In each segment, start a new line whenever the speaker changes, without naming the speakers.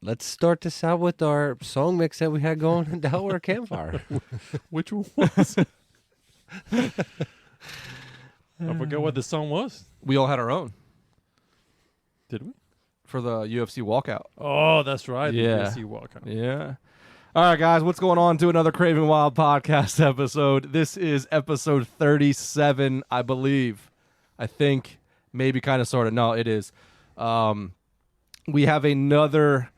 let's start this out with our song mix that we had going in Delaware Campfire.
Which one was it? I forgot what the song was.
We all had our own
Did we?
for the UFC walkout.
Oh, that's right.
Yeah.
The UFC walkout.
Yeah. All right, guys, what's going on to another Craving Wild podcast episode? This is episode 37, I believe. I think, maybe, kind of, sort of. No, it is. We have another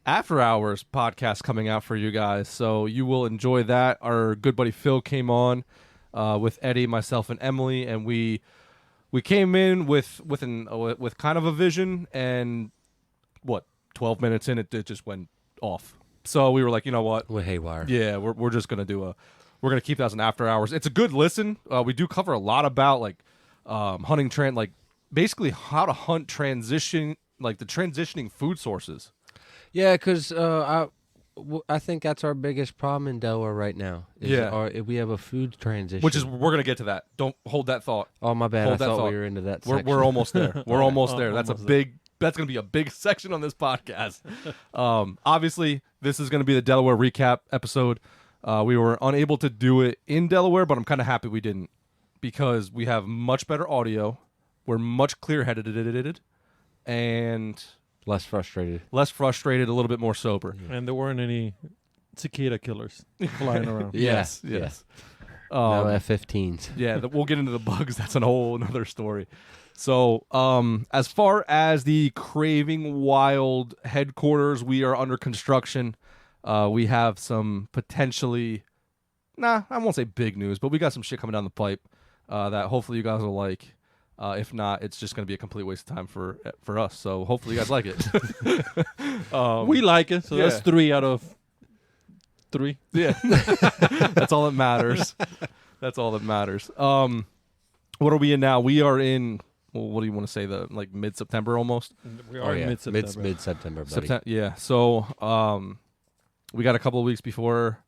After Hours podcast coming out for you guys, so you will enjoy that. Our good buddy Phil came on with Eddie, myself, and Emily, and we came in with kind of a vision, and 12 minutes in, it just went off. So we were like, you know what?
With Haywire.
Yeah, we're just gonna we're gonna keep that as an After Hours. It's a good listen. We do cover a lot about like hunting like basically how to hunt transition, like the transitioning food sources.
Yeah, because I think that's our biggest problem in Delaware right now. We have a food transition.
Which is, we're gonna get to that. Don't hold that thought.
Oh, my bad.
Hold
I
that
thought
thought.
we were into that
We're
section.
almost there. We're almost there. That's
almost
That's gonna be a big section on this podcast. Obviously, this is gonna be the Delaware recap episode. We were unable to do it in Delaware, but I'm kind of happy we didn't, because we have much better audio. We're much clear-headed and
Less frustrated.
less frustrated, a little bit more sober.
And there weren't any cicada killers flying around.
Yes.
No F-15s.
Yeah, we'll get into the bugs. That's a whole another story. So, as far as the Craving Wild headquarters, we are under construction. We have some potentially, I won't say big news, but we got some shit coming down the pipe that hopefully you guys will like. If not, it's just going to be a complete waste of time for us. So hopefully you guys like it.
We like it, so that's 3 out of 3.
Yeah, that's all that matters. That's all that matters. What are we in now? We are in. Well, what do you want to say? The mid-September almost.
We are in mid-September.
Mid-September, buddy.
Yeah. So we got a couple of weeks before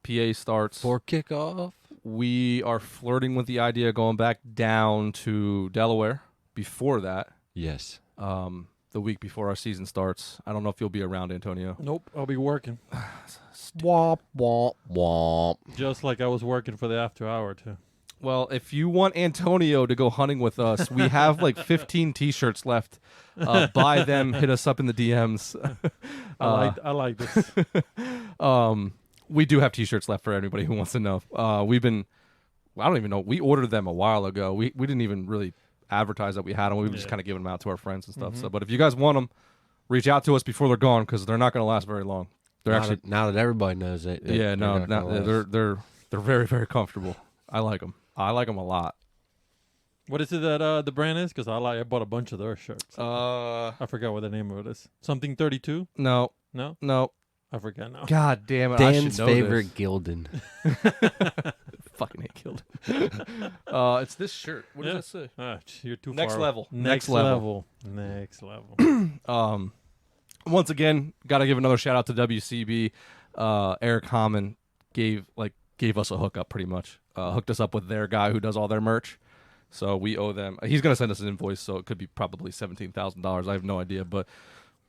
PA starts.
For kickoff.
We are flirting with the idea of going back down to Delaware before that.
Yes.
The week before our season starts. I don't know if you'll be around, Antonio.
Nope, I'll be working.
Womp, womp, womp.
Just like I was working for the After Hour, too.
Well, if you want Antonio to go hunting with us, we have 15 T-shirts left. Buy them. Hit us up in the DMs.
I like this.
We do have T-shirts left for anybody who wants to know. I don't even know. We ordered them a while ago. We didn't even really advertise that we had them. We were just kind of giving them out to our friends and stuff. So, but if you guys want them, reach out to us before they're gone, because they're not going to last very long. They're
Now that everybody knows it.
they're very, very comfortable. I like them. I like them a lot.
What is it that the brand is? Because I bought a bunch of their shirts.
I
forgot what the name of it is. Something 32?
No.
No? I forget now.
God damn it!
Dan's
I should know
favorite Gildan.
Fucking hate killed. It's this shirt. What does that say?
You're too
Next
far.
level.
Next level.
Once again, got to give another shout out to WCB. Eric Hammond gave us a hookup, pretty much. Hooked us up with their guy who does all their merch. So we owe them. He's gonna send us an invoice, so it could be probably $17,000. I have no idea, but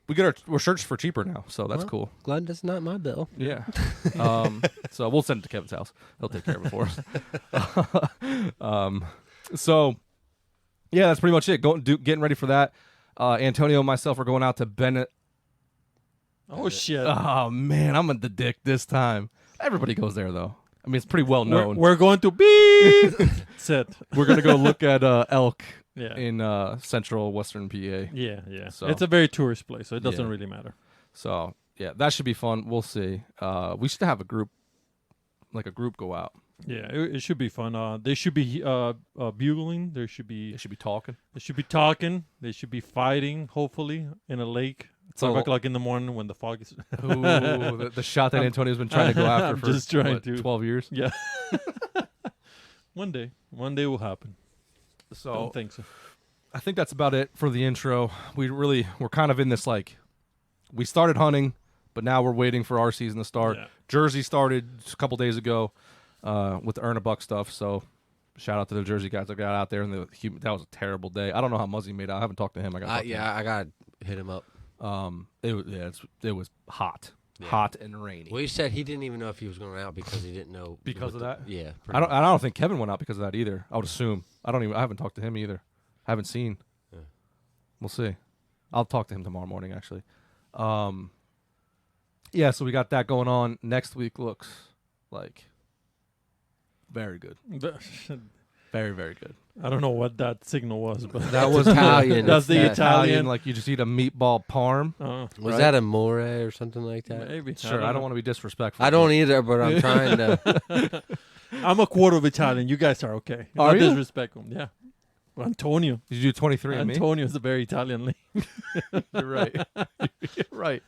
we get our shirts for cheaper now, so that's cool.
Glad that's not my bill.
Yeah. So we'll send it to Kevin's house. He'll take care of it for us. So yeah, that's pretty much it. Getting ready for that. Antonio and myself are going out to Bennett.
Oh, shit.
Oh man, I'm the dick this time. Everybody goes there though. I mean, it's pretty well known.
We're going to be. Sit.
We're gonna go look at elk
Yeah.
in central western PA.
Yeah.
So-
It's a very tourist place, so it doesn't
Yeah.
really matter.
So yeah, that should be fun. We'll see. We should have a group go out.
Yeah, it should be fun. They should be bugling. They should be
talking.
They should be talking. They should be fighting, hopefully, in a lake. It's 5 o'clock in the morning when the fog is...
Ooh, the shot that Antonio's been trying to go after for
just trying to.
12 years.
Yeah. One day will happen.
So
Don't think so.
I think that's about it for the intro. We're kind of in this we started hunting, but now we're waiting for our season to start.
Yeah.
Jersey started a couple days ago with the Earn a Buck stuff. So shout out to the Jersey guys that got out there, and that was a terrible day. I don't know how Muzzy made out. I haven't talked to him. I got
I got to hit him up.
It was hot. Hot and rainy.
Well, he said he didn't even know if he was going out because he didn't know
Because of that?
Yeah.
I don't think Kevin went out because of that either. I would assume. I haven't talked to him either. Haven't seen.
Yeah.
We'll see. I'll talk to him tomorrow morning actually. Yeah, so we got that going on. Next week looks like very good. Very, very good.
I don't know what that signal was, but
That was Italian.
That's the
That-
Italian.
Like you just eat a meatball parm.
Was
right?
that a more or something like that?
Maybe.
Sure, I don't want to be disrespectful.
I don't either, but I'm trying to.
I'm a quarter of Italian. You guys are okay.
Are
Not
you?
disrespect them. Yeah. Antonio.
Did you do 23 and me?
Antonio's a very Italian name.
You're right. You're right.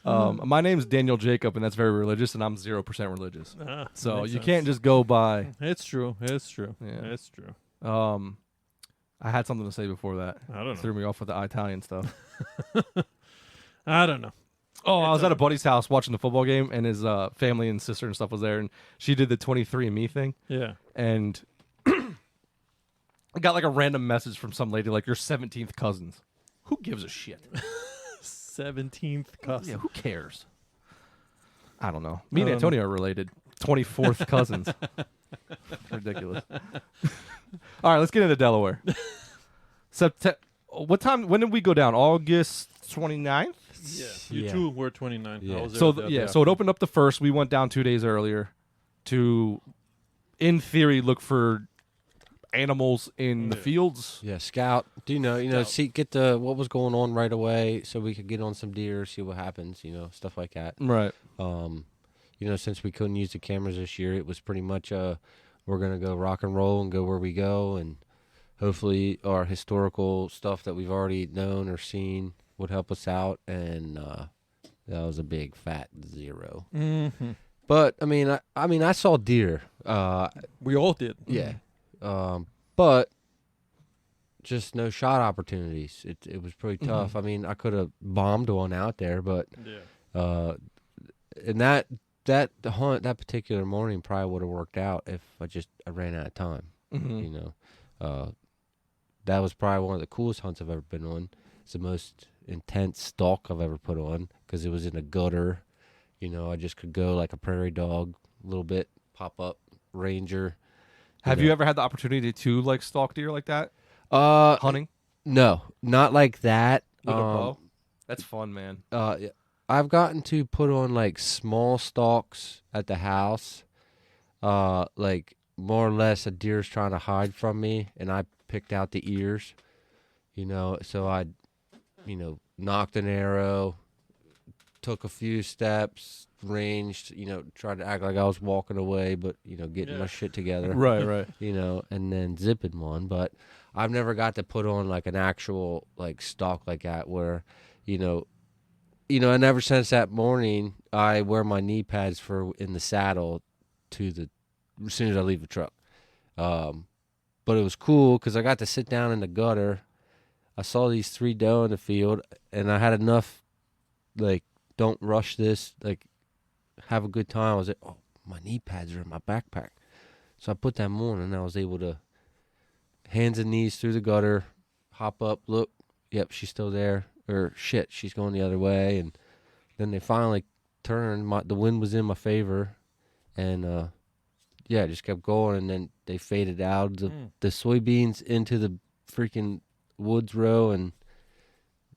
My name's Daniel Jacob, and that's very religious, and I'm 0% religious. So
makes
you
sense.
can't just go by.
It's true. It's true.
Yeah.
It's true.
I had something to say before that.
I don't know.
Threw me off with the Italian stuff.
I don't know.
Oh, I was at a buddy's house watching the football game, and his family and sister and stuff was there, and she did the 23 and me thing,
Yeah.
and I got like a random message from some lady like, "Your 17th cousins." Who gives a shit?
17th cousin.
Yeah, who cares? I don't know. Me and
I don't
Antonio are related. 24th cousins. Ridiculous. All right, let's get into Delaware. What time? When did we go down? August 29th?
Yeah. You
Yeah.
two were 29.
Yeah.
I was there
So
the other
yeah,
day
so it
after.
opened up the first. We went down 2 days earlier to, in theory, look for animals in the
Yeah.
Yeah,
fields.
scout. Do you know?
Scout.
See, get what was going on right away, so we could get on some deer, see what happens. Stuff like that.
Right.
Since we couldn't use the cameras this year, it was pretty much we're gonna go rock and roll and go where we go, and hopefully our historical stuff that we've already known or seen would help us out. And that was a big fat 0.
Mm-hmm.
But I saw deer.
We all did.
Yeah. But just no shot opportunities. It was pretty tough. I mean, I could have bombed one out there, but
Yeah.
and that particular morning probably would have worked out if I ran out of time.
Mm-hmm.
That was probably one of the coolest hunts I've ever been on. It's the most intense stalk I've ever put on because it was in a gutter. I just could go like a prairie dog a little bit, pop up, ranger.
Have you ever had the opportunity to like stalk deer like that?
Uh,
Hunting
no, not like that.
with a bow? That's fun, man.
I've gotten to put on like small stalks at the house, like more or less a deer's trying to hide from me, and I picked out the ears, so I, knocked an arrow, took a few steps, ranged, tried to act like I was walking away, but, getting my shit together.
Right.
And then zipping one. But I've never got to put on like an actual like stalk like that where, and ever since that morning, I wear my knee pads in the saddle as soon as I leave the truck. But it was cool because I got to sit down in the gutter. I saw these 3 doe in the field, and I had enough, like, don't rush this, like, have a good time. I was like, oh, my knee pads are in my backpack. So I put them on, and I was able to hands and knees through the gutter, hop up, look, yep, she's still there. Or, shit, she's going the other way. And then they finally turned. The wind was in my favor. And, yeah, just kept going, and then they faded out the soybeans into the freaking woods row, and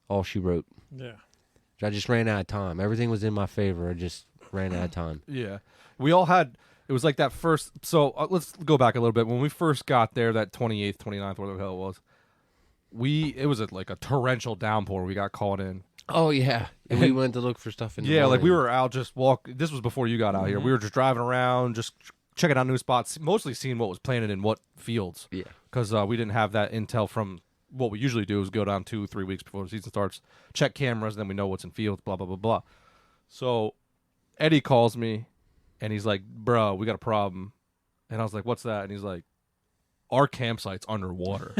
all she wrote.
Yeah.
I just ran out of time. Everything was in my favor. I just ran out of time.
Yeah. We all had, it was like that first, so let's go back a little bit. When we first got there, that 28th, 29th, whatever the hell it was, it was like a torrential downpour we got caught in.
Oh, yeah. And we went to look for stuff in the
Yeah, like we
morning.
were out just this was before you got out here. We were just driving around, just checking out new spots, mostly seeing what was planted in what fields.
Yeah.
Because we didn't have that intel from what we usually do is go down 2-3 weeks before the season starts, check cameras, then we know what's in fields, blah, blah, blah, blah. So Eddie calls me, and he's like, bro, we got a problem. And I was like, what's that? And he's like, our campsite's underwater.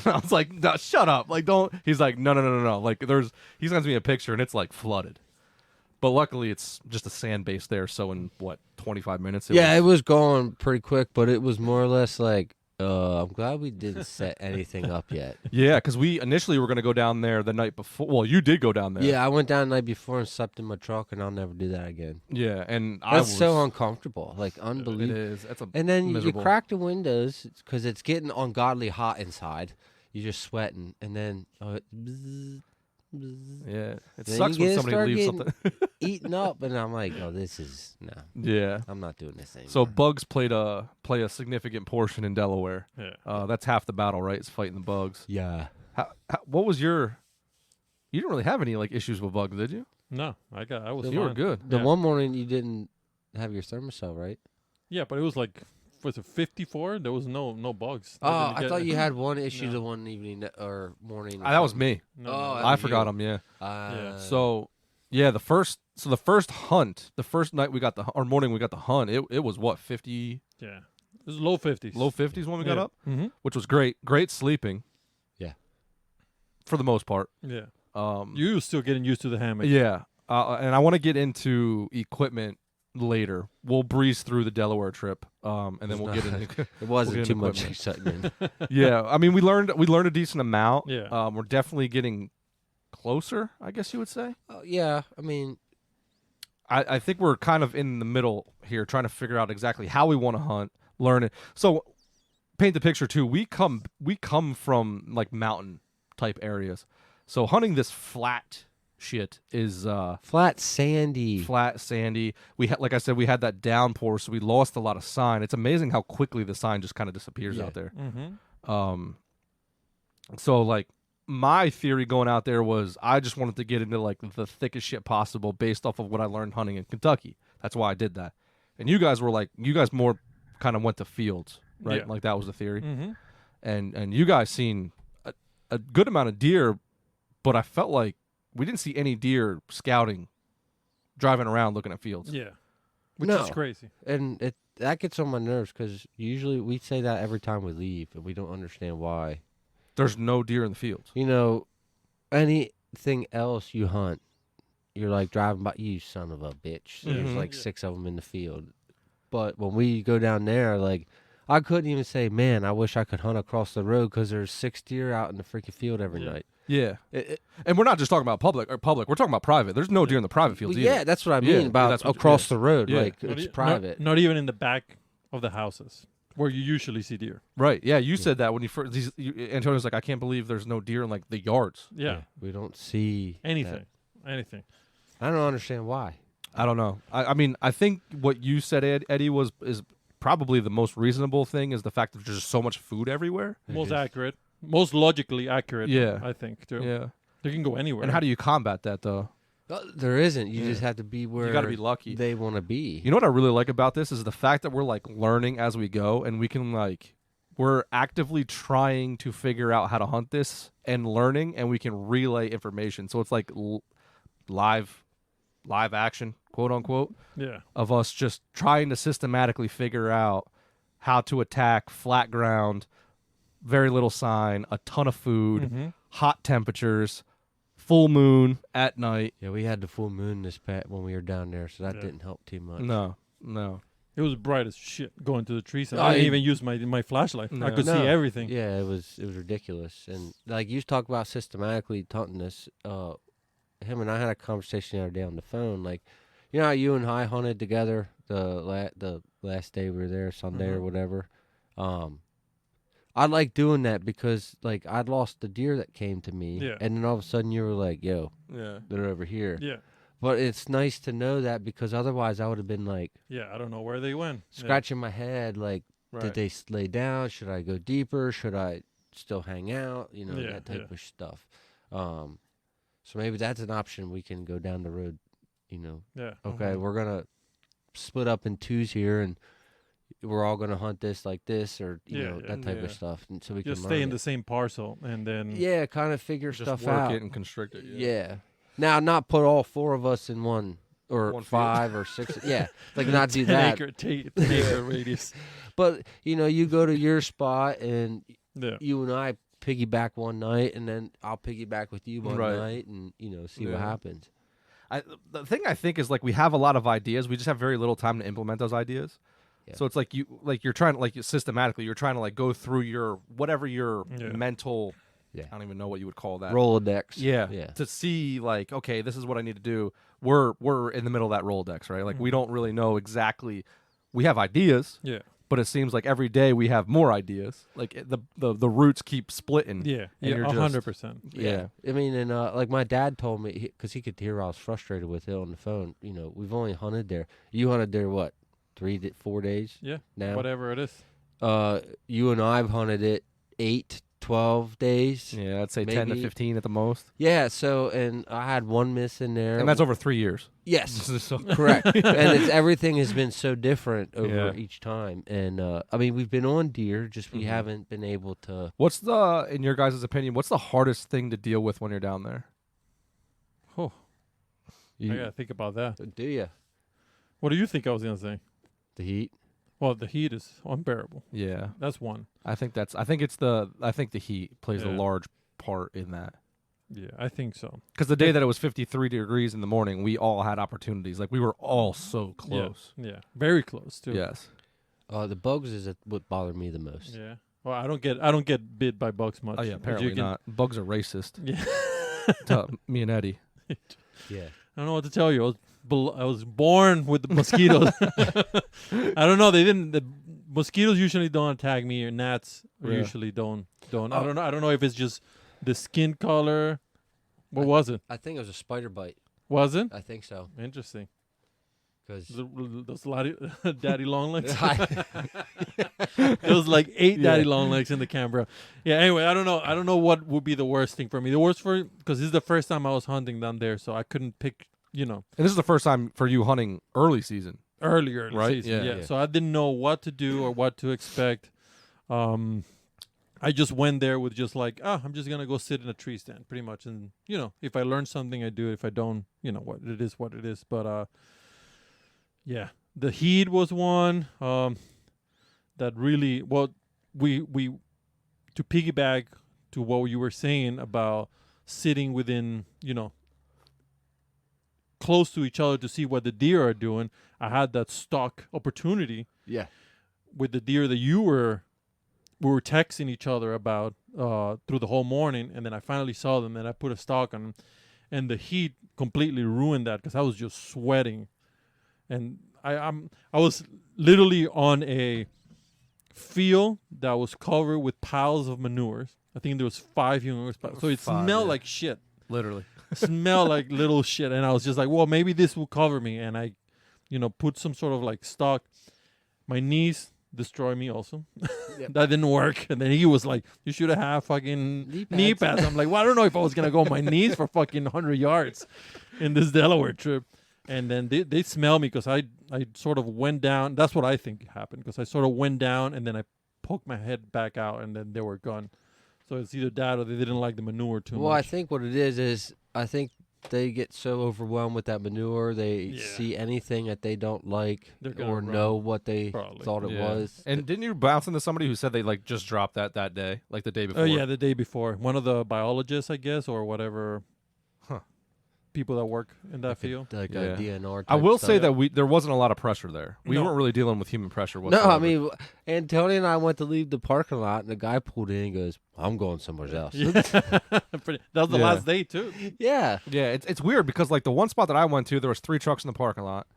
I was like, no, shut up. Like, don't. He's like, no. Like, he sends me a picture, and it's like flooded. But luckily, it's just a sand base there. So in 25 minutes?
It was going pretty quick, but it was more or less like I'm glad we didn't set anything up yet.
Yeah, because we initially were going to go down there the night before. Well, you did go down there.
Yeah, I went down the night before and slept in my truck, and I'll never do that again.
Yeah, and I
That's
was
so uncomfortable, like
It
unbelievable.
is. That's a
And then you
miserable.
crack the windows because it's getting ungodly hot inside. You're just sweating, and then bzzz, bzzz,
Yeah, it
Then
sucks
you
when
get
somebody leaves
started
something.
eating up, and I'm like, oh, this is no.
Yeah.
I'm not doing this anymore.
So bugs play a significant portion in Delaware.
Yeah.
That's half the battle, right? It's fighting the bugs.
yeah,
What was your? You didn't really have any like issues with bugs, did you?
No, I was
You were
fine.
good.
the
Yeah.
one morning you didn't have your thermocell, right?
Yeah, but it was like, was it 54? There was no bugs.
Oh, I thought you had one issue
No.
the one evening or morning. or
That was
something.
me.
No,
Oh,
no.
that
I
was
forgot
you.
them. Yeah.
Yeah.
So, yeah, the first hunt, the first night we got or morning we got the hunt. It was what 50,
Yeah. It was low 50s.
low 50s when we got up,
Mm-hmm.
which was great. Great sleeping.
Yeah.
For the most part.
Yeah.
Um.
You were still getting used to the hammock.
Yeah. And I want to get into equipment later. We'll breeze through the Delaware trip. And then
It's
we'll
not-
get into.
It wasn't
get
too
into
much
equipment.
excitement.
Yeah. I mean, we learned a decent amount.
Yeah.
We're definitely getting closer, I guess you would say.
Yeah, I mean,
I think we're kind of in the middle here, trying to figure out exactly how we want to hunt, learn it. So, paint the picture too. We come from like mountain type areas, so hunting this flat shit is
flat, sandy.
flat, sandy. We had, like I said, we had that downpour, so we lost a lot of sign. It's amazing how quickly the sign just kind of disappears
Yeah.
out there.
Mm-hmm.
So like my theory going out there was I just wanted to get into like the thickest shit possible based off of what I learned hunting in Kentucky. That's why I did that. And you guys more kind of went to fields, right?
Yeah.
Like that was the theory.
Mm-hmm.
And you guys seen a good amount of deer, but I felt like we didn't see any deer scouting, driving around looking at fields.
Yeah. Which
No.
is crazy.
And that gets on my nerves because usually we say that every time we leave, and we don't understand why.
There's no deer in the fields.
You know, anything else you hunt, you're like driving by, you son of a bitch. There's
Mhm.
like
Yeah.
6 of them in the field. But when we go down there, like, I couldn't even say, man, I wish I could hunt across the road because there's 6 deer out in the freaking field every
Yeah.
night.
Yeah. And we're not just talking about public. We're talking about private. There's no deer in the private fields
Well,
either.
yeah, that's what I
Yeah,
mean about
that's what-
across
yeah.
the road.
Yeah.
Like,
Not
it's
e-
private.
Not even in the back of the houses where you usually see deer.
Right. Yeah, you said that when you first. Antonio's like, I can't believe there's no deer in like the yards.
Yeah.
We don't see
Anything.
that.
Anything.
I don't understand why.
I don't know. I mean, I think what you said, Eddie, is probably the most reasonable thing is the fact that there's just so much food everywhere.
Most
is.
accurate. Most logically accurate.
Yeah.
I think too.
Yeah.
They can go anywhere.
And how do you combat that though?
There isn't. You
Yeah.
just have to be where
gotta be lucky.
they want to be.
You know what I really like about this is the fact that we're like learning as we go, and we can like we're actively trying to figure out how to hunt this and learning, and we can relay information. So it's like live action, quote unquote,
Yeah.
of us just trying to systematically figure out how to attack flat ground, very little sign, a ton of food,
Mm-hmm.
hot temperatures, full moon at night.
Yeah, we had the full moon this past when we were down there, so that
Yeah.
didn't help too much.
No.
It was bright as shit going to the trees. And
Oh,
I didn't
yeah.
even use my flashlight. I
No.
could see
No.
everything.
Yeah, it was ridiculous. And like you talk about systematically hunting this, him and I had a conversation the other day on the phone. Like, you know how you and I hunted together the last day we were there, Sunday or
Mhm.
whatever. I like doing that because like I'd lost the deer that came to me,
Yeah.
and then all of a sudden you were like, "Yo,
Yeah.
they're over here."
Yeah.
But it's nice to know that because otherwise I would have been like
Yeah. I don't know where they went. Yeah.
scratching my head, like,
Right.
did they lay down? Should I go deeper? Should I still hang out? You know,
Yeah,
that type
yeah.
of stuff. So maybe that's an option. We can go down the road. You know,
Yeah.
okay,
Mhm.
we're gonna split up in twos here, and we're all gonna hunt this like this, or you
Yeah,
know,
yeah.
that type
Yeah.
of stuff, and so we
Just
can
stay
learn
in
it.
the same parcel and then.
Yeah, kind of figure
Just
stuff
work
out.
it and constrict it.
Yeah. Now, not put all 4 of us in one or
One field.
5 or 6. Yeah, like not do
10
that.
acre, 10 acre radius.
But you know, you go to your spot and
Yeah.
you and I piggyback one night, and then I'll piggyback with you one
Right.
night, and you know, see
Yeah.
what happens.
The thing I think is like we have a lot of ideas. We just have very little time to implement those ideas.
Yeah.
So it's like you're trying to systematically you're trying to like go through your whatever your mental.
Yeah.
I don't even know what you would call that.
Rolodex.
Yeah.
Yeah.
To see like, okay, this is what I need to do. We're in the middle of that Rolodex, right? Like we don't really know exactly. We have ideas.
Yeah.
But it seems like every day we have more ideas. Like the roots keep splitting.
Yeah.
And
Yeah.
you're
100%.
Yeah.
I mean, and like my dad told me, because he could hear I was frustrated with it on the phone. You know, we've only hunted there. You hunted there what, 4 days?
Yeah.
Now,
Whatever it is.
you and I've hunted it 8, 12 days.
Yeah, I'd say 10 to
Maybe.
15 at the most.
Yeah. So, and I had one miss in there,
And that's over 3 years.
yes,
So-
correct. And everything has been so different over
Yeah.
each time. And I mean, we've been on deer, just we haven't been able to.
What's in your guys' opinion, what's the hardest thing to deal with when you're down there?
Oh, I gotta think about that.
Do you
What do you think I was gonna say?
the heat?
Well, the heat is unbearable.
Yeah.
That's one.
I think the heat plays a
Yeah.
large part in that.
Yeah, I think so.
Because the day that it was 53 degrees in the morning, we all had opportunities. Like we were all so close.
Yeah, very close too.
Yes.
The bugs is what bothered me the most.
Yeah. Well, I don't get bit by bugs much.
Oh yeah,
As
apparently
you can-
not. Bugs are racist.
Yeah.
To me and Eddie.
Yeah.
I don't know what to tell you. I was born with the mosquitoes. I don't know. The mosquitoes usually don't attack me, or gnats
Yeah.
usually don't. I don't know. I don't know if it's just the skin color. What was it?
I think it was a spider bite.
Was it?
I think so.
Interesting.
Because
Those daddy long legs. There was like 8 daddy long legs in the camera. Yeah. Anyway, I don't know. I don't know what would be the worst thing for me. The worst because this is the first time I was hunting down there, so I couldn't pick. You know,
And this is the first time for you hunting early season.
early
Right?
season.
Yeah.
Yeah. So I didn't know what to do or what to expect. I just went there with just like, I'm just gonna go sit in a tree stand, pretty much. And you know, if I learn something, I do. If I don't, you know, what it is. But yeah, the heat was one that really we to piggyback to what you were saying about sitting within, you know, close to each other to see what the deer are doing. I had that stock opportunity
yeah,
with the deer that we were texting each other about through the whole morning, and then I finally saw them and I put a stock on them, and the heat completely ruined that because I was just sweating, and I was literally on a field that was covered with piles of manures. I think there was 5 manures, so it
5,
smelled
yeah.
like shit.
Literally.
Smell like little shit, and I was just like, well, maybe this will cover me, and I, you know, put some sort of like stock. My knees destroyed me also.
Yep.
That didn't work, and then he was like, you should have fucking knee pads. I'm like, well, I don't know if I was gonna go on my knees for fucking 100 yards in this Delaware trip. And then they smell me because I sort of went down. That's what I think happened, because I sort of went down and then I poked my head back out, and then they were gone. So it's either that or they didn't like the manure too
Well, I
much.
think what it is I think they get so overwhelmed with that manure, they
Yeah.
see anything that they don't like
They're gonna
or
run.
know what they
Probably.
thought it
Yeah.
was.
And didn't you bounce into somebody who said they like just dropped that day, like the day before?
Oh yeah, the day before. One of the biologists, I guess, or whatever.
Huh.
People that work in that field.
Like
Yeah.
a DNR.
I
type
will
stuff.
say that there wasn't a lot of pressure there. We
No.
weren't really dealing with human pressure
No,
whatsoever.
I mean, Antonio and I went to leave the parking lot, and the guy pulled in and goes, I'm going somewhere else.
Yeah. That was the
Yeah.
last day too.
Yeah.
yeah, it's weird because like the one spot that I went to, there was 3 trucks in the parking lot.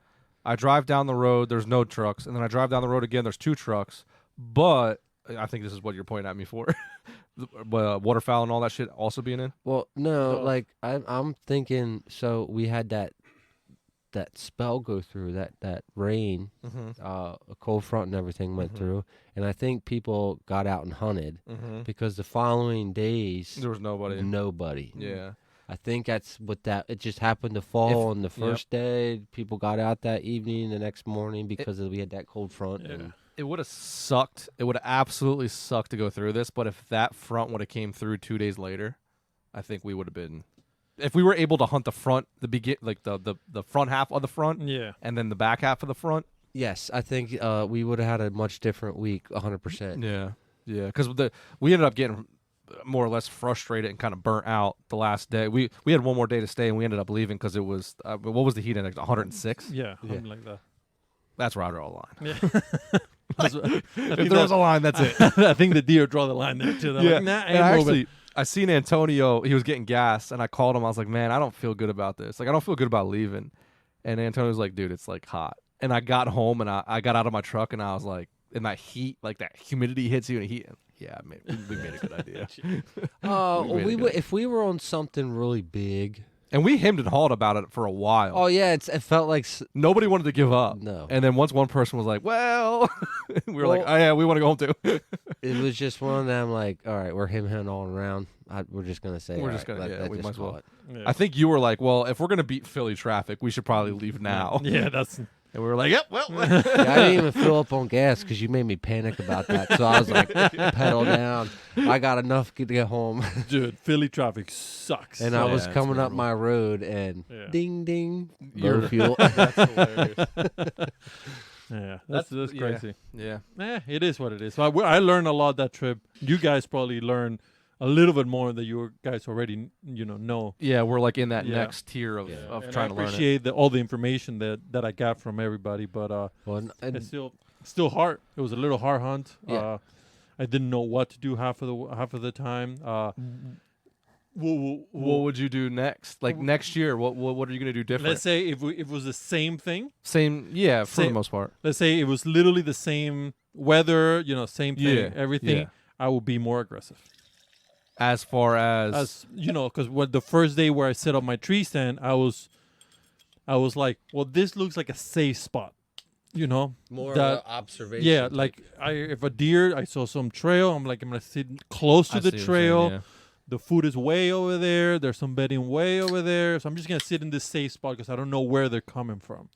I drive down the road, there's no trucks, and then I drive down the road again, there's 2 trucks. But I think this is what you're pointing at me for. Waterfowl and all that shit also being in.
Well, no,
Oh.
like I'm thinking. So we had that spell go through, that rain,
Mm-hmm.
a cold front and everything went
Mhm.
through, and I think people got out and hunted
Mm-hmm.
because the following days
There was nobody.
nobody.
Yeah.
I think that's what it just happened to fall on the
yep.
first day. People got out that evening, the next morning because we had that cold front.
Yeah.
And
It would have sucked. It would have absolutely sucked to go through this. But if that front would have came through 2 days later, I think we would have been. If we were able to hunt the front, the front half of the front,
Yeah.
and then the back half of the front.
yes, I think we would have had a much different week, 100%.
Yeah, yeah. Because we ended up getting more or less frustrated and kind of burnt out the last day. We had one more day to stay, and we ended up leaving because it was what was the heat index? 106.
Yeah. Something like that.
That's where I draw the line.
Yeah.
If there was a line, that's it.
I think the deer draw the line there too. They're
Yeah.
like, nah,
And
ain't moving.
I seen Antonio. He was getting gas, and I called him. I was like, "Man, I don't feel good about this. Like, I don't feel good about leaving." And Antonio was like, "Dude, it's like hot." And I got home, and I got out of my truck, and I was like, in that heat, like that humidity hits you, and heat. Yeah, we made a good idea.
If we were on something really big.
And we hemmed and hawed about it for a while.
Oh yeah, it felt like
Nobody wanted to give up.
No.
And then once one person was like, "Well," we were like,
Well-
"Oh yeah, we want to go home too."
it was just one of them. Like, all right, we're him all around. We're just gonna say
We're
all
just
right,
gonna- yeah, we
just
might as
call
well.
it.
Yeah.
I think you were like, "Well, if we're gonna beat Philly traffic, we should probably leave now."
Yeah, that's
And we were like, "Yep, well."
Yeah, I didn't even fill up on gas because you made me panic about that. So I was like, pedal down. I got enough to get home.
dude. Philly traffic sucks.
And
Oh,
I
yeah,
was
it's
coming up
miserable.
my road and
Yeah.
ding ding,
You're-
low fuel.
That's hilarious. Yeah, that's
yeah.
crazy.
Yeah.
It is what it is. So I learned a lot that trip. You guys probably learned a little bit more than you guys already know.
Yeah, we're like in that
Yeah.
next tier of
And
trying
I
to learn it.
appreciate all the information that I got from everybody, but
Well, and
it's still hard. It was a little hard hunt.
Yeah.
I didn't know what to do half of the time.
What would you do next? Like next year, what are you gonna do different?
Let's say if it was the same thing.
Same, yeah, for the
Same-
most part.
Let's say it was literally the same weather. Same thing.
Yeah,
Everything.
yeah.
I would be more aggressive.
As far as,
As because when the first day where I set up my tree stand, I was like, well, this looks like a safe spot.
more
that-
of an observation.
Yeah, like if a deer, I saw some trail, I'm gonna sit close to
I
the
see what you're
trail.
saying,
The food is way over there. There's some bedding way over there. So I'm just gonna sit in this safe spot because I don't know where they're coming from.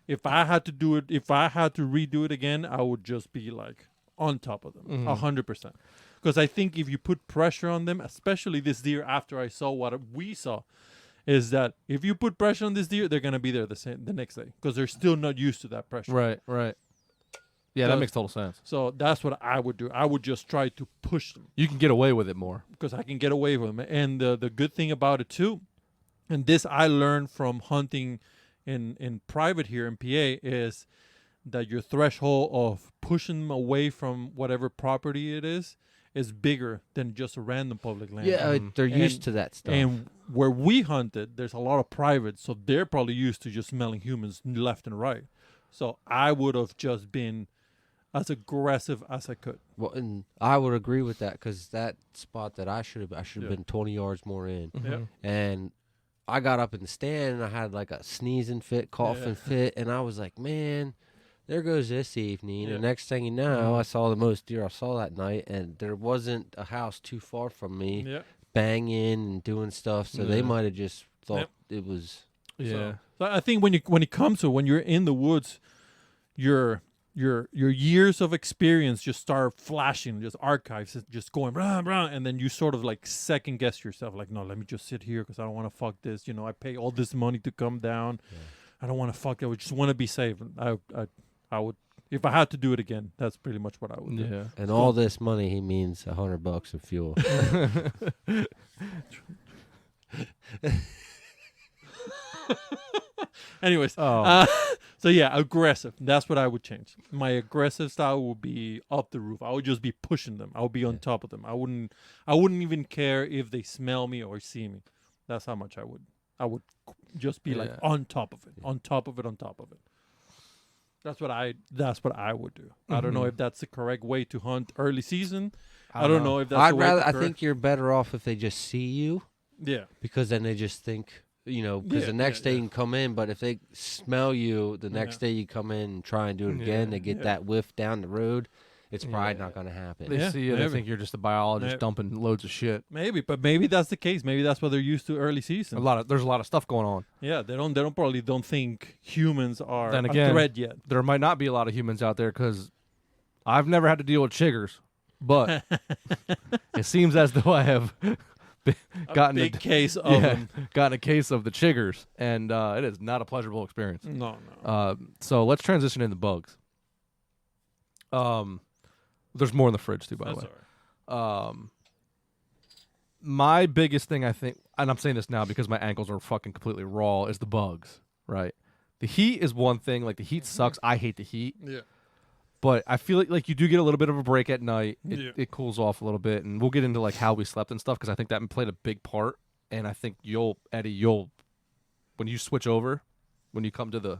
If I had to redo it again, I would just be like on top of them,
Mhm.
100%. Because I think if you put pressure on them, especially this deer, after I saw what we saw, is that if you put pressure on this deer, they're gonna be there the next day because they're still not used to that pressure.
Right. Yeah, that
Does-
makes total sense.
So that's what I would do. I would just try to push them
You can get away with it more.
because I can get away with them. And the good thing about it too, and this I learned from hunting in private here in PA, is that your threshold of pushing them away from whatever property it is bigger than just a random public land.
Yeah, they're used
And-
to that stuff.
And where we hunted, there's a lot of private, so they're probably used to just smelling humans left and right. So I would have just been as aggressive as I could.
Well, and I would agree with that because that spot that I should have
Yeah.
been 20 yards more in,
Yeah.
and I got up in the stand and I had like a sneezing fit, coughing fit, and I was like, man, there goes this evening.
Yeah.
And next thing you know, I saw the most deer I saw that night, and there wasn't a house too far from me
Yeah.
banging and doing stuff, so they
Yeah.
might have just thought
Yep.
it was.
Yeah.
So I think when it comes to when you're in the woods, your years of experience just start flashing, just archives, just going rah, rah, and then you sort of like second guess yourself, like, no, let me just sit here because I don't want to fuck this. I pay all this money to come down.
Yeah.
I don't want to fuck that. I just want to be safe. I would, if I had to do it again, that's pretty much what I would do.
Yeah.
And all this money, he means $100 of fuel.
Anyways,
Oh.
so yeah, aggressive. That's what I would change. My aggressive style would be up the roof. I would just be pushing them. I would be on top of them. I wouldn't even care if they smell me or see me. That's how much I would. I would just be like
Yeah.
on top of it, on top of it, on top of it. That's what I would do. I don't know if that's the correct way to hunt early season. I don't know if that's
I'd
the way
rather.
to
I
correct-
think you're better off if they just see you,
Yeah.
because then they just think, because
Yeah,
the next
yeah,
day
yeah.
you can come in, but if they smell you, the next
Yeah.
day you come in and try and do it again,
Yeah,
they get
yeah.
that whiff down the road, it's probably
Yeah.
not going to happen.
They
Yeah,
see you, they
maybe.
think you're just a biologist
Maybe.
dumping loads of shit.
Maybe, but maybe that's the case. Maybe that's what they're used to early season.
There's a lot of stuff going on.
Yeah, they don't think humans are
Then
a
again-
threat yet.
There might not be a lot of humans out there because I've never had to deal with chiggers, but it seems as though I have gotten
a big
a,
case of
yeah,
them.
gotten a case of the chiggers, and it is not a pleasurable experience.
No, no.
So let's transition into bugs. There's more in the fridge too, by
That's
the way.
all right.
My biggest thing, I think, and I'm saying this now because my ankles are fucking completely raw, is the bugs, right? The heat is one thing. Like the heat sucks. I hate the heat.
Yeah.
But I feel like you do get a little bit of a break at night.
Yeah.
It cools off a little bit, and we'll get into like how we slept and stuff because I think that played a big part. And I think Eddie, when you switch over, when you come to the,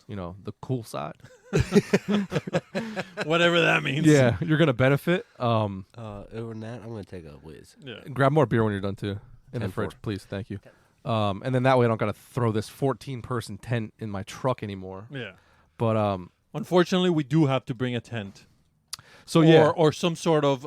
the cool side,
Whatever that means.
yeah, you're gonna benefit.
Over that, I'm gonna take a whiz.
Yeah.
Grab more beer when you're done too, in the
10-4.
fridge, please. Thank you. And then that way I don't gotta throw this 14-person tent in my truck anymore.
Yeah.
But
Unfortunately, we do have to bring a tent.
so yeah,
Or some sort of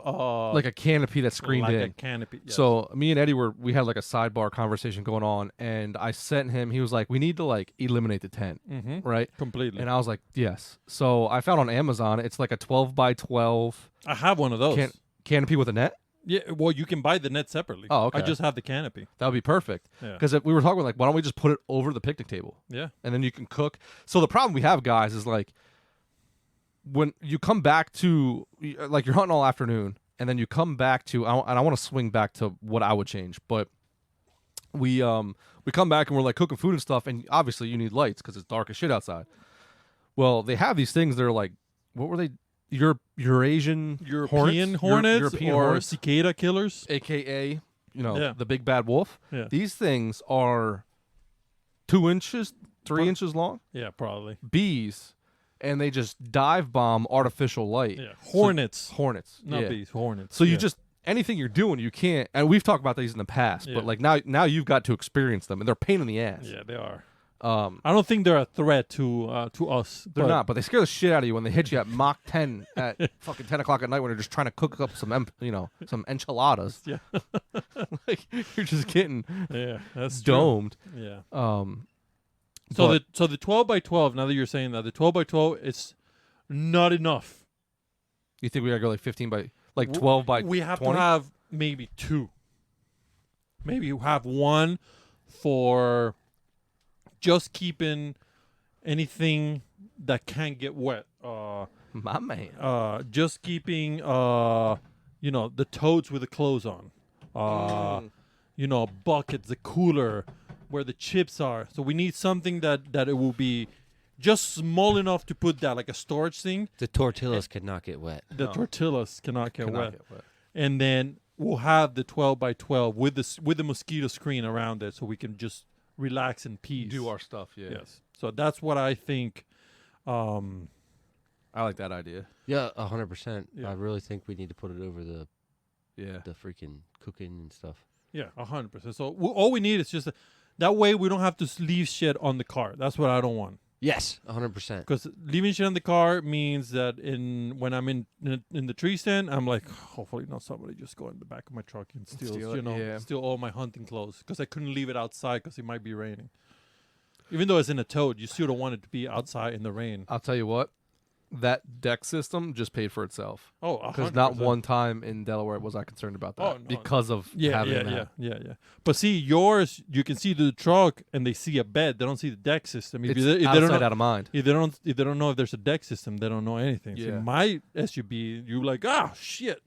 like a canopy that's screened
like
in.
a canopy. Yes.
So me and Eddie we had like a sidebar conversation going on, and I sent him. He was like, "We need to like eliminate the tent, right?"
completely.
And I was like, "Yes." So I found on Amazon, it's like a 12 by 12
I have one of those.
canopy with a net.
Yeah, well, you can buy the net separately.
Oh, okay.
I just have the canopy.
That would be perfect.
Yeah.
Because we were talking like, why don't we just put it over the picnic table,
Yeah.
and then you can cook. So the problem we have, guys, is like when you come back to like you're hunting all afternoon, and then you come back to and I want to swing back to what I would change, but we come back and we're like cooking food and stuff, and obviously you need lights because it's dark as shit outside. Well, they have these things. They're like, what were they? European
European hornets
European
or
hornets,
cicada killers.
AKA,
Yeah.
the big bad wolf.
Yeah.
These things are 2 inches, 3 inches long,
Yeah, probably.
bees, and they just dive bomb artificial light.
Yeah. Hornets.
Hornets.
Not
yeah.
bees, hornets.
So you
Yeah.
just anything you're doing, you can't. And we've talked about these in the past,
Yeah.
but like now you've got to experience them, and they're a pain in the ass.
Yeah, they are.
I
I don't think they're a threat to us.
They're
but
not, but they scare the shit out of you when they hit you at Mach 10 at fucking 10 o'clock at night when you're just trying to cook up some enchiladas.
Yeah.
Like you're just getting
Yeah, that's true.
domed.
Yeah.
So
the 12 by 12. Now that you're saying that, the 12 by 12 is not enough.
you think we gotta go like 15 by 12 by
We have
20?
to have maybe 2. Maybe you have one for just keeping anything that can't get wet.
My man.
Just keeping the toads with the clothes on. Buckets, the cooler where the chips are. So we need something that it will be just small enough to put that, like a storage thing.
The tortillas cannot get wet.
The tortillas cannot get
Cannot
wet.
get wet.
And then we'll have the 12 by 12 with the mosquito screen around it, so we can just relax in peace.
Do our stuff, yeah.
Yes. So that's what I think.
I like that idea.
Yeah, 100%.
Yeah.
I really think we need to put it over the
Yeah.
freaking cooking and stuff.
Yeah, 100%. So all we need is just that way we don't have to leave shit on the car. That's what I don't want.
Yes, 100%.
Because leaving shit on the car means that when I'm in the tree stand, I'm like, hopefully not somebody just go in the back of my truck and
Steal it,
steal all my hunting clothes. Because I couldn't leave it outside because it might be raining. Even though it's in a toad, you still don't want it to be outside in the rain.
I'll tell you what, that deck system just paid for itself.
Oh,
Because not one time in Delaware was I concerned about that.
Oh, no.
Because of having that.
Yeah. But see, yours, you can see the truck and they see a bed. They don't see the deck system.
It's
they don't
outside
know,
out of mind.
if they don't know if there's a deck system, they don't know anything. See,
Yeah.
my SUV, you're like, shit,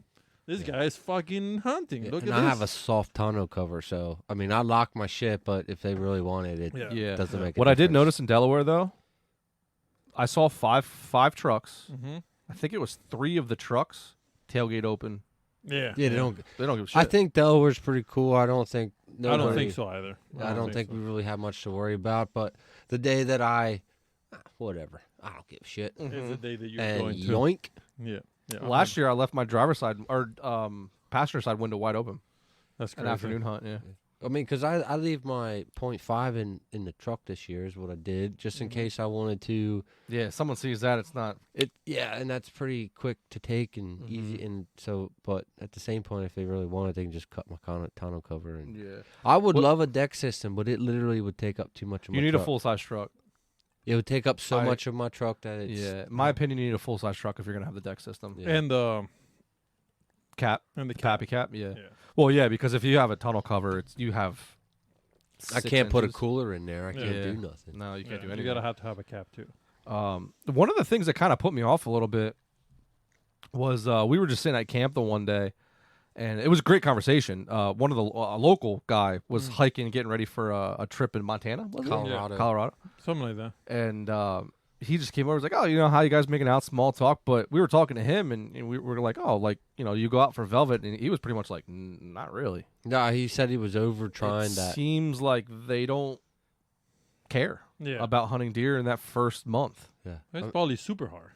this guy is fucking hunting.
Yeah,
Look
and
at
I
this.
have a soft tonneau cover, so I mean, I lock my shit, but if they really wanted it,
Yeah.
Yeah.
doesn't make a
What I did
difference.
notice in Delaware, though, I saw five trucks.
Mm-hmm.
I think it was 3 of the trucks, tailgate open.
Yeah.
Yeah, they don't.
They don't give a shit.
I think Delaware's pretty cool. I don't think.
I don't
nobody-
think so either.
I don't think
so.
we really have much to worry about. But the day that whatever, I don't give a shit.
Is the day that you're
And
going to.
yoink.
Yeah. Yeah.
Last year, I left my driver's side or passenger side window wide open.
That's
An
crazy.
afternoon hunt, yeah.
I mean, because I leave my .5 in the truck this year is what I did, just in case I wanted to.
Yeah, someone sees that, it's not.
Yeah, and that's pretty quick to take and easy. And so, but at the same point, if they really wanted, they can just cut my tonneau cover. And
Yeah.
I would
What-
love a deck system, but it literally would take up too much of my
You need
truck.
a full size truck.
It would take up so
I-
much of my truck that it's.
Yeah, in my opinion, you need a full size truck if you're gonna have the deck system.
Yeah.
And the
Cap,
and the
pappy cap, yeah.
Yeah.
Well, yeah, because if you have a tunnel cover, you have.
I
6
can't put a
inches.
cooler in there. I can't
Yeah.
do nothing.
No, you can't do
You
anything.
gotta have to have a cap too.
One of the things that kind of put me off a little bit was we were just sitting at camp the one day, And it was a great conversation. One of the local guy was hiking, getting ready for a trip in Montana, was it?
Colorado.
Colorado.
Something like that.
And he just came over. Was like, "Oh, you know, how you guys making out?" Small talk. But we were talking to him, and we were like, "Oh, like, you know, you go out for velvet," and he was pretty much like, "Not really."
No, he said he was over trying
It
that.
seems like they don't care
Yeah.
about hunting deer in that first month.
Yeah.
It's probably super hard.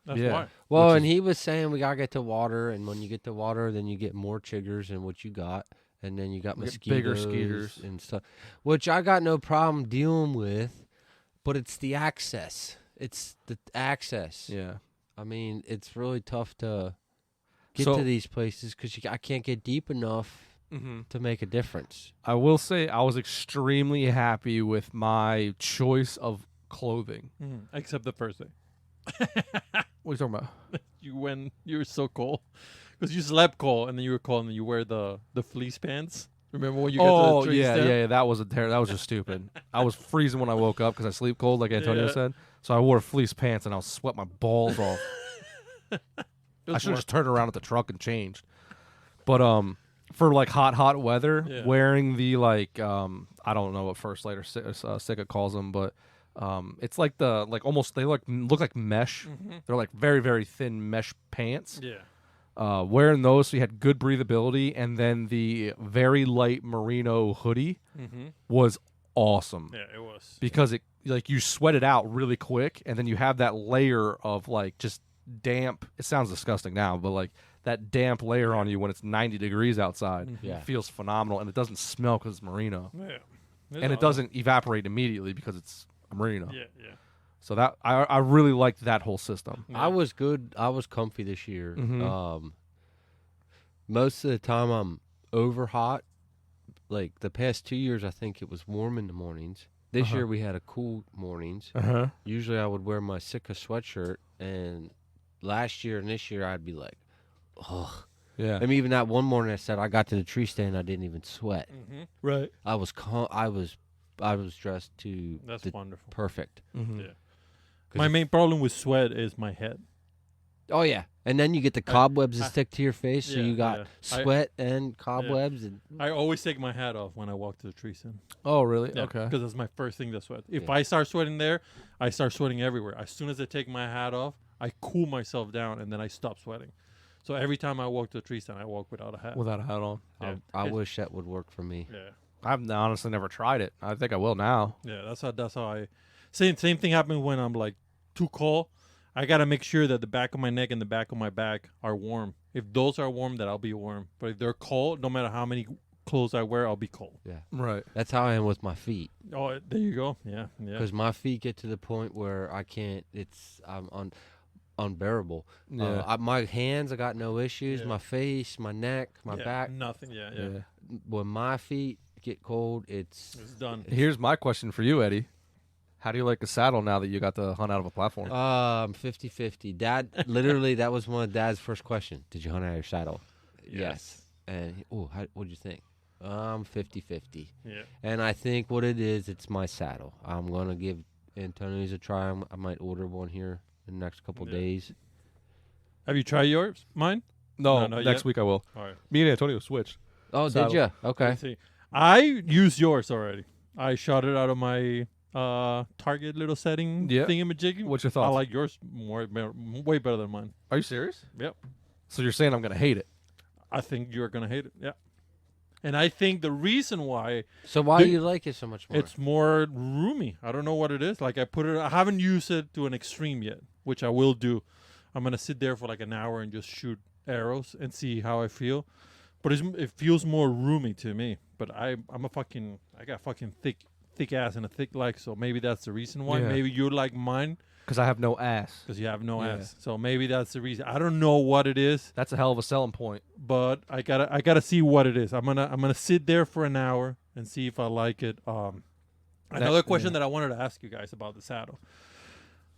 That's
Yeah.
why.
Well,
Which
and he was saying we gotta get to water, and when you get to water, then you get more chiggers than what you got, and then you got
You get
mosquitoes,
bigger skeeters.
and stuff, which I got no problem dealing with, but it's the access. It's the access.
Yeah.
I mean, it's really tough to get
So-
to these places because I can't get deep enough to make a difference.
I will say I was extremely happy with my choice of clothing.
Except the first day.
What are you talking about?
You were so cold because you slept cold and then you were cold and then you wear the fleece pants. Remember when you got to the tree stand?
yeah. That was that was just stupid. I was freezing when I woke up because I sleep cold, like Antonio
Yeah.
said. So I wore fleece pants and I was sweat my balls off. I should have just turned around at the truck and changed. But for like hot weather,
Yeah.
wearing the like I don't know what First Light or Sika calls them, but it's like the like almost they look like mesh. They're like very very thin mesh pants.
Yeah.
Wearing those, so you had good breathability, and then the very light merino hoodie was awesome
Yeah, it was.
because it like you sweat it out really quick, and then you have that layer of like just damp. It sounds disgusting now, but like that damp layer on you when it's 90 degrees outside.
Yeah.
It feels phenomenal, and it doesn't smell because it's merino,
Yeah.
and it doesn't evaporate immediately because it's a merino.
Yeah, yeah.
So that I really liked that whole system.
I was good. I was comfy this year. Most of the time I'm over hot. Like the past 2 years, I think it was warm in the mornings. This year we had a cool mornings. Usually I would wear my Sika sweatshirt, and last year and this year I'd be like, ugh.
Yeah.
I mean, even that one morning I said I got to the tree stand, I didn't even sweat.
Right.
I was dressed to
That's
the
wonderful.
perfect.
Yeah.
'Cause
My
if-
main problem with sweat is my head.
Oh yeah, and then you get the cobwebs that stick to your face, so
yeah,
you got
yeah.
sweat and cobwebs, and
I always take my hat off when I walk to the tree stand.
Oh, really?
Yeah,
Okay.
because that's my first thing to sweat. If
Yeah.
I start sweating there, I start sweating everywhere. As soon as I take my hat off, I cool myself down and then I stop sweating. So every time I walk to the tree stand, I walk without a hat.
Without a hat on.
Yeah.
I wish that would work for me.
Yeah,
I've honestly never tried it. I think I will now.
yeah. That's how I. Same thing happened when I'm like too cold. I gotta make sure that the back of my neck and the back of my back are warm. If those are warm, then I'll be warm. But if they're cold, no matter how many clothes I wear, I'll be cold.
Yeah,
Right.
that's how I am with my feet,
Oh, there you go. Yeah, yeah.
because my feet get to the point where I can't. I'm unbearable.
Yeah.
My hands, I got no issues.
Yeah.
My face, my neck, my
Yeah,
back.
nothing. Yeah, yeah.
When my feet get cold, it's
It's done.
Here's my question for you, Eddie. How do you like a saddle now that you got to hunt out of a platform?
50-50. Dad, literally, that was one of Dad's first questions. Did you hunt out of your saddle? Yes. And what'd you think? 50-50.
Yeah.
And I think what it is, it's my saddle. I'm gonna give Antonio's a try. I might order one here in the next couple
Yeah.
days.
Have you tried yours? Mine?
no,
no, not
next
yet.
week I will.
All right.
Me and Antonio switched.
Oh,
Saddle.
did you? Okay.
Let's see. I used yours already. I shot it out of my target little setting
Yeah.
thingamajiggy.
What's your
I
thoughts?
like yours way better than mine.
Are you serious?
Yep.
So you're saying I'm gonna hate it?
I think you're gonna hate it. Yeah. And I think the reason why
So why
Do-
do you like it so much more?
it's more roomy. I don't know what it is. Like I haven't used it to an extreme yet, which I will do. I'm gonna sit there for like an hour and just shoot arrows and see how I feel. But it feels more roomy to me. But I got fucking thick ass and a thick leg, so maybe that's the reason why.
Yeah.
Maybe you like mine
Because I have no ass.
because you have no
Yeah.
ass. So maybe that's the reason. I don't know what it is,
That's a hell of a selling point.
but I gotta see what it is. I'm gonna sit there for an hour and see if I like it. Another question that I wanted to ask you guys about the saddle: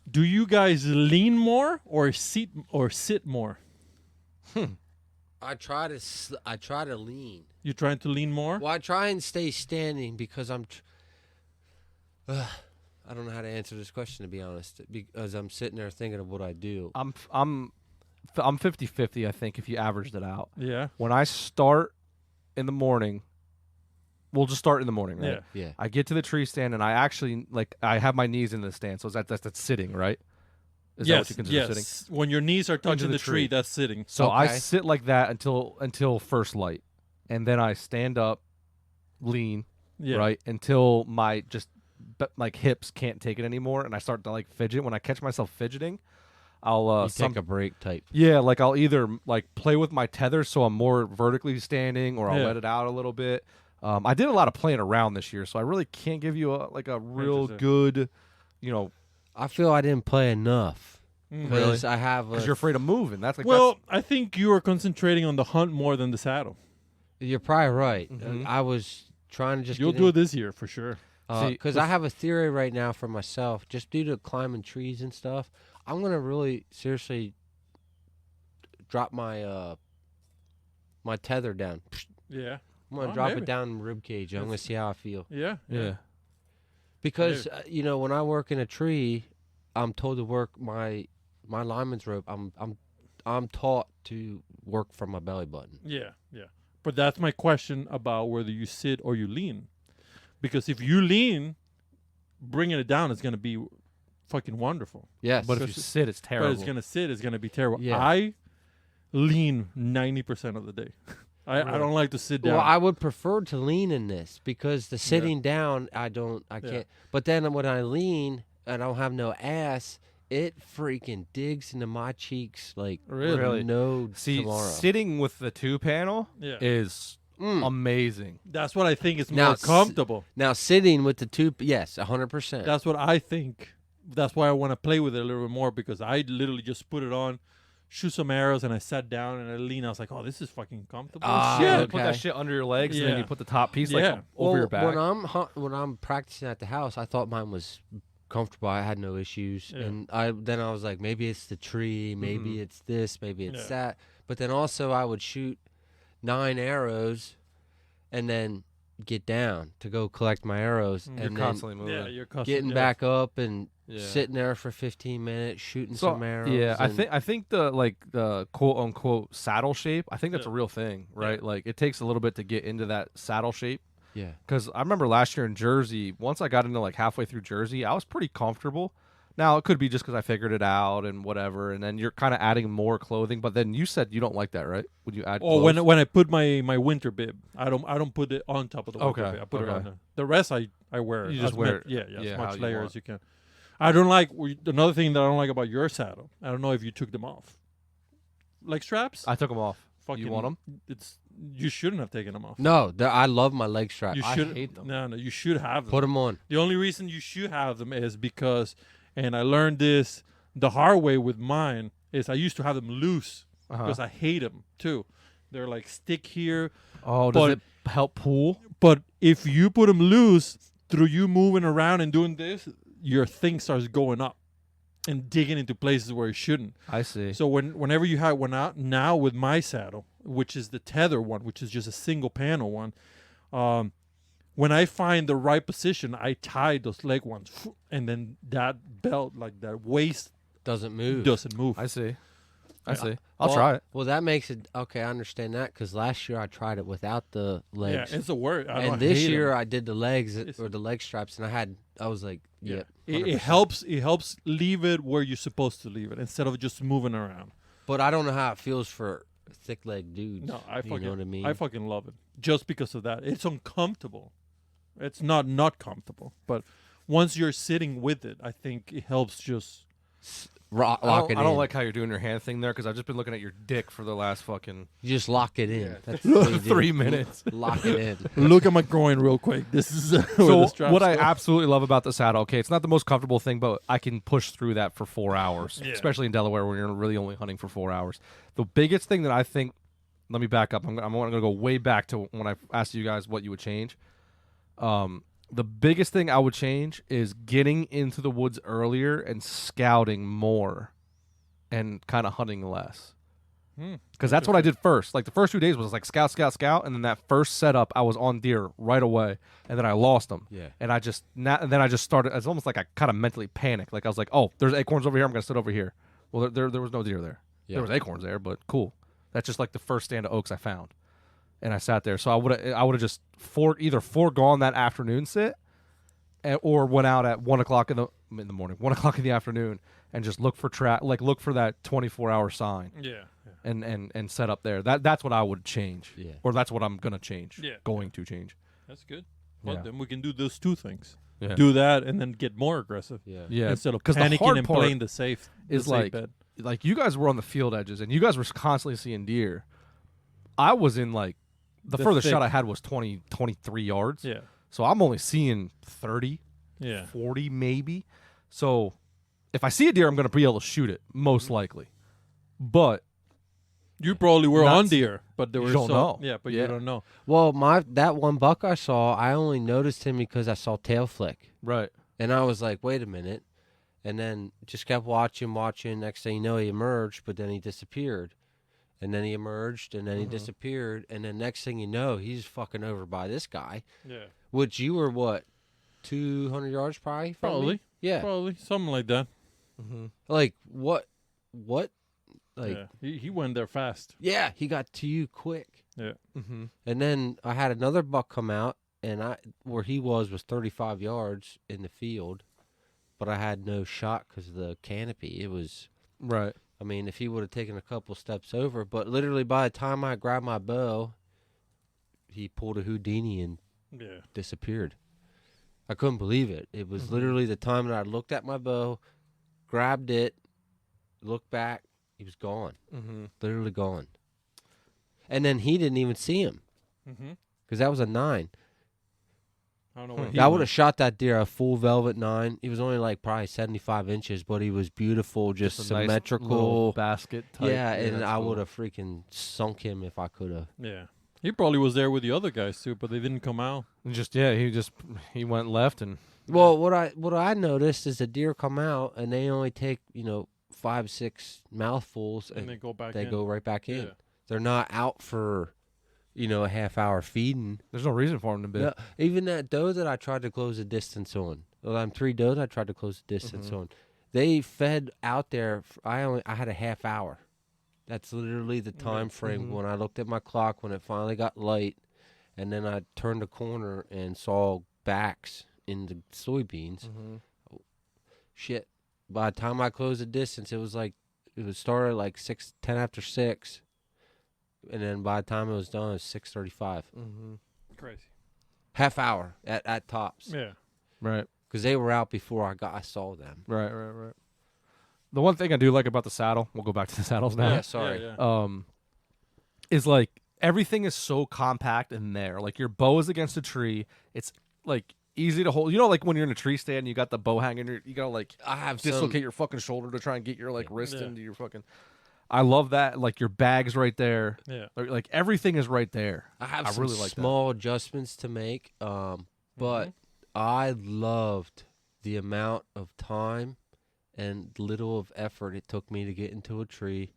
do you guys lean more or sit more?
I try to lean.
You trying to lean more?
Well, I try and stay standing because I don't know how to answer this question, to be honest, because I'm sitting there thinking of what I do.
I'm I'm 50-50, I think, if you averaged it out.
Yeah.
When I start in the morning, we'll just start in the morning, right?
Yeah.
Yeah.
I get to the tree stand, and I actually, I have my knees in the stand, so that's sitting, right? Is that what you consider sitting?
When your knees are touching
the
the tree,
tree.
that's sitting.
So I
Okay.
sit like that until first light, and then I stand up, lean,
Yeah.
right, until my like hips can't take it anymore, and I start to like fidget. When I catch myself fidgeting, I'll
You take a break type.
yeah, like I'll either like play with my tether so I'm more vertically standing, or I'll
Yeah.
let it out a little bit. I did a lot of playing around this year, so I really can't give you a real
Interesting.
good, you know,
I feel I didn't play enough because I have.
because you're afraid of moving. That's like
Well, I think you are concentrating on the hunt more than the saddle.
You're probably right.
Mhm.
I was trying to just.
You'll do it this year for sure.
See,
Because I have a theory right now for myself, just due to climbing trees and stuff. I'm gonna really seriously drop my my tether down.
Yeah.
I'm gonna
Oh,
drop
maybe.
it down in the rib cage. I'm gonna see how I feel.
Yeah.
yeah.
Because when I work in a tree, I'm told to work my lineman's rope. I'm taught to work from my belly button.
Yeah. Yeah. But that's my question about whether you sit or you lean. Because if you lean, bringing it down is going to be fucking wonderful.
Yes,
But if you
Especially-
sit, it's terrible.
But it's going to sit, it's going to be terrible.
Yeah.
I lean 90% of the day. I don't like to sit down.
well, I would prefer to lean in this because the sitting down, I can't. But then when I lean, I don't have no ass. It freaking digs into my cheeks like
Really?
no
See,
tomorrow.
sitting with the 2-panel
Yeah.
is amazing.
That's what I think is
Now,
more comfortable.
Now sitting with the two, yes, 100%.
That's what I think. That's why I want to play with it a little bit more, because I literally just put it on, shoot some arrows, and I sat down and I leaned. I was like, oh, this is fucking comfortable.
Ah,
Shit.
Yeah,
okay.
put that shit under your legs, and then
Yeah.
you put the top piece
Yeah.
like over your back.
When I'm practicing at the house, I thought mine was comfortable. I had no issues,
Yeah.
and then I was like, maybe it's the tree, maybe it's this, maybe it's
Yeah.
that. But then also I would shoot 9 arrows, and then get down to go collect my arrows,
Mm.
You're
and then
constantly moving.
Yeah, you're constantly
getting back up and
Yeah.
sitting there for 15 minutes shooting
So,
some arrows.
yeah,
and
I think the quote unquote saddle shape, I think that's
Yeah.
a real thing, right?
Yeah.
Like it takes a little bit to get into that saddle shape.
yeah.
Because I remember last year in Jersey, once I got into like halfway through Jersey, I was pretty comfortable. Now it could be just because I figured it out and whatever, and then you're kind of adding more clothing. But then you said you don't like that, right? When you add,
Oh,
clothes?
when I put my winter bib, I don't put it on top of the winter
Okay,
bib. I put it
okay.
on the rest. I wear.
You just
as
wear
much-
it,
Yeah,
yeah,
as
how
much
you
layer
want.
as you can. I don't like another thing that I don't like about your saddle. I don't know if you took them off. Leg straps.
I took them off.
Fucking,
You want them?
It's you shouldn't have taken them off.
No, I love my leg strap.
You
I
should
hate them.
No, you should have them.
Put them on.
The only reason you should have them is because, and I learned this the hard way with mine, is I used to have them loose because I hate them too. They're like stick here.
Oh, does
but-
it help pull?
But if you put them loose, through you moving around and doing this, your thing starts going up and digging into places where it shouldn't.
I see.
So whenever you have one out now with my saddle, which is the tether one, which is just a single panel one, when I find the right position, I tie those leg ones, and then that belt, like that waist,
Doesn't move.
doesn't move.
I see. I
Yeah.
see. I'll
Well-
try it.
Well, that makes it okay. I understand that because last year I tried it without the
Yeah,
legs,
it's a word.
and this
hate 'em.
year I did the legs
It's-
or the leg straps, and I was like,
Yeah.
yep.
It
100%.
helps. It helps leave it where you're supposed to leave it instead of just moving around.
But I don't know how it feels for thick leg dudes.
No, I
you
fucking,
know what I mean.
I fucking love it just because of that. It's uncomfortable. It's not comfortable, but once you're sitting with it, I think it helps. Just
Lock
I
it in.
don't like how you're doing your hand thing there because I've just been looking at your dick for the last fucking
You just lock it in.
Yeah.
That's what you do.
3 minutes.
Lock it in.
look at my groin real quick. This is where
So
the straps
what I
go.
absolutely love about the saddle, okay, it's not the most comfortable thing, but I can push through that for 4 hours,
Yeah.
especially in Delaware when you're really only hunting for 4 hours. The biggest thing that I think, let me back up. I'm going to go way back to when I asked you guys what you would change. The biggest thing I would change is getting into the woods earlier and scouting more and kind of hunting less. Because that's what I did first. Like the first 2 days was like scout, scout, scout, and then that first setup I was on deer right away, and then I lost them.
Yeah.
And and then I just started. It's almost like I kind of mentally panicked. Like I was like, oh, there's acorns over here. I'm gonna sit over here. Well, there was no deer there.
Yeah.
There was acorns there, but cool. That's just like the first stand of oaks I found, and I sat there. So I would have just either foregone that afternoon sit, or went out at 1 o'clock in the morning, 1 o'clock in the afternoon, and just look for look for that 24-hour sign.
Yeah.
And set up there. That's what I would change.
Yeah.
Or that's what I'm gonna change.
Yeah.
Going to change.
That's good. Well,
Yeah.
then we can do those two things.
Yeah.
Do that and then get more aggressive.
Yeah.
Yeah.
Instead of
'Cause the
panicking
hard
and
part
playing the safe
is like you guys were on the field edges and you guys were constantly seeing deer. I was in like the furthest
thick.
shot I had was 23 yards.
Yeah.
So I'm only seeing 30,
Yeah.
40 maybe. So if I see a deer, I'm going to be able to shoot it, most likely. But
You probably were
Not
on
s-
deer, but there
you
were
don't know.
Yeah, but
Yeah.
you don't know.
Well, that one buck I saw, I only noticed him because I saw tail flick.
right.
And I was like, wait a minute. And then just kept watching. Next thing you know, he emerged, but then he disappeared. And then he emerged, and then he disappeared. And then next thing you know, he's fucking over by this guy,
Yeah.
which you were, what, 200 yards probably? From me?
Probably.
Yeah.
Probably something like that.
Like, what? Like,
Yeah. He went there fast.
yeah, he got to you quick.
Yeah.
Mm-hmm.
And then I had another buck come out, and where he was 35 yards in the field, but I had no shot because of the canopy. It was,
Right.
I mean, if he would have taken a couple steps over, but literally by the time I grabbed my bow, he pulled a Houdini and
Yeah.
disappeared. I couldn't believe it. It was literally the time that I looked at my bow, grabbed it, looked back, he was gone.
Mm-hmm.
Literally gone. And then he didn't even see him
Mm-hmm.
because that was a 9.
I don't know where he
I would
went.
have shot that deer a full velvet 9. He was only like probably 75 inches, but he was beautiful, just
a nice little
symmetrical.
basket type.
Yeah, and
that's
I
cool.
would have freaking sunk him if I could have.
Yeah. He probably was there with the other guys too, but they didn't come out.
He went left and
Well, what I noticed is the deer come out and they only take 5-6 mouthfuls
And
and
they go back
they
in.
go right back in.
Yeah.
They're not out for a half hour feeding.
there's no reason for him to be.
No, even that doe that I tried to close the distance on. Well, I'm 3 does I tried to close the distance on. They fed out there. I had a half hour. That's literally the time frame when I looked at my clock when it finally got light, and then I turned the corner and saw backs in the soybeans. Shit! By the time I closed the distance, it was started like 10 after 6, and then by the time it was done, it was 6:35.
Crazy.
Half hour at tops.
Yeah.
Right.
Because they were out before I saw them.
Right. The one thing I do like about the saddle, we'll go back to the saddles now.
Yeah, sorry.
Yeah.
Is like everything is so compact in there. Like your bow is against a tree. It's like easy to hold. You know, like when you're in a tree stand, you got the bow hanging. You gotta like
I have
dislocate your fucking shoulder to try and get your like wrist
Yeah.
into your fucking. I love that. Like your bag's right there.
Yeah.
Like everything is right there.
I have
I
some
really like that.
small adjustments to make, but I loved the amount of time and little of effort it took me to get into a tree.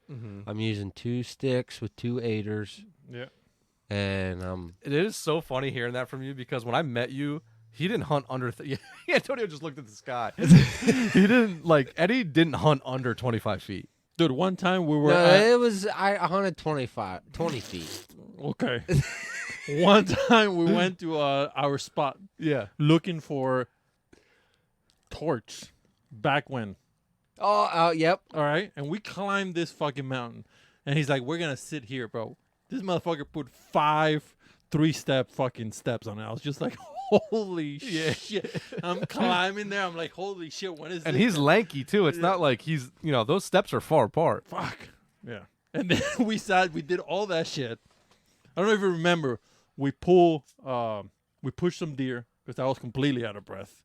I'm using 2 sticks with 2 aiders,
Yeah.
and
It is so funny hearing that from you because when I met you, he didn't hunt under. Antonio just looked at the sky. He didn't Eddie didn't hunt under 25 feet.
Dude, one time we were
no,
at,
it was I hunted 20 feet.
okay. One time we went to our spot
Yeah.
looking for torch back when.
Oh, yep.
All right. And we climbed this fucking mountain. And he's like, we're going to sit here, bro. This motherfucker put 5 3-step fucking steps on it. I was just like, holy shit. I'm climbing there. I'm like, holy shit. When is
And
this?
he's lanky too. It's not like he's those steps are far apart.
Fuck. Yeah. And then we did all that shit. I don't know if you remember. We pushed some deer because I was completely out of breath.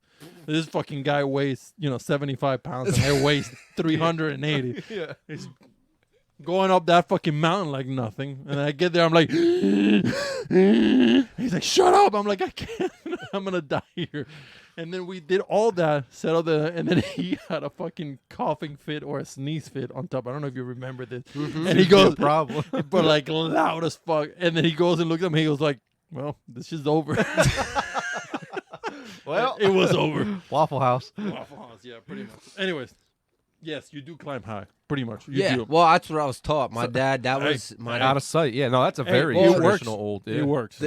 This fucking guy weighs, 75 pounds and I weigh 380.
Yeah.
He's going up that fucking mountain like nothing. And I get there, I'm like, he's like, shut up. I'm like, I can't. I'm going to die here. And then we did all that, and then he had a fucking coughing fit or a sneeze fit on top. I don't know if you remember this. And he goes,
problem.
but like loud as fuck. And then he goes and looks at me. He goes like, well, this is over.
Well,
it was over.
Waffle House.
Waffle House, yeah, pretty much. Anyways, Yes, you do climb high, pretty much. You
Yeah,
do.
well, that's what I was taught. My
So-
dad, that
Hey,
was my
Out of sight. Yeah, no, that's a
Hey,
very
well, it
traditional
works.
old. Yeah.
It works.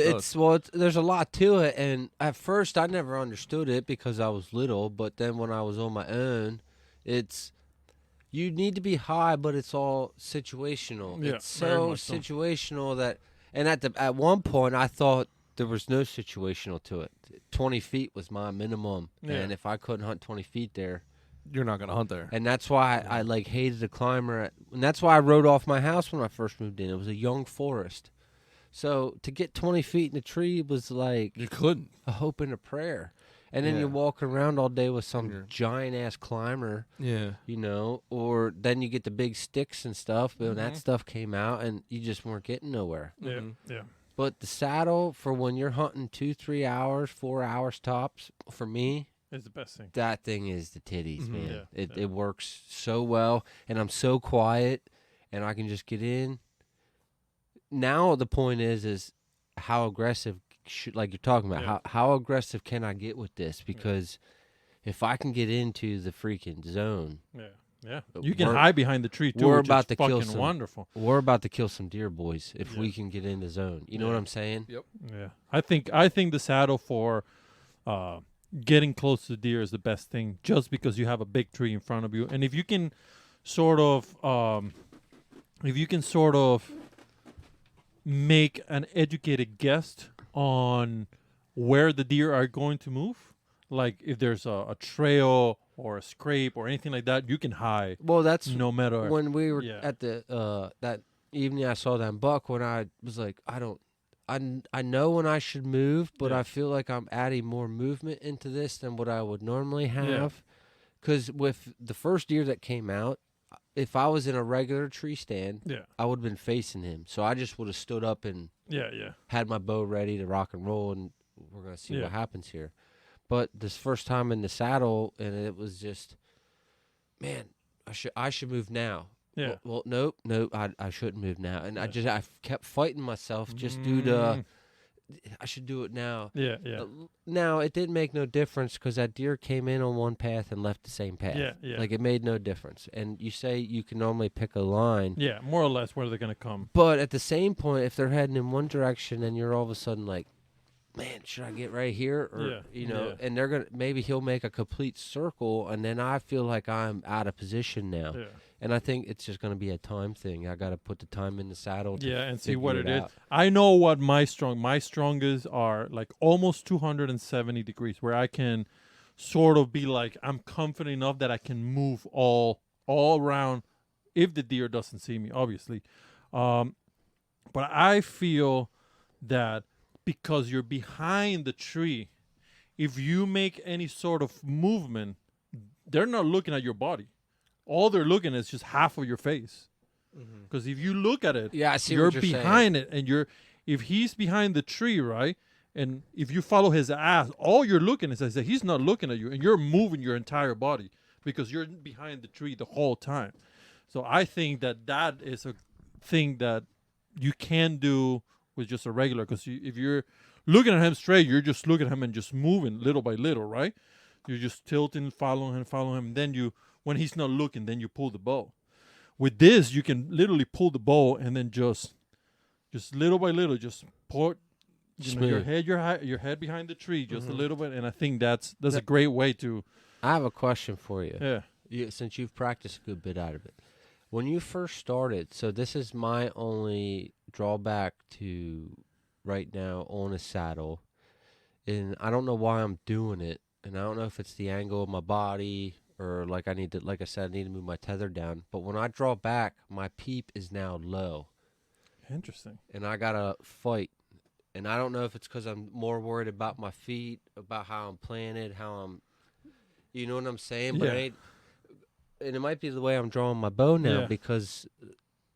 there's a lot to it, and at first I never understood it because I was little. But then when I was on my own, it's you need to be high, but it's all situational.
Yeah,
It's
very
so
much so.
situational that, and at one point I thought there was no situational to it. 20 feet was my minimum,
Yeah.
and if I couldn't hunt 20 feet there.
You're not gonna hunt there.
And that's why I like hated the climber. And that's why I rode off my house when I first moved in. It was a young forest. So to get 20 feet in a tree was like
You couldn't.
a hope and a prayer. And then
Yeah.
you're walking around all day with some
You're-
giant ass climber,
Yeah.
you know, or then you get the big sticks and stuff. But when that
Mhm.
stuff came out and you just weren't getting nowhere.
Yeah,
Mhm.
yeah.
But the saddle for when you're hunting 2-3 hours, 4 hours tops, for me,
It's the best thing.
that thing is the titties,
Mhm.
man.
Yeah, yeah.
It works so well, and I'm so quiet, and I can just get in. Now the point is how aggressive, like you're talking about,
Yeah.
how aggressive can I get with this? Because if I can get into the freaking zone,
Yeah, yeah.
But
You can
we're-
hide behind the tree too.
we're
which is
about to kill
fucking
some-
wonderful.
we're about to kill some deer, boys. If
Yeah.
we can get in the zone, you know what
Yeah.
I'm saying?
Yeah, I think the saddle for getting close to deer is the best thing, just because you have a big tree in front of you, and if you can sort of make an educated guess on where the deer are going to move, like if there's a trail or a scrape or anything like that, you can hide
Well, that's
no matter.
when we were
Yeah.
at the that evening I saw that buck when I was like, I know when I should move, but
Yeah.
I feel like I'm adding more movement into this than what I would normally have. Because with the first deer that came out, if I was in a regular tree stand,
Yeah,
I would have been facing him. So I just would have stood up and
yeah.
had my bow ready to rock and roll, and we're gonna see
Yeah.
what happens here. But this first time in the saddle, and it was just, man, I should move now.
Yeah.
Well, nope, I shouldn't move now, and
Yeah.
I kept fighting myself just due to I should do it now.
Yeah, yeah.
Now it didn't make no difference because that deer came in on one path and left the same path.
Yeah, yeah.
Like it made no difference. And you say you can normally pick a line,
Yeah, more or less where they're gonna come.
but at the same point, if they're heading in one direction and you're all of a sudden like, man, should I get right here? Or
Yeah,
you know,
yeah.
and they're gonna maybe he'll make a complete circle, and then I feel like I'm out of position now.
Yeah,
And I think it's just gonna be a time thing. I got to put the time in the saddle. To
yeah, and see
figure
what it is.
out.
I know what my strongest are, like almost 270 degrees, where I can sort of be like, I'm confident enough that I can move all around if the deer doesn't see me, obviously. But I feel that because you're behind the tree, if you make any sort of movement, they're not looking at your body. All they're looking at is just half of your face. Because if you look at it,
Yeah, I see
you're
what you're saying.
behind it, and if he's behind the tree, right? And if you follow his ass, all you're looking is that he's not looking at you, and you're moving your entire body because you're behind the tree the whole time. So I think that is a thing that you can do with just a regular. Because if you're looking at him straight, you're just looking at him and just moving little by little, right? You're just tilting, following him. And then when he's not looking, then you pull the bow. With this, you can literally pull the bow and then just little by little, just put your
Smooth.
your head behind the tree just a little bit, and I think that's a great way to.
I have a question for you.
Yeah,
Since you've practiced a good bit out of it, when you first started, so this is my only drawback to right now on a saddle, and I don't know why I'm doing it, and I don't know if it's the angle of my body or like I said, I need to move my tether down. But when I draw back, my peep is now low,
interesting.
and I gotta fight. And I don't know if it's because I'm more worried about my feet, about how I'm planted, you know what I'm saying? But
Yeah.
and it might be the way I'm drawing my bow now
Yeah.
because,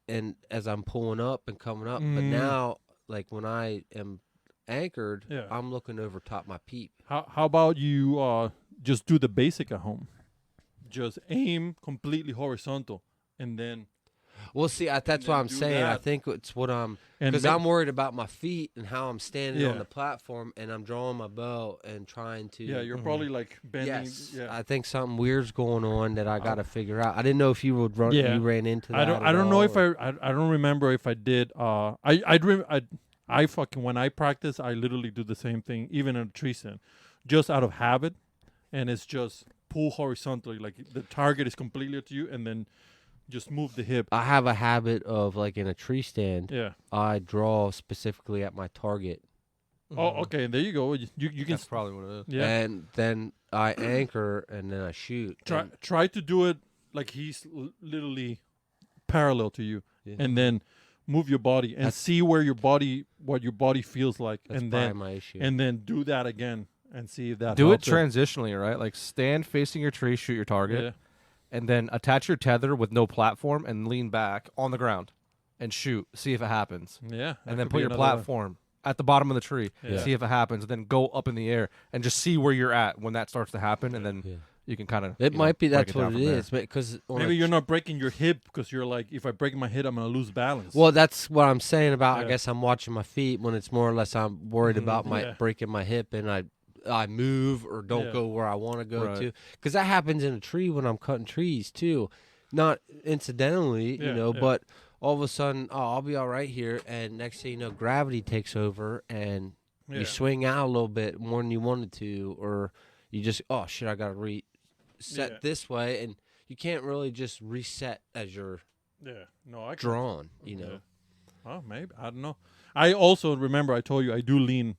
and as I'm pulling up and coming up, but
Mm.
now, like when I am anchored,
Yeah.
I'm looking over top my peep.
How about you just do the basic at home? Just aim completely horizontal, and then
Well, see, that's what
then
I'm
do
saying. I
that.
think it's what I'm
And
because
ma-
I'm worried about my feet and how I'm standing
Yeah.
on the platform, and I'm drawing my bow and trying to.
Yeah, you're probably like bending.
Yes,
Yeah.
I think something weird's going on that I got to figure out. I didn't know if you would run.
Yeah.
You ran into that.
I don't know if I don't remember if I did. I fucking when I practice, I literally do the same thing, even in a tree stand, just out of habit, and it's just pull horizontally, like the target is completely up to you, and then just move the hip.
I have a habit of like in a tree stand.
Yeah.
I draw specifically at my target,
Oh, okay. There you go. You can
That's probably what it is.
yeah.
and then I anchor and then I shoot.
Try to do it like he's literally parallel to you,
Yeah.
and then move your body and
That's-
see what your body feels like,
That's
and
probably
then
my issue.
and then do that again and see if that
Do it
helps
transitionally, right? Like stand facing your tree, shoot your target,
Yeah.
and then attach your tether with no platform and lean back on the ground and shoot. See if it happens.
Yeah. that
And then
could
put
be
your
another-
platform at the bottom of the tree.
Yeah.
See if it happens. And then go up in the air and just see where you're at when that starts to happen. And then
Yeah.
you can kind of.
It might be that's
down
what it
from there.
is, because
Maybe you're not breaking your hip because you're like, if I break my hip, I'm gonna lose balance.
Well, that's what I'm saying about. I
Yeah.
guess I'm watching my feet when it's more or less I'm worried
Mhm.
about my
Yeah.
breaking my hip and I move or don't
Yeah.
go where I want to go
Right.
to, because that happens in a tree when I'm cutting trees too, not incidentally,
Yeah, yeah.
but all of a sudden, I'll be all right here, and next thing you know, gravity takes over and
Yeah.
you swing out a little bit more than you wanted to, or you just oh shit, I gotta reset
Yeah.
this way, and you can't really just reset as you're
Yeah. No, I can.
drawn, you know.
Yeah. Oh, maybe I don't know. I also remember I told you I do lean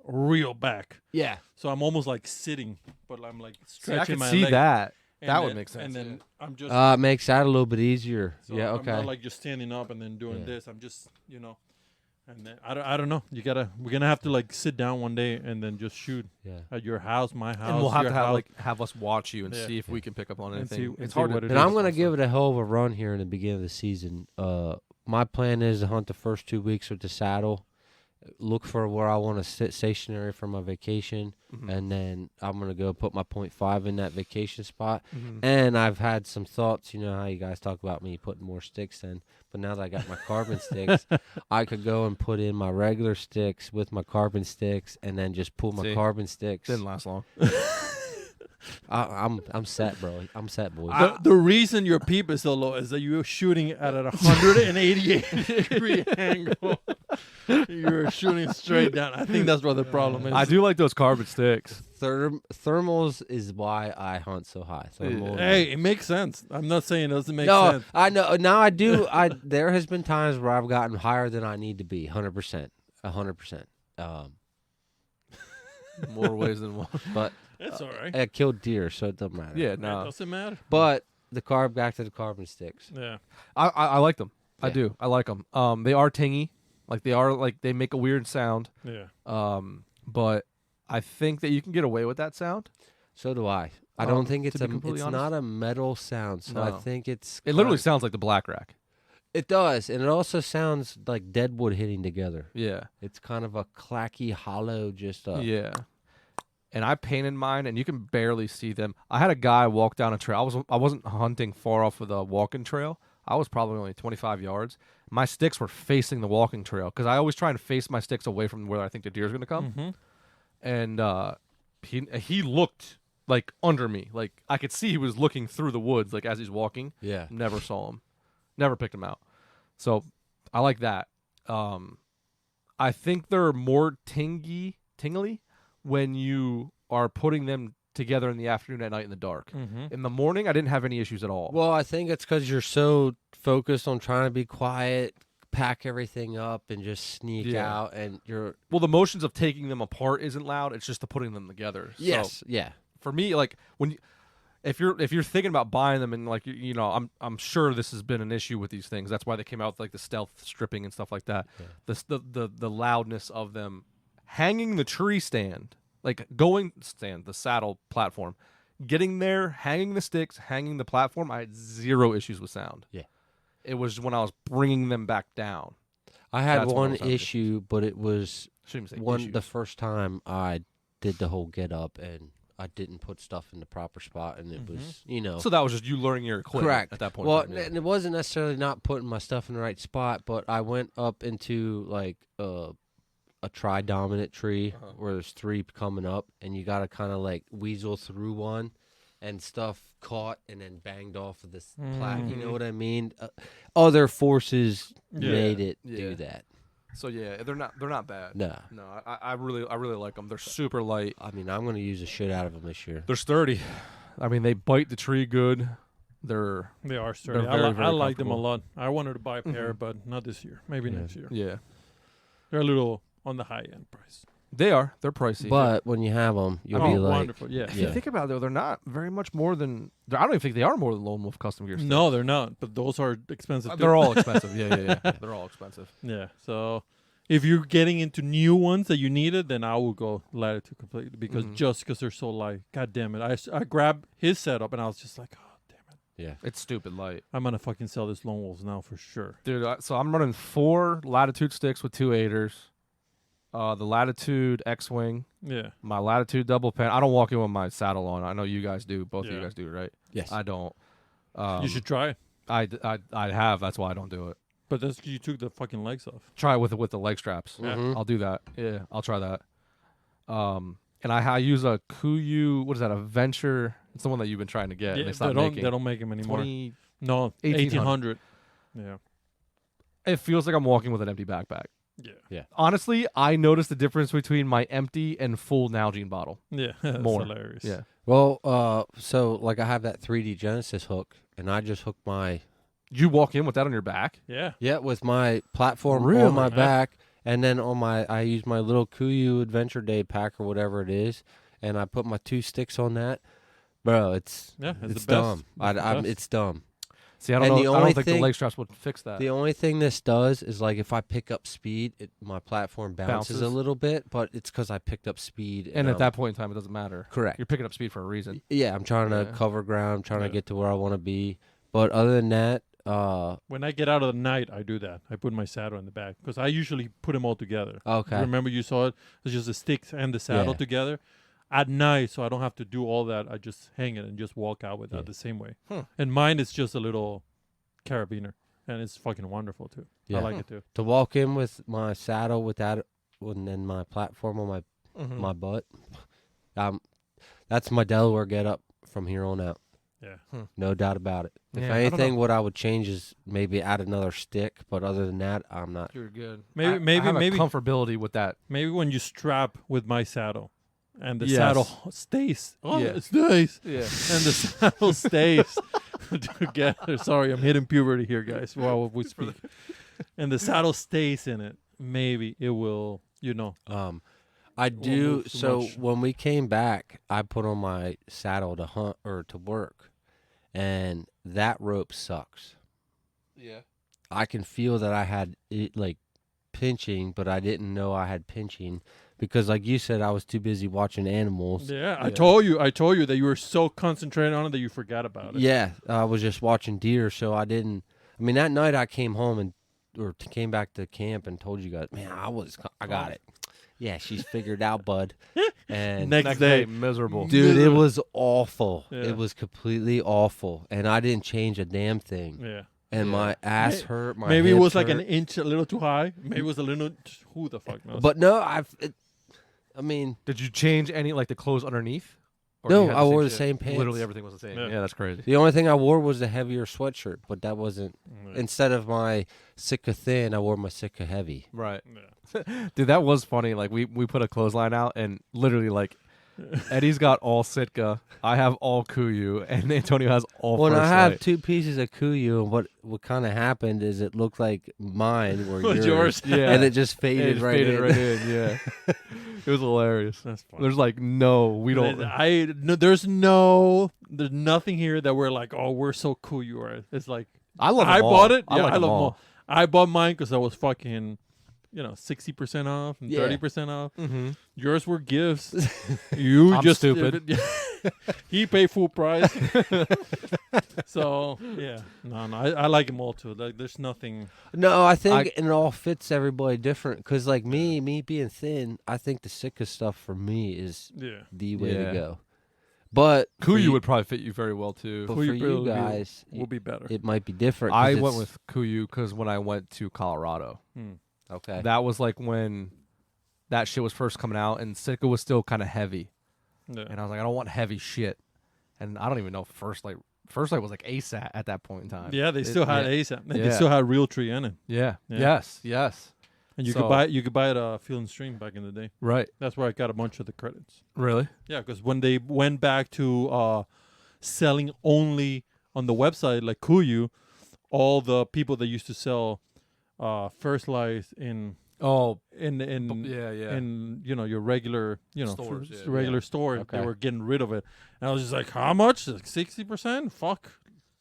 real back,
Yeah.
so I'm almost like sitting, but I'm like
See, I
stretching
can
my
see
leg.
that.
and
That would
then-
make sense,
And then
yeah.
I'm just
It makes that a little bit easier.
so
Yeah,
I'm
okay.
not like just standing up and then doing
Yeah.
this. I'm just and then I don't know. We're gonna have to like sit down one day and then just shoot
Yeah.
at your house, my house,
And we'll have
your
to have
house.
have us watch you and
Yeah.
see if we can pick up on
And
anything.
see-
It's
see
hard
what
to
it
And
is.
I'm going to give it a hell of a run here in the beginning of the season. My plan is to hunt the first 2 weeks with the saddle, look for where I want to sit stationary for my vacation,
Mhm.
and then I'm going to go put my .5 in that vacation spot.
Mhm.
And I've had some thoughts, you know how you guys talk about me putting more sticks in, but now that I got my carbon sticks, I could go and put in my regular sticks with my carbon sticks, and then just pull my
See?
carbon sticks.
Didn't last long.
I'm set, bro. I'm set, boys.
The reason your peep is so low is that you're shooting at an 188 degree angle. You're shooting straight down. I think that's what the problem is.
I do like those carbon sticks.
Thermals is why I hunt so high. Thermal.
Hey, it makes sense. I'm not saying it doesn't make
no,
sense.
I know. Now I do. There has been times where I've gotten higher than I need to be. 100%. 100%.
More ways than one.
But
It's all right.
I killed deer, so it doesn't matter.
Yeah,
It
no.
doesn't matter.
But back to the carbon sticks.
Yeah.
I like them. I
Yeah.
do. I like them. They are tingy. Like they make a weird sound.
Yeah.
But I think that you can get away with that sound.
So do I. I don't think
to
it's
be completely honest.
not a metal sound. So I
No.
think it's
It literally
kind-
sounds like the black rack.
It does, and it also sounds like deadwood hitting together.
Yeah.
It's kind of a clacky, hollow, just
Yeah. And I painted mine, and you can barely see them. I had a guy walk down a trail. I wasn't hunting far off of the walking trail. I was probably only 25 yards. My sticks were facing the walking trail because I always try and face my sticks away from where I think the deer's going to come.
Mm-hmm.
And he looked like under me. Like I could see he was looking through the woods like as he's walking.
yeah.
Never saw him. Never picked him out. So I like that. I think they're more tingly when you are putting them together in the afternoon at night in the dark.
Mm-hmm.
In the morning, I didn't have any issues at all.
Well, I think it's because you're so focused on trying to be quiet, pack everything up, and just sneak
Yeah.
out, and you're
Well, the motions of taking them apart isn't loud. It's just the putting them together.
yes,
So
yeah.
for me, like if you're thinking about buying them and like you know, I'm sure this has been an issue with these things. That's why they came out with like the stealth stripping and stuff like that.
Yeah.
The loudness of them hanging the tree stand, like the saddle platform, getting there, hanging the sticks, hanging the platform. I had zero issues with sound.
Yeah.
It was when I was bringing them back down.
I had
That's when I
one
was having
issue, but it was
Shouldn't say
the
issues.
first time I did the whole get up, and I didn't put stuff in the proper spot, and it was, you know.
So that was just you learning your equipment
Correct.
at that point.
Well,
in time, yeah.
and it wasn't necessarily not putting my stuff in the right spot, but I went up into like a tri-dominant tree where there's 3 coming up, and you got to kind of like weasel through one, and stuff caught and then banged off of this plaque. You know what I mean? Other forces made it do that.
So yeah, they're not bad.
No.
I really like them. They're super light.
I mean, I'm gonna use the shit out of them this year.
They're sturdy. I mean, they bite the tree good. They are
sturdy.
They're very
I like them a
comfortable.
lot. I wanted to buy a pair, but not this year. Maybe next year.
Yeah,
They're a little on the high end price.
they are. They're pricey.
But when you have them, you'll be like,
wonderful. Yeah.
if you think about it, though, they're not very much more than. I don't even think they are more than Lone Wolf custom gear. Sticks.
No, they're not. But those are expensive. Too.
They're all expensive. Yeah. They're all expensive.
Yeah. So if you're getting into new ones that you needed, then I will go Latitude completely because just because they're so light. God damn it. I grabbed his setup and I was just like, oh, damn it.
yeah.
It's stupid light,
I'm going to fucking sell this Lone Wolves now for sure.
dude. So I'm running 4 Latitude sticks with 2 8ers. The Latitude X-Wing,
Yeah.
my Latitude double pen. I don't walk in with my saddle on. I know you guys do. Both of you
Yeah.
guys do, right?
Yes.
I don't.
You should try it.
I have. That's why I don't do it.
But that's you took the fucking legs off.
Try it with the leg straps.
Mhm.
I'll do that. Yeah, I'll try that. And I use a Kuiu. What is that? A Venture. It's the one that you've been trying to get.
Yeah,
and they stopped
they
making.
don't make them anymore.
20.
No, 1800. Yeah.
It feels like I'm walking with an empty backpack.
Yeah.
Honestly, I noticed the difference between my empty and full Nalgene bottle.
Yeah. That's
More.
hilarious.
Yeah.
Well, so like I have that 3D Genesis hook, and I just hooked my
You walk in with that on your back.
Yeah.
with my platform
Really?
on my
Yeah.
back, and then I use my little Kuiu Adventure Day pack or whatever it is, and I put my 2 sticks on that. Bro, it's
Yeah.
it's
the best.
dumb. It's dumb.
See, I don't
And
know.
the
I
only
don't think the
thing-
leg straps would fix that.
The only thing this does is like if I pick up speed, my platform bounces a
Bounces.
little bit, but it's because I picked up speed.
and at
I'm-
that point in time, it doesn't matter.
correct.
You're picking up speed for a reason.
Yeah, I'm trying to
Yeah.
cover ground. I'm trying
Yeah.
to get to where I want to be. But other than that,
When I get out of the night, I do that. I put my saddle in the back because I usually put them all together.
okay.
Remember you saw it? It's just the sticks and the saddle
Yeah.
together at night, so I don't have to do all that. I just hang it and just walk out with
Yeah.
that the same way.
Hmm.
And mine is just a little carabiner, and it's fucking wonderful too.
Yeah.
I like it too.
To walk in with my saddle with that, and then my platform on my butt, that's my Delaware get up from here on out.
Yeah.
No doubt about it. If
Yeah, I don't
anything,
know.
what I would change is maybe add another stick. But other than that, I'm not.
You're good.
Maybe-
I
maybe-
have a
maybe-
comfortability with that.
Maybe when you strap with my saddle, and the
Yes.
saddle stays. Oh,
Yeah.
it stays.
Yeah.
And the saddle stays together. Sorry, I'm hitting puberty here, guys, while we speak. And the saddle stays in it. Maybe it will,
I do.
move too
So
much.
when we came back, I put on my saddle to hunt or to work, and that rope sucks.
Yeah.
I can feel that I had it like pinching, but I didn't know I had pinching because, like you said, I was too busy watching animals.
Yeah, I
Yeah.
told you that you were so concentrated on it that you forgot about it.
Yeah, I was just watching deer, so I didn't. I mean, that night I came home came back to camp and told you guys, man, I got it. Yeah, she's figured out, bud. And
Next day.
miserable.
dude, it was awful.
Yeah.
It was completely awful, and I didn't change a damn thing.
Yeah.
And
Yeah.
my ass
May-
hurt. My
Maybe it
hips
was like an
hurt.
inch a little too high. Maybe it was a little. Who the fuck knows?
But no, I mean,
Did you change any like the clothes underneath? Or
No,
you had
I wore the
shit?
same pants.
Literally everything was the same.
Yeah.
Yeah, that's crazy.
the only thing I wore was the heavier sweatshirt, but that wasn't.
Yeah.
Instead of my Sitka thin, I wore my Sitka heavy.
Right.
Yeah.
Dude, that was funny. Like we put a clothesline out and literally like Eddie's got all Sitka, I have all Kuiu, and Antonio has all
When
First
I have
Light.
2 pieces of Kuiu, and what kind of happened is it looked like mine were
Was
yours,
Yeah.
and it just
It
faded
just
right
faded
in.
right in, yeah. It was hilarious.
That's funny.
There's like we don't.
There's nothing here that we're like, oh, we're so cool you are. It's like
I love.
I
them all.
bought it.
I
Yeah,
like
I
them
love them
all.
all. I bought mine because I was fucking, 60% off and
Yeah.
30% off.
Mm-hmm.
Yours were gifts. You
I'm
just
stupid.
He paid full price. So yeah, no, I like them all too. Like, there's nothing.
No, I think it all fits everybody different. Cause like me being thin, I think the Sitka stuff for me is
Yeah,
the way
Yeah.
to go. But for
Kuyu would probably fit you very well too.
But for you guys,
will be better.
it might be different. 'cause
I
it's-
went with Kuyu because when I went to Colorado,
Okay.
that was like when that shit was first coming out, and Sitka was still kind of heavy.
Yeah.
And I was like, I don't want heavy shit. And I don't even know if First Light was like ASAT at that point in time.
Yeah, they still had
yeah.
ASAP. They
Yeah.
still had Realtree in it.
Yeah.
Yeah.
Yes.
And you
So-
could buy it Field and Stream back in the day.
Right.
That's where I got a bunch of the credits.
Really?
Yeah, because when they went back to selling only on the website like Kuyu, all the people that used to sell First Light in
Oh,
in
yeah.
in your regular
Stores, yeah.
regular store,
Okay.
they were getting rid of it. And I was just like, how much? Like 60%? Fuck.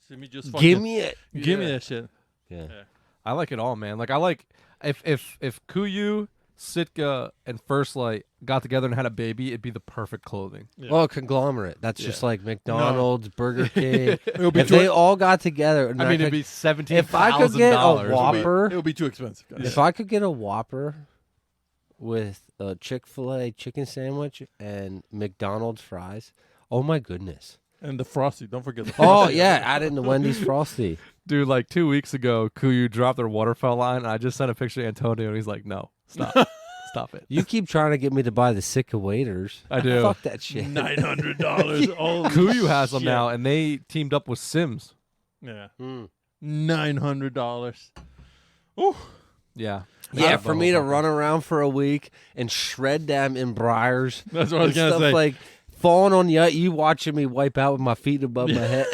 Let me just
Give me it.
give me
Yeah.
that shit.
Yeah.
I like it all, man. Like I like if Kuyu, Sitka, and First Light got together and had a baby, it'd be the perfect clothing.
Yeah.
Well, a conglomerate. That's just
Yeah.
like McDonald's, Burger King.
It would be
If
too,
they all got together, and
I mean, it'd
could-
be $17,000.
if I could get a Whopper,
it would be too expensive, guys.
if I could get a Whopper with a Chick-fil-A chicken sandwich and McDonald's fries, oh my goodness.
And the Frosty, don't forget the
Oh
Frosty.
yeah, add in the Wendy's Frosty.
Dude, like 2 weeks ago, Kuyu dropped their waterfowl line, and I just sent a picture to Antonio, and he's like, "No, stop, stop it."
You keep trying to get me to buy the Sitka waiters.
I do.
Fuck that shit.
$900. Oh,
Kuyu has them now, and they teamed up with Sims.
Yeah,
Mm.
$900. Ooh,
Yeah,
Yeah, for me to run around for a week and shred them in briars.
that's what I was
and
gonna
stuff
say.
like falling on you watching me wipe out with my feet above my head.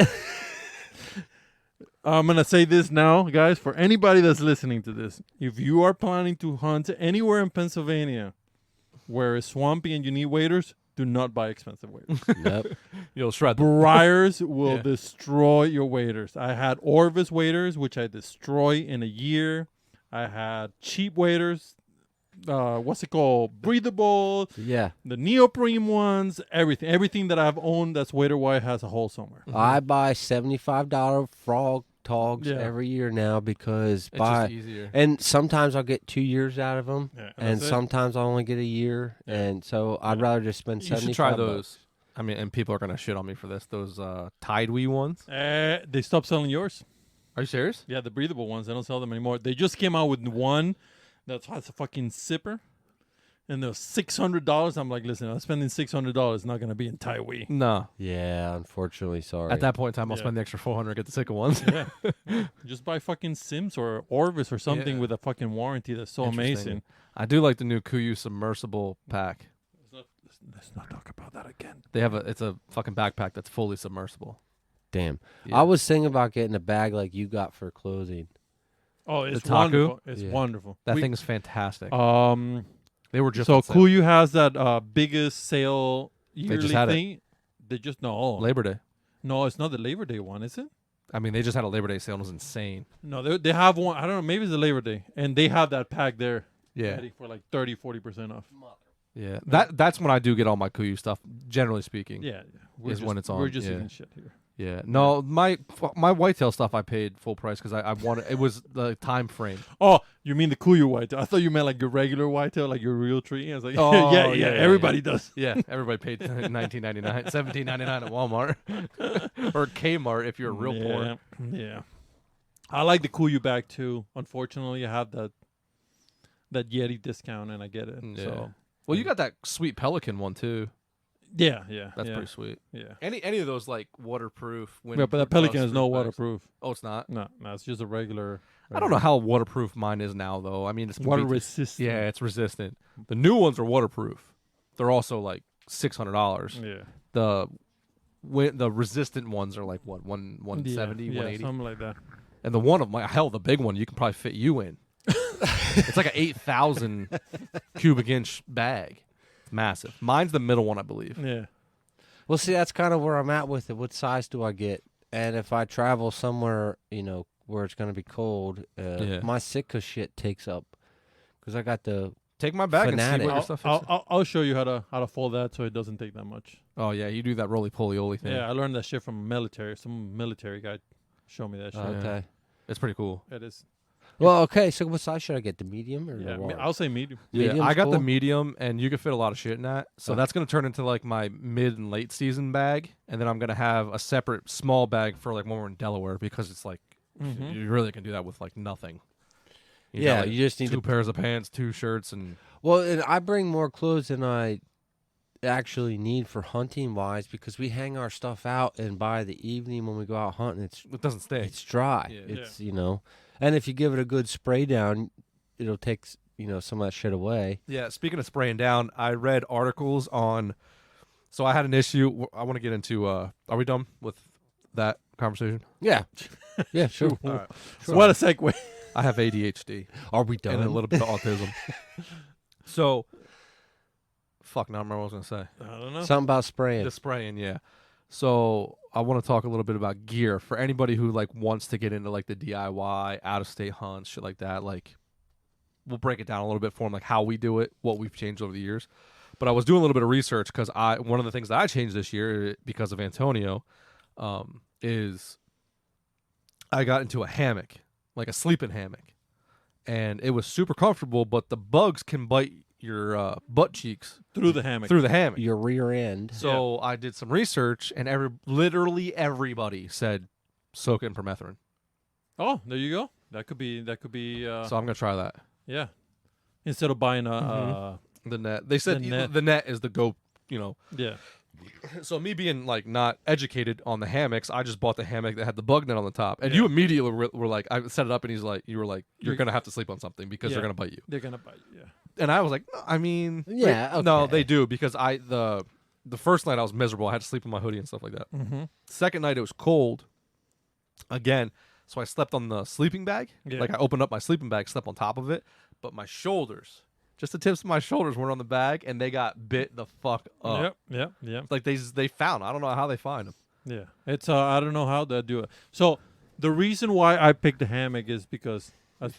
I'm gonna say this now, guys. For anybody that's listening to this, if you are planning to hunt anywhere in Pennsylvania where it's swampy and you need waders, do not buy expensive waders.
Nope.
you'll shred them.
Briars will
Yeah.
destroy your waders. I had Orvis waders, which I destroy in a year. I had cheap waders. What's it called? Breathable.
Yeah.
The neoprene ones. Everything that I've owned that's wader white has a hole somewhere.
I buy $75 frog togs
Yeah.
every year now because
It's just easier.
and sometimes I'll get 2 years out of them,
Yeah,
and
that's it.
sometimes I'll only get a year,
Yeah.
and so I'd rather just spend
You
75
should try
bucks.
those. I mean, and people are gonna shit on me for this. Those Tidewee ones.
They stopped selling yours.
Are you serious?
Yeah, the breathable ones. They don't sell them anymore. They just came out with one that has a fucking zipper. And they're $600. I'm like, listen, I'm spending $600. Not going to be in Taiwan.
No.
Yeah, unfortunately, sorry.
At that point in time, I'll
Yeah.
spend the extra $400 to get the Sitka ones.
Yeah. Just buy fucking Sims or Orvis or something
Yeah.
with a fucking warranty. That's so
Interesting.
amazing.
I do like the new Kuyu submersible pack.
Let's not talk about that again.
They have it's a fucking backpack that's fully submersible.
Damn.
Yeah.
I was thinking about getting a bag like you got for clothing.
Oh, it's
Taku?
wonderful. It's
Yeah.
wonderful.
That
We-
thing is fantastic. They were just
so
on sale.
Kuyu has that biggest sale yearly
just had it.
thing. They just
Labor Day.
No, it's not the Labor Day one, is it?
I mean, they just had a Labor Day sale. And it was insane.
No, they have one. I don't know. Maybe it's the Labor Day, and they have that pack there
Yeah,
ready for like 30-40% off.
yeah. That's when I do get all my Kuyu stuff. Generally speaking.
Yeah,
Is when it's
We're
on,
just
yeah.
eating shit here.
Yeah. No, my whitetail stuff I paid full price because I wanted it was the time frame.
Oh, you mean the Kuyu whitetail? I thought you meant like your regular whitetail, like your real tree. I was like,
Oh,
yeah,
yeah,
everybody
yeah.
does.
Yeah, everybody paid $19.99, $17.99 at Walmart or Kmart if you're real poor.
Yeah. I like the Kuyu bag too. Unfortunately, I have that Yeti discount, and I get it.
Yeah.
So
Well, you got that sweet Pelican one too.
yeah.
That's
yeah,
pretty sweet.
Yeah.
Any of those like waterproof.
Yeah, but that Pelican is no waterproof.
Oh, it's not.
No, it's just a regular.
I don't know how waterproof mine is now though. I mean, it's
Water
complete-
resistant.
Yeah, it's resistant. The new ones are waterproof. They're also like $600.
Yeah.
The resistant ones are like what 170,
yeah,
180.
something like that.
And the one of my the big one you can probably fit you in. It's like an 8,000 cubic inch bag. It's massive. Mine's the middle one, I believe.
Yeah.
Well, see, that's kind of where I'm at with it. What size do I get? And if I travel somewhere, where it's going to be cold,
Yeah.
my Sitka shit takes up. Because I got the...
Take my bag and
Fanatic.
see what your stuff is.
I'll show you how to fold that so it doesn't take that much.
Oh yeah, you do that roly poly thing.
Yeah, I learned that shit from military. Some military guy showed me that shit.
Okay.
It's pretty cool.
It is.
Well, okay. So what size should I get? The medium or
Yeah,
the large?
I'll say medium.
Yeah,
Medium's
I got the
cool?
medium, and you can fit a lot of shit in that. So
Okay.
that's gonna turn into like my mid and late season bag, and then I'm gonna have a separate small bag for like when we're in Delaware because it's like
Mhm.
you really can do that with like nothing. You
Yeah,
got, like,
you just need
two
to.
pairs of pants, 2 shirts, and
Well, and I bring more clothes than I actually need for hunting wise because we hang our stuff out, and by the evening when we go out hunting,
it doesn't stay.
it's dry.
Yeah.
It's and if you give it a good spray down, it'll take some of that shit away.
Yeah, speaking of spraying down, I read articles on. So I had an issue. I want to get into. Are we done with that conversation?
Yeah, yeah, sure.
All right.
What a segue.
I have ADHD
Are we done?
and a little bit of autism. So, fuck. Now I remember what I was gonna say.
I don't know.
Something about spraying.
The spraying, yeah. So I want to talk a little bit about gear for anybody who like wants to get into like the DIY, out of state hunts, shit like that. Like, we'll break it down a little bit for them, like how we do it, what we've changed over the years. But I was doing a little bit of research because one of the things that I changed this year because of Antonio, is I got into a hammock, like a sleeping hammock, and it was super comfortable. But the bugs can bite your butt cheeks
Through the hammock.
through the hammock.
Your rear end.
So I did some research, and literally everybody said soak it in permethrin.
Oh, there you go. That could be.
So I'm gonna try that.
Yeah. Instead of buying a.
Mhm. The net. They said
The
the
net.
net is the go.
Yeah.
So me being like not educated on the hammocks, I just bought the hammock that had the bug net on the top. And you immediately were like, I set it up, and you were like, you're gonna have to sleep on something because they're
Yeah.
gonna bite you.
They're gonna bite you. Yeah.
And I was like, no, I mean,
Yeah,
no,
okay.
they do because the first night I was miserable. I had to sleep in my hoodie and stuff like that.
Mm-hmm.
Second night it was cold. Again, so I slept on the sleeping bag.
Yeah.
Like I opened up my sleeping bag, slept on top of it, but my shoulders, just the tips of my shoulders, weren't on the bag, and they got bit the fuck up.
Yep.
Like they found. I don't know how they find them.
Yeah. It's I don't know how they do it. So the reason why I picked the hammock is because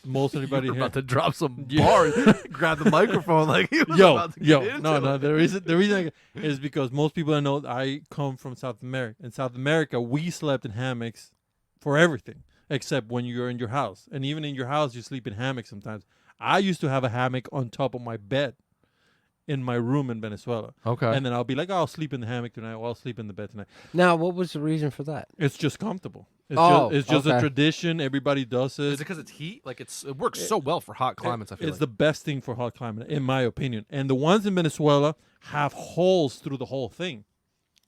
most everybody
You're
here.
about to drop some
Yeah.
bars. Grab the microphone like he was
Yo,
about to get into
no.
it.
The reason is because most people I know I come from South America. In South America, we slept in hammocks for everything except when you're in your house, and even in your house, you sleep in hammocks sometimes. I used to have a hammock on top of my bed in my room in Venezuela,
Okay.
and then I'll be like, oh, I'll sleep in the hammock tonight, or I'll sleep in the bed tonight.
Now, what was the reason for that?
It's just comfortable. It's just a
okay.
tradition. Everybody does
Is
it.
it because it's heat? Like it works so well for hot climates. I feel
It's
like.
the best thing for hot climate, in my opinion. And the ones in Venezuela have holes through the whole thing.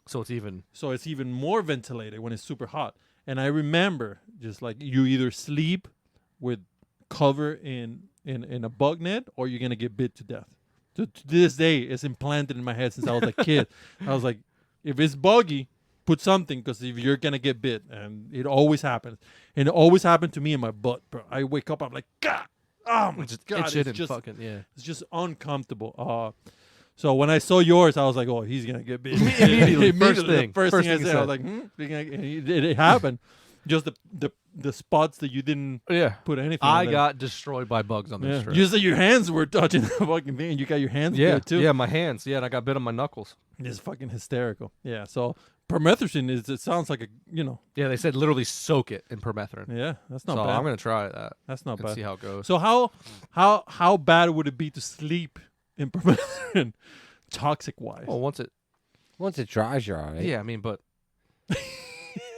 So it's even.
So it's even more ventilated when it's super hot. And I remember just like you either sleep with cover in a bug net or you're going to get bit to death. To this day, it's implanted in my head since I was a kid. I was like, if it's buggy, put something because if you're going to get bit. And it always happens. And it always happened to me in my butt, bro. I wake up, I'm like, God, oh my
Just
God.
itching
It's
and
just,
fucking yeah.
it's just uncomfortable. So when I saw yours, I was like, "Oh, he's gonna get bit."
Immediately, first
The
thing.
first
First
thing I
thing you
said, I was
said.
like, and it happened. Just the spots that you didn't
Yeah.
put anything.
I
on there.
got destroyed by bugs on this
Yeah.
trip.
You said your hands were touching the fucking thing. And you got your hands
Yeah,
bit too.
yeah, my hands. Yeah, and I got bit on my knuckles.
It's fucking hysterical. Yeah. So permethrin it sounds like
Yeah, they said literally soak it in permethrin.
yeah, that's not
So
bad.
I'm gonna try that
That's not
and
bad.
see how it goes.
So how bad would it be to sleep in permethrin, toxic wise?
Well,
Once it dries, you're all right.
yeah, I mean, but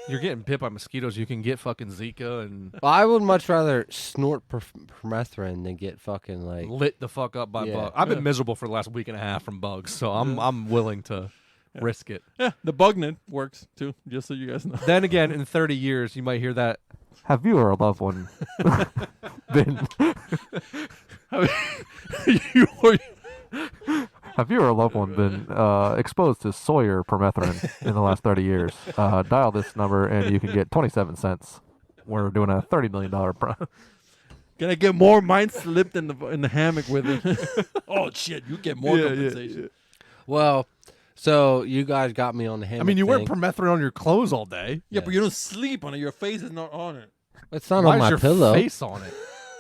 you're getting bit by mosquitoes. You can get fucking Zika and
Well, I would much rather snort permethrin than get fucking like.
lit the fuck up by
Yeah.
bugs. I've been
Yeah.
miserable for the last week and a half from bugs, so I'm willing to risk it.
Yeah, the bug net works too. Just so you guys know.
Then again, in 30 years, you might hear that. Have you or a loved one been? Have you or a loved one been exposed to Sawyer permethrin in the last 30 years? Dial this number and you can get 27 cents. We're doing a $30 million.
Can I get more? Mine slipped in the hammock with it. Oh shit! You get more compensation.
Well, so you guys got me on the hammock.
I mean, you wear
thing.
permethrin on your clothes all day.
Yeah, but you don't sleep on it. Your face is not on it.
It's not
Why
on
is
my
your
pillow.
face on it?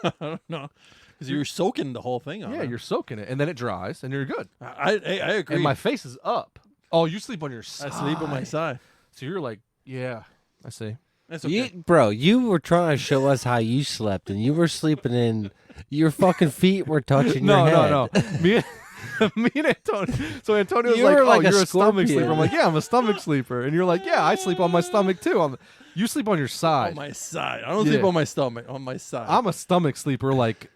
I don't know. Because you're soaking the whole thing on
Yeah,
it.
you're soaking it, and then it dries, and you're good.
I agree.
And my face is up. Oh, you sleep on your side.
I sleep on my side.
So you're like, yeah, I see.
It's okay.
You were trying to show us how you slept, and you were sleeping in. Your fucking feet were touching your head.
No. Me and Antonio. So Antonio was
You
like,
were
"Oh,
like a
you're a stomach
scorpion."
sleeper." I'm like, "Yeah, I'm a stomach sleeper." And you're like, "Yeah, I sleep on my stomach too." You sleep on your
On
side.
my side. I don't
Yeah.
sleep on my stomach. On my side.
I'm a stomach sleeper, like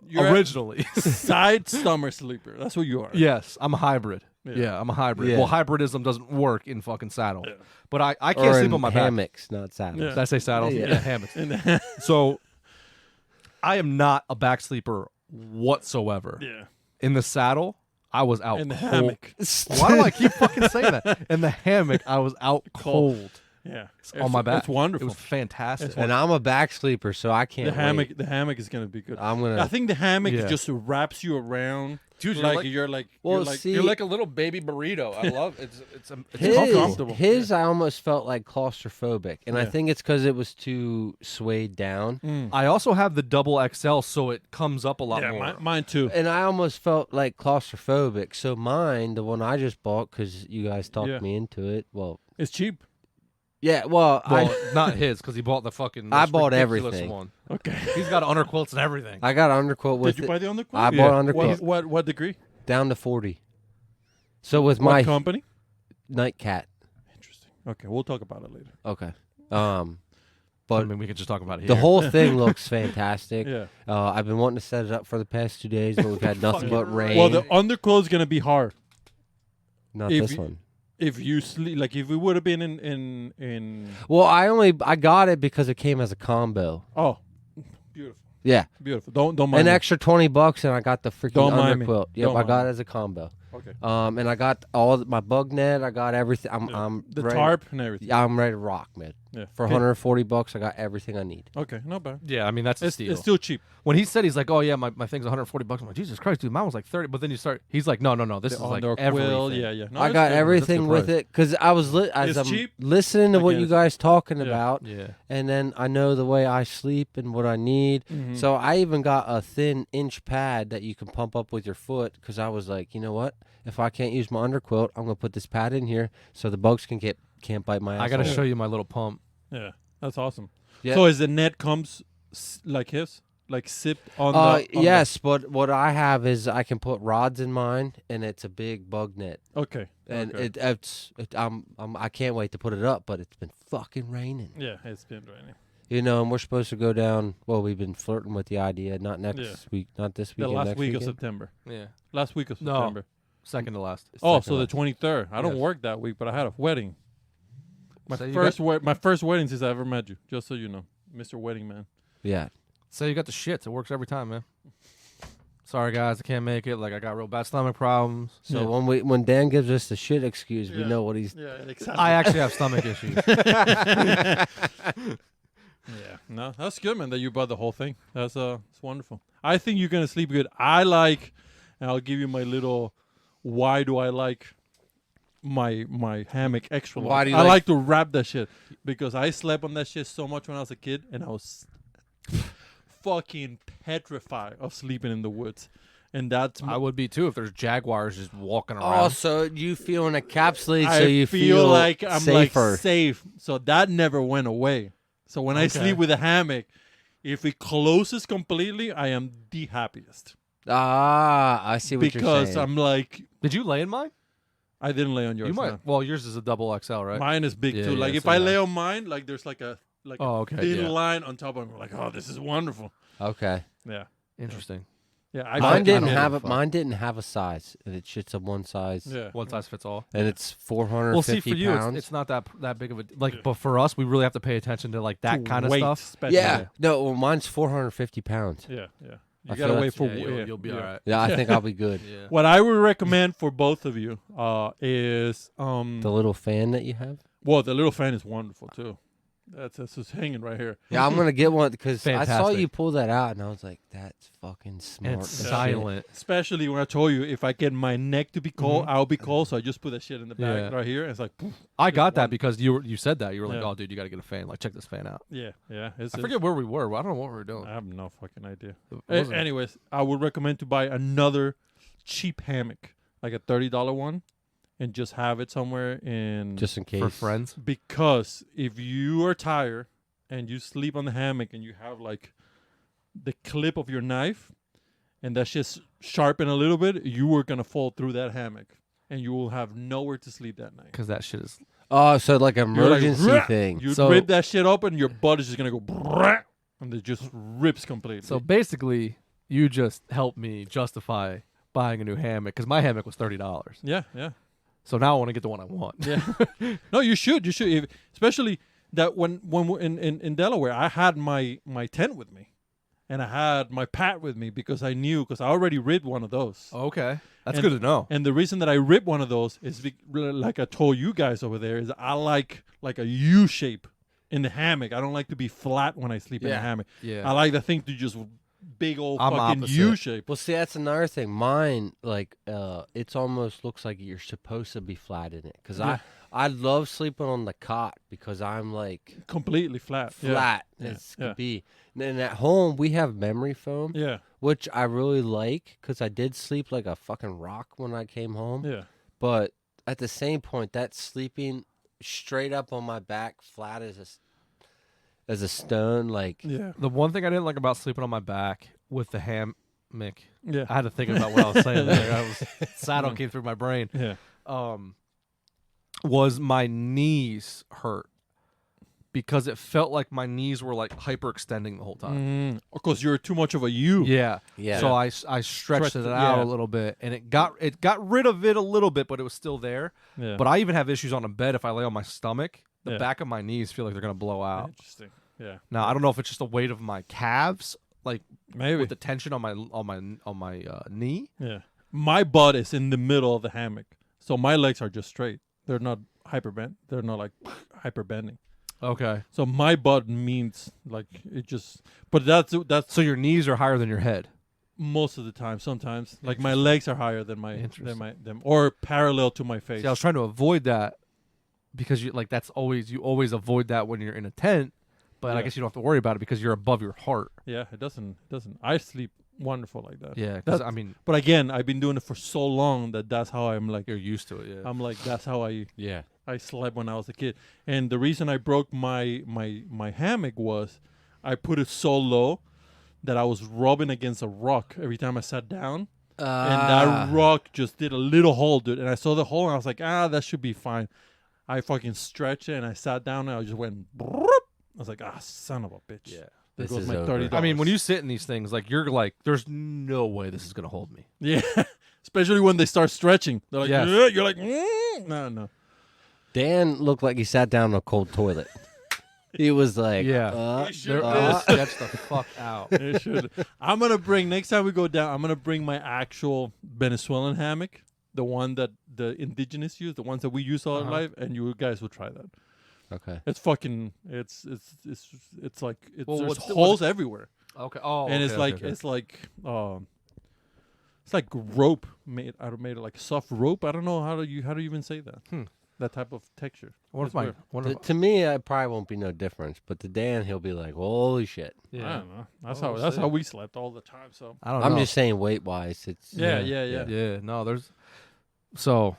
You're a
originally.
side stomach sleeper. That's what you are.
Yes, I'm a hybrid.
Yeah.
Yeah, I'm a hybrid.
Yeah.
Well, hybridism doesn't work in fucking saddle.
Yeah.
But I can't
Or
sleep
in
on my back.
hammocks, not saddles.
Yeah.
Did I say saddles?
Yeah.
Yeah, hammocks.
And
So I am not a back sleeper whatsoever.
yeah.
In the saddle, I was out
In the
cold.
hammock.
Why do I keep fucking saying that? In the hammock, I was out cold
Yeah.
on my back.
It's wonderful.
It was fantastic.
And I'm a back sleeper, so I can't.
The hammock is gonna be good.
I'm gonna.
I think the hammock
Yeah.
just wraps you around.
Dude,
you're like
Well, see-
you're like a little baby burrito. I love it's
his,
comfortable.
his I almost felt like claustrophobic, and I
Yeah.
think it's because it was too swayed down.
I also have the double XL, so it comes up a lot
yeah,
more.
mine too.
And I almost felt like claustrophobic. So mine, the one I just bought, because you guys talked
Yeah.
me into it. Well,
It's cheap.
yeah. Well,
Well, not his, because he bought the fucking.
I
most
bought
ridiculous
everything.
One.
Okay.
He's got underquilts and everything.
I got an underquote with
Did you
it,
buy the underquote?
I bought underquote.
What degree?
down to 40. So with
What
my
company?
Nightcat.
Interesting. Okay, we'll talk about it later.
Okay.
I
But
mean, we could just talk about it
the
here.
whole thing looks fantastic.
Yeah.
I've been wanting to set it up for the past 2 days, but we've had nothing but rain.
Well, the underquote's gonna be hard
Not
if
this
you-
one.
if you sleep. Like if we would have been in.
Well, I got it because it came as a combo.
Oh, beautiful,
Yeah.
beautiful. Don't mind
An
me.
extra $20 and I got the freaking
Don't mind me.
underquilt. Yep,
Don't
I
mind
got
me.
it as a combo.
Okay.
And I got my bug net. I got everything. I'm
The
ready.
tarp and everything.
Yeah, I'm ready to rock, man.
Yeah.
For
Okay.
$140, I got everything I need.
Okay, not bad.
Yeah, I mean that's a
It's,
steal.
it's still cheap.
When he said he's like, "Oh yeah, my thing's $140," I'm like, "Jesus Christ, dude, mine was like 30." But then you start, he's like, "No, this is like
Underquilt,
everything."
yeah. No,
I
it's
got
good.
everything
good
with
price.
it because I was as
It's
I'm
cheap.
listening to what
Again,
you
it's-
guys talking
yeah.
about,
Yeah.
and then I know the way I sleep and what I need.
Mhm.
So I even got a thin inch pad that you can pump up with your foot because I was like, you know what? If I can't use my underquilt, I'm gonna put this pad in here so the bugs can't bite my ass.
I got to show you my little pump.
Yeah, that's awesome.
Yeah.
So is the net comes like his, like sipped on the? on
yes, but what I have is I can put rods in mine, and it's a big bug net,
The, okay.
and
okay.
I can't wait to put it up, but it's been fucking raining,
Yeah, it's been raining.
you know, and we're supposed to go down. Well, we've been flirting with the idea, not next
Yeah.
week, not this
The
weekend,
last
next
week of
weekend.
September.
Yeah.
Last week of
No.
September.
Second to last.
Oh,
second
so the
last.
23rd. I don't
Yes.
work that week, but I had a wedding. My
So you
my first wedding since I ever met you. Just so you know, Mr. Wedding Man.
Yeah,
So you got the shits. It works every time, man. Sorry guys, I can't make it. Like I got real bad stomach problems.
so
Yeah.
when Dan gives us the shit excuse, we
Yeah.
know what he's.
Yeah, exactly.
I actually have stomach issues.
Yeah, no, that's good, man. That you bought the whole thing. That's it's wonderful. I think you're gonna sleep good. I like, and I'll give you my little. Why do I like my hammock extra long?
Why do you
I
like-
like to wrap that shit because I slept on that shit so much when I was a kid, and I was fucking petrified of sleeping in the woods, and that's
I would be too if there's jaguars just walking around.
Oh, so you feel encapsulated,
I
so you
feel like I'm
safer.
like safe. So that never went away. So when I
Okay.
sleep with a hammock, if it closes completely, I am the happiest
I see what you're
because
saying.
I'm like,
Did you lay in mine?
I didn't lay on yours.
You might.
no.
Well, yours is a double XL, right?
Mine is big
Yeah,
too.
yeah,
Like if
so
I
yeah.
lay on mine, like there's like a
Oh, okay,
thin
yeah.
line on top of it. Like, oh, this is wonderful.
Okay.
Yeah,
Interesting.
yeah.
Mine
I
didn't
don't
have
give a fuck.
Mine didn't have a size. It's just a one size.
Yeah.
One size fits all.
And it's 450
Well, see, for you,
pounds.
it's not that big of a like. But for us, we really have to pay attention to like that
To
kind of
weight,
stuff.
especially.
yeah. No, well, mine's 450 pounds.
Yeah, yeah.
I
You
feel
gotta
that's-
wait for.
Yeah, you'll be all right.
Yeah, I think I'll be good.
Yeah.
What I would recommend for both of you is
The little fan that you have.
well, the little fan is wonderful too. That's just hanging right here.
Yeah, I'm gonna get one because I saw
Fantastic.
you pull that out, and I was like, "That's fucking smart."
And it's
as shit.
silent.
Especially when I told you if I get my neck to be cold, I'll be cold. So I just put that shit in the back
Yeah.
right here. And it's like, poof.
I got that
one.
because you said that you were like,
Yeah.
"Oh, dude, you got to get a fan. Like, check this fan out."
yeah. It's,
I forget where we were. I don't know what we were doing.
I have no fucking idea.
It wasn't-
Anyways, I would recommend to buy another cheap hammock, like a $30 one, and just have it somewhere in
Just in case.
For friends.
because if you are tired and you sleep on the hammock and you have like the clip of your knife and that's just sharpened a little bit, you are gonna fall through that hammock and you will have nowhere to sleep that night.
Because that shit is.
Oh, so like an
You're like,
emergency
"Rah!"
thing.
You
So-
rip that shit open, your butt is just gonna go brrrah, and it just rips completely.
So basically, you just helped me justify buying a new hammock because my hammock was $30.
yeah, yeah.
So now I want to get the one I want.
Yeah. No, you should. You should. Especially that when we're in Delaware, I had my tent with me, and I had my pad with me because I already ripped one of those.
Okay, that's
And-
good to know.
And the reason that I ripped one of those is like I told you guys over there is I like a U shape in the hammock. I don't like to be flat when I sleep in the
Yeah.
hammock.
Yeah.
I like the thing to just big old
I'm
fucking
opposite.
U shape.
Well, see, that's another thing. Mine, like, it's almost looks like you're supposed to be flat in it. Because
Yeah.
I love sleeping on the cot because I'm, like,
Completely flat.
flat
Yeah.
as
Yeah.
could be. And then at home, we have memory foam,
Yeah.
which I really like because I did sleep like a fucking rock when I came home.
Yeah.
But at the same point, that sleeping straight up on my back, flat as a stone, like,
Yeah.
The one thing I didn't like about sleeping on my back with the hammock,
Yeah.
I had to think about what I was saying there. I was saddle came through my brain.
Yeah.
Was my knees hurt because it felt like my knees were like hyperextending the whole time.
Because you're too much of a U.
Yeah.
yeah.
So I stretched
Stretched
it
it,
out
yeah.
a little bit, and it got rid of it a little bit, but it was still there.
Yeah.
But I even have issues on a bed if I lay on my stomach. The
Yeah.
back of my knees feel like they're gonna blow out.
Interesting. Yeah.
Now I don't know if it's just the weight of my calves, like
Maybe.
with the tension on my knee.
Yeah. My butt is in the middle of the hammock, so my legs are just straight. They're not hyperbend. They're not like hyperbending.
Okay.
So my butt means like it just. But that's
So your knees are higher than your head.
most of the time. Sometimes like my legs are higher than them or parallel to my face.
See, I was trying to avoid that because you always avoid that when you're in a tent. But I
Yeah.
guess you don't have to worry about it because you're above your heart.
Yeah, it doesn't. I sleep wonderful like that.
Yeah. Because
That-
I mean,
But again, I've been doing it for so long that's how I'm like.
you're used to it. Yeah.
I'm like that's how
yeah.
I slept when I was a kid. And the reason I broke my hammock was I put it so low that I was rubbing against a rock every time I sat down. And that rock just did a little hole, dude. And I saw the hole and I was like, that should be fine. I fucking stretched it and I sat down and I just went, I was like, son of a bitch.
Yeah.
There
This
goes
is
my
over.
$30.
I mean, when you sit in these things, like you're like, there's no way this is gonna hold me.
Yeah. Especially when they start stretching. They're like,
Yes.
you're like, no.
Dan looked like he sat down on a cold toilet. He was like,
Yeah.
You should
They're stretched the fuck out.
It should. I'm gonna bring next time we go down. I'm gonna bring my actual Venezuelan hammock, the one that the indigenous use, the ones that we use all our life, and you guys will try that.
okay.
It's fucking. It's like
Well,
there's
what's the-
holes everywhere,
Okay. Oh.
and it's
okay,
like
okay.
it's like rope made like soft rope. I don't know how do you even say that. That type of texture.
What
It's
if my
weird.
what
To,
if,
to me, it probably won't be no difference. But to Dan, he'll be like, holy shit.
I
yeah.
don't know. That's
Oh,
how
sick.
we slept all the time. So
I don't
I'm
know.
just saying weight wise. It's
yeah.
Yeah, no, there's. So,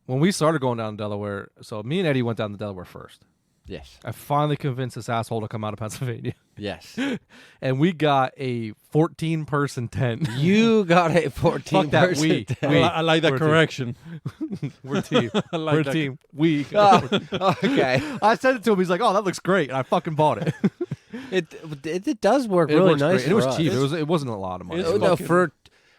when we started going down to Delaware, so me and Eddie went down to Delaware first.
Yes.
I finally convinced this asshole to come out of Pennsylvania,
Yes.
and we got a 14-person tent.
You got a 14
Fuck that,
person
we.
tent.
I like that
We're a team.
correction.
We're a team.
I like
We're a
that.
team. We.
Oh, okay.
I sent it to him. He's like, "Oh, that looks great," and I fucking bought it.
It does work
It
really
works
nice.
great. And it was
for us.
cheap. It wasn't a lot of money.
It's
No,
fucking-
for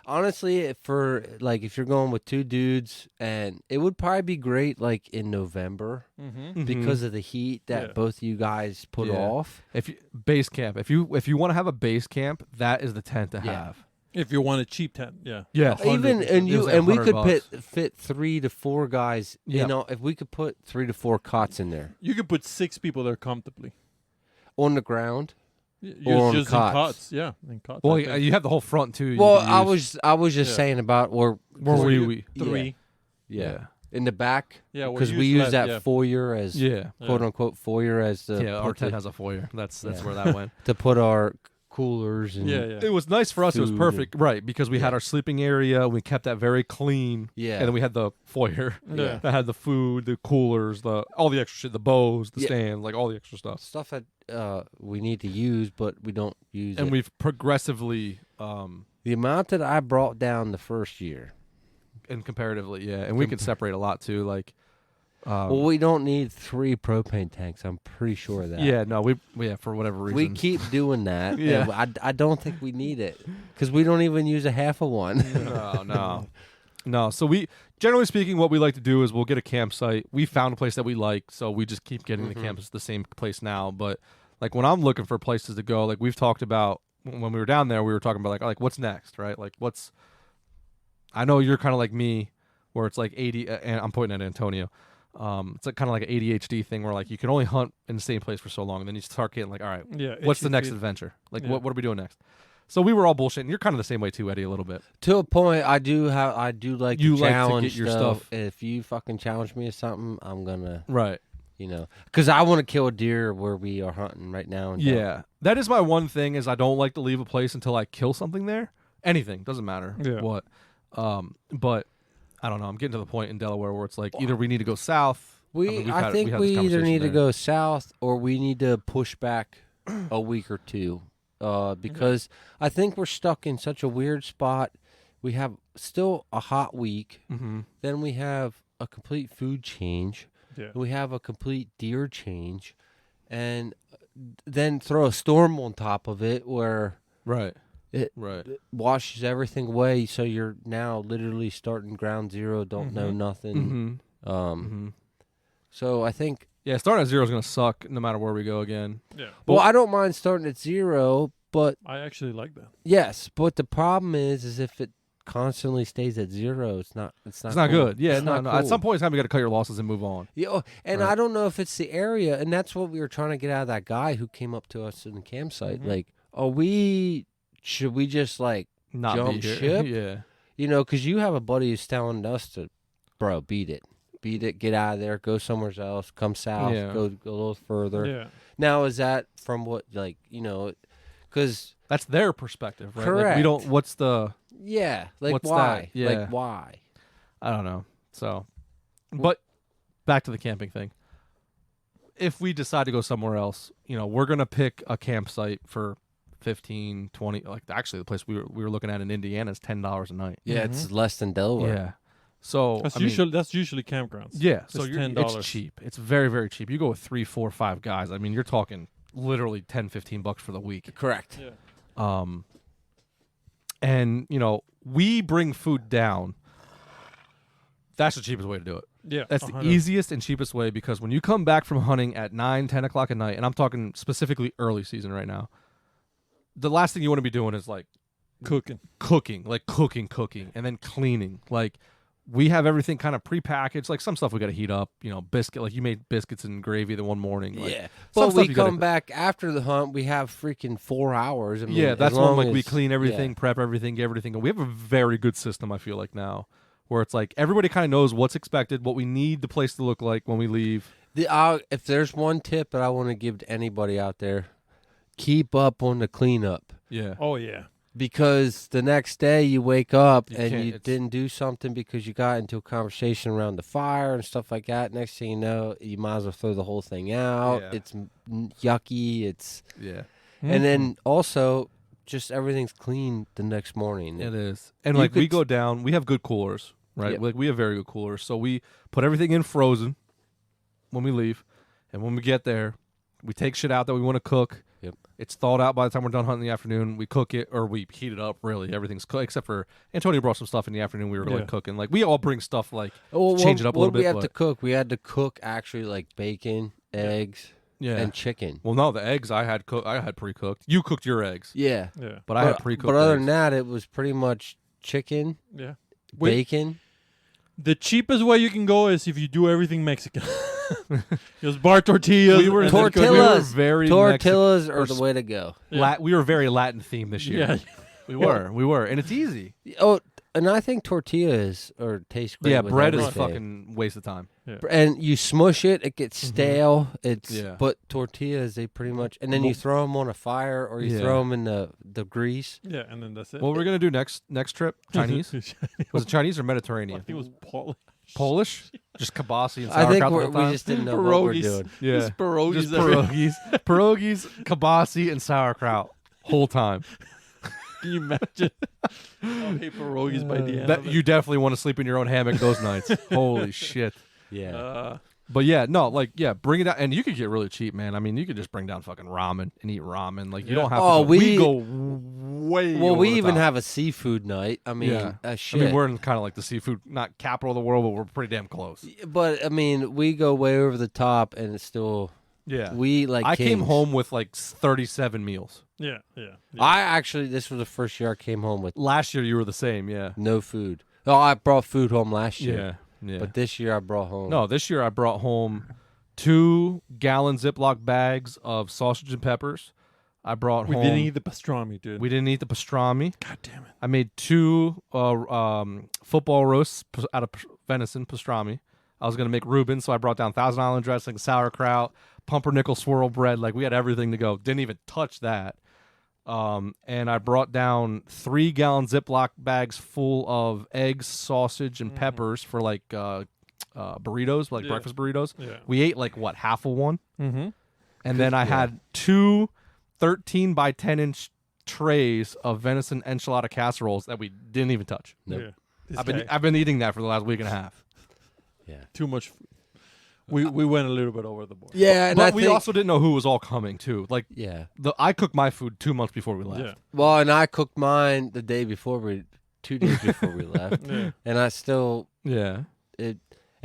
honestly, for like if you're going with two dudes, and it would probably be great like in November
Mm-hmm.
because of the heat that
Yeah.
both you guys put
Yeah.
off.
If you, base camp, if you want to have a base camp, that is the tent to
Yeah.
have.
If you want a cheap tent, yeah.
Yeah,
Even
100%.
and
It was
you
like
and we
$100
could
bucks.
fit 3 to 4 guys.
Yeah.
You know, if we could put 3 to 4 cots in there
You could put 6 people there comfortably.
on the ground.
You're
Or on
just
cots.
in cots. Yeah, in cots.
Well,
I think.
you have the whole front too. you
Well,
can use.
I was just
Yeah.
saying about
Where were we?
Yeah.
3.
Yeah. In the back.
Yeah, where
Because
you
we use
slept,
that
yeah.
foyer as
Yeah.
quote unquote foyer as the
Yeah, our
put
tent
the-
has a foyer. That's
Yeah.
where that went.
to put our coolers and
Yeah, yeah.
It was nice for us. It was
Food
perfect, right? Because we had
Yeah.
our sleeping area. We kept that very clean.
Yeah.
And then we had the foyer
Yeah.
that had the food, the coolers, all the extra shit, the bows, the
Yeah.
stands, like all the extra stuff.
stuff that we need to use, but we don't use
And
it.
we've progressively,
The amount that I brought down the first year.
and comparatively, yeah. And we could separate a lot too. Like,
Well, we don't need 3 propane tanks. I'm pretty sure of that.
yeah, no, for whatever reason.
We keep doing that.
Yeah.
and I don't think we need it because we don't even use a half of one.
No. So we, generally speaking, what we like to do is we'll get a campsite. We found a place that we like, so we just keep getting the campus the same place now. But like when I'm looking for places to go, like we've talked about when we were down there, we were talking about like what's next, right? Like I know you're kind of like me, where it's like 80, and I'm pointing at Antonio. It's like kind of like an ADHD thing where like you can only hunt in the same place for so long, and then you start getting like, all right,
Yeah.
what's the
itchy
next
feet.
adventure? Like
Yeah.
what are we doing next? So we were all bullshitting. You're kind of the same way too, Eddie, a little bit.
To a point, I do like
You
to
like to
challenge
get your
though.
stuff.
If you fucking challenge me to something, I'm gonna,
Right.
because I want to kill a deer where we are hunting right now. And
Yeah. That is my one thing is I don't like to leave a place until I kill something there. Anything, doesn't matter
Yeah.
what. But I don't know. I'm getting to the point in Delaware where it's like either we need to go south.
I think we either need to go south or we need to push back a week or two, because I think we're stuck in such a weird spot. We have still a hot week,
Mm-hmm.
then we have a complete food change,
Yeah.
we have a complete deer change, and then throw a storm on top of it where
Right.
it
Right.
washes everything away. So you're now literally starting ground zero, don't know nothing.
Mm-hmm. Mm-hmm.
So I think.
Yeah, starting at 0 is going to suck no matter where we go again.
Yeah.
Well, I don't mind starting at 0, but
I actually like that.
yes, but the problem is if it constantly stays at 0, it's not. It's
It's
not
not
cool.
good. Yeah,
It's
no.
not
At
cool.
some point in time, you got to cut your losses and move on.
Yeah, and
Right.
I don't know if it's the area, and that's what we were trying to get out of that guy who came up to us in the campsite.
Mhm.
Like, should we just like,
Not
Jump
be here.
ship?
Yeah.
because you have a buddy who's telling us to, bro, beat it, get out of there, go somewhere else, come south,
Yeah.
go a little further.
Yeah.
Now, is that from what, like, because.
That's their perspective, right? Like,
Correct.
we don't. What's the?
Yeah, like
What's
why?
that? Yeah.
Like why?
I don't know. So, but back to the camping thing. If we decide to go somewhere else, we're gonna pick a campsite for 15, 20. Like actually, the place we were looking at in Indiana is $10 a night.
Yeah, it's less than Delaware.
Yeah. So
That's
I mean,
usually campgrounds.
yeah.
So
So
it's
it's
$10.
cheap. It's very very cheap. You go with 3, 4, 5 guys. I mean, you're talking literally $10-15 for the week.
Correct.
Yeah.
And we bring food down. That's the cheapest way to do it.
Yeah.
That's the
100.
easiest and cheapest way because when you come back from hunting at 9, 10 o'clock at night, and I'm talking specifically early season right now, the last thing you want to be doing is like
Cooking.
cooking, and then cleaning. Like we have everything kind of prepackaged. Like some stuff we got to heat up. Biscuit. Like you made biscuits and gravy the one morning. Like,
Yeah,
some
but
stuff
we
you gotta
come back after the hunt. We have freaking 4 hours. I mean,
Yeah,
as
that's when
long
like we
as-
clean everything,
yeah.
prep everything, get everything. We have a very good system. I feel like now, where it's like everybody kind of knows what's expected, what we need the place to look like when we leave.
If there's one tip that I want to give to anybody out there, keep up on the cleanup.
Yeah.
Oh yeah.
Because the next day you wake up
You
and
can't-
you
it's-
didn't do something because you got into a conversation around the fire and stuff like that. Next thing you know, you might as well throw the whole thing out.
Yeah.
It's yucky.
Yeah.
And then also just everything's clean the next morning.
It is. And
You
like we
could-
go down, we have good coolers, right?
Yep.
Like we have very good coolers. So we put everything in frozen when we leave. And when we get there, we take shit out that we want to cook.
Yep.
It's thawed out by the time we're done hunting in the afternoon. We cook it or we heat it up, really. Everything's cooked except for Antonio brought some stuff in the afternoon we were
Yeah.
like cooking. Like we all bring stuff like
Well,
change it up a little
what we
bit,
have to
but-
cook? We had to cook actually like bacon, eggs,
yeah.
and chicken.
Well, no, the eggs I had pre-cooked. You cooked your eggs,
Yeah.
Yeah.
but I had pre-cooked.
But other
eggs.
than that, it was pretty much chicken,
Yeah. Wait,
bacon.
the cheapest way you can go is if you do everything Mexican. Just bar tortillas.
We were
and then cook it.
Tortillas.
very
Tortillas are
or
the way to go.
Yeah.
we were very Latin themed this year.
Yeah.
We were, and it's easy.
Oh, and I think tortillas taste great.
Yeah,
with
bread is
everything.
fucking waste of time.
Yeah.
And you smush it, it gets stale.
Yeah.
But tortillas, they pretty much, and then you throw them on a fire or you throw them in the grease.
Yeah, and then that's it.
What we're gonna do next trip? Chinese? Was it Chinese or Mediterranean?
I think it was Polish.
Polish? Just kibasi and
I think
sauerkraut the whole
we
time?
just didn't know what we're
Pierogies.
doing.
Yeah.
Just pierogies.
Just
everywhere.
pierogies, kibasi, and sauerkraut whole time.
Can you imagine? I'll hate pierogies by the end.
That
of it.
you definitely want to sleep in your own hammock those nights. Holy shit!
Yeah.
But yeah, no, bring it out, and you could get really cheap, man. I mean, you could just bring down fucking ramen and eat ramen. Like you don't have.
Oh,
to
we
go way.
Well,
over
we
the
even
top.
have a seafood night. I mean,
I
shit.
mean, we're in kind of like the seafood, not capital of the world, but we're pretty damn close.
But I mean, we go way over the top, and it's still
Yeah,
we eat like
I came
kings.
home with like 37 meals.
Yeah.
I actually, this was the first year I came home with
Last year you were the same. Yeah.
no food. Oh, I brought food home last year.
Yeah.
But this year I brought home.
No, this year I brought home 2-gallon Ziploc bags of sausage and peppers. I brought
We
home.
didn't eat the pastrami, dude.
We didn't eat the pastrami.
God damn it.
I made 2 football roasts out of venison pastrami. I was gonna make Reuben, so I brought down Thousand Island dressing, sauerkraut, pumpernickel swirl bread. Like we had everything to go. Didn't even touch that. And I brought down 3-gallon Ziploc bags full of eggs, sausage, and peppers for like burritos, like breakfast burritos.
Yeah.
We ate like half of one,
Mm-hmm.
and then I had 2 13 by 10 inch trays of venison enchilada casseroles that we didn't even touch.
Nope.
Yeah. This
I've
guy,
been eating that for the last week and a half.
Yeah.
too much food. We went a little bit over the board.
Yeah, and
But
I
we
think,
also didn't know who was all coming too. Like
yeah.
I cooked my food 2 months before we left.
Yeah.
Well, and I cooked mine the day before 2 days before we left,
Yeah.
and I still
Yeah.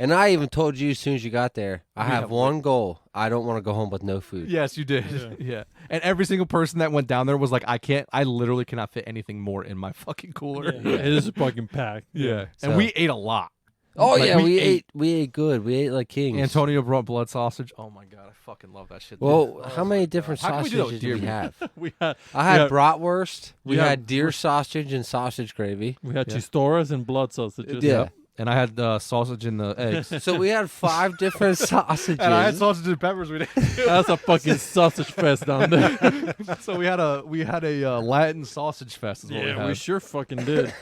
And I even told you as soon as you got there, I
We
have
have
one goal. I don't want to go home with no food.
Yes, you did.
Yeah.
Yeah. And every single person that went down there was like, I literally cannot fit anything more in my fucking cooler.
Yeah. It is fucking packed.
Yeah.
So-
And we ate a lot.
Oh
Like,
yeah,
we
we ate good. We ate like kings.
Antonio brought blood sausage. Oh my god, I fucking love that shit. dude.
Well,
Oh
how
my
many
God.
different
How can we do that with
sausages
deer
did we
meat?
have?
We had
I had
had-
bratwurst. We
we
had
had-
deer sausage and sausage gravy.
we had
Yeah.
chistoras and blood sausages.
Yeah.
And I had sausage in the eggs.
So we had 5 different sausages.
And I had sausage and peppers. We did.
That's a fucking sausage fest down there.
So we had a Latin sausage fest. Is what we
Yeah,
had.
we sure fucking did.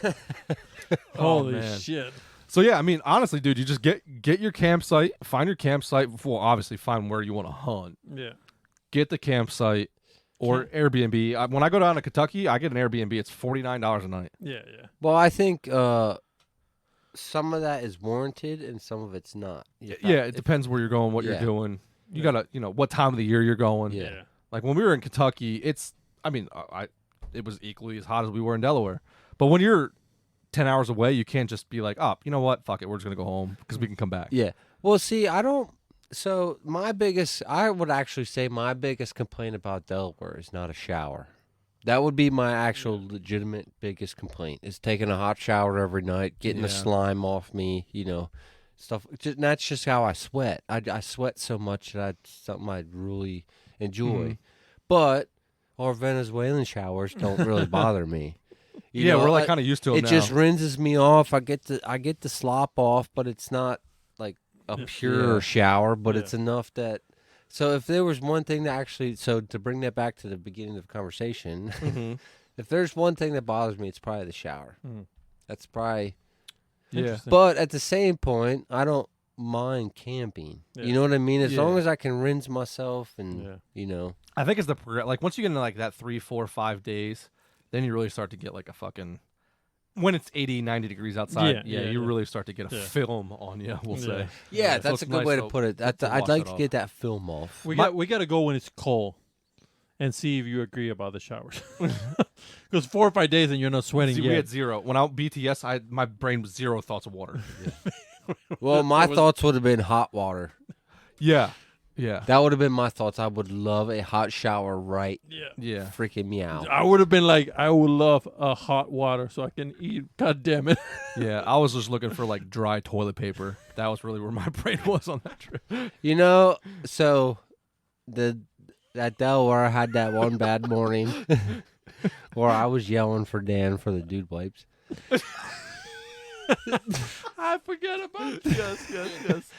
Oh,
Holy
man.
shit.
So yeah, I mean, honestly, dude, you just get your campsite, find your campsite. Well, obviously, find where you want to hunt.
Yeah.
Get the campsite or Airbnb. When I go down to Kentucky, I get an Airbnb. It's $49 a night.
Yeah.
Well, I think some of that is warranted and some of it's not.
Yeah, it depends where you're going, what you're
Yeah.
doing. You
Yeah.
gotta, what time of the year you're going.
Yeah.
Yeah.
Like when we were in Kentucky, it was equally as hot as we were in Delaware. But when you're 10 hours away, you can't just be like, oh, you know what? Fuck it. We're just going to go home because we can come back.
Yeah. Well, see, I would actually say my biggest complaint about Delaware is not a shower. That would be my actual legitimate biggest complaint is taking a hot shower every night, getting the
Yeah.
slime off me, stuff. That's just how I sweat. I sweat so much that it's something I really enjoy.
Mhm.
But our Venezuelan showers don't really bother me.
Yeah, we're like kind of used to it
It
now.
just rinses me off. I get the slop off, but it's not like a pure
Yeah.
shower, but
Yeah.
it's enough that. So if there was one thing that to bring that back to the beginning of the conversation,
Mhm.
if there's one thing that bothers me, it's probably the shower.
Mhm.
That's probably.
Yeah.
Interesting.
But at the same point, I don't mind camping.
Yeah.
You know what I mean? As
Yeah.
long as I can rinse myself and
Yeah.
I think it's like once you get into like that 3, 4, 5 days, then you really start to get like a fucking, when it's 80, 90 degrees outside,
Yeah,
you
yeah.
really start to get a
Yeah.
film on you, we'll say.
Yeah,
So
that's
it's
a good
nice
way to
to-
put it. I'd
wash
like
it
to
off.
get that film off.
We got to go when it's cold and see if you agree about the showers. Because 4 or 5 days and you're not sweating
See,
yet.
we had 0. When I was BTS, my brain was 0 thoughts of water.
Well, my thoughts would have been hot water.
Yeah. Yeah.
That would have been my thoughts. I would love a hot shower right
Yeah.
Yeah.
freaking me out.
I would have been like, I would love a hot water so I can eat. God damn it.
Yeah. I was just looking for like dry toilet paper. That was really where my brain was on that trip.
So that Delaware had that one bad morning where I was yelling for Dan for the dude wipes.
I forget about this. Yes.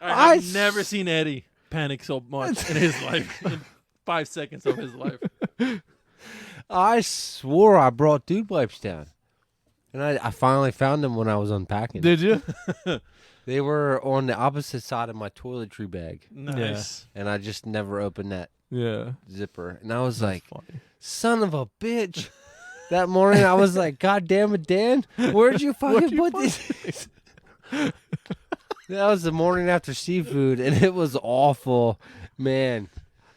I've
never seen Eddie panic so much in his life. In 5 seconds of his life.
I swore I brought dude wipes down. And I finally found them when I was unpacking.
Did you?
They were on the opposite side of my toiletry bag.
Nice.
And I just never opened that
Yeah.
zipper. And I was like,
Funny.
son of a bitch. That morning I was like, God damn it, Dan. Where'd you fucking put these? That was the morning after seafood, and it was awful. Man.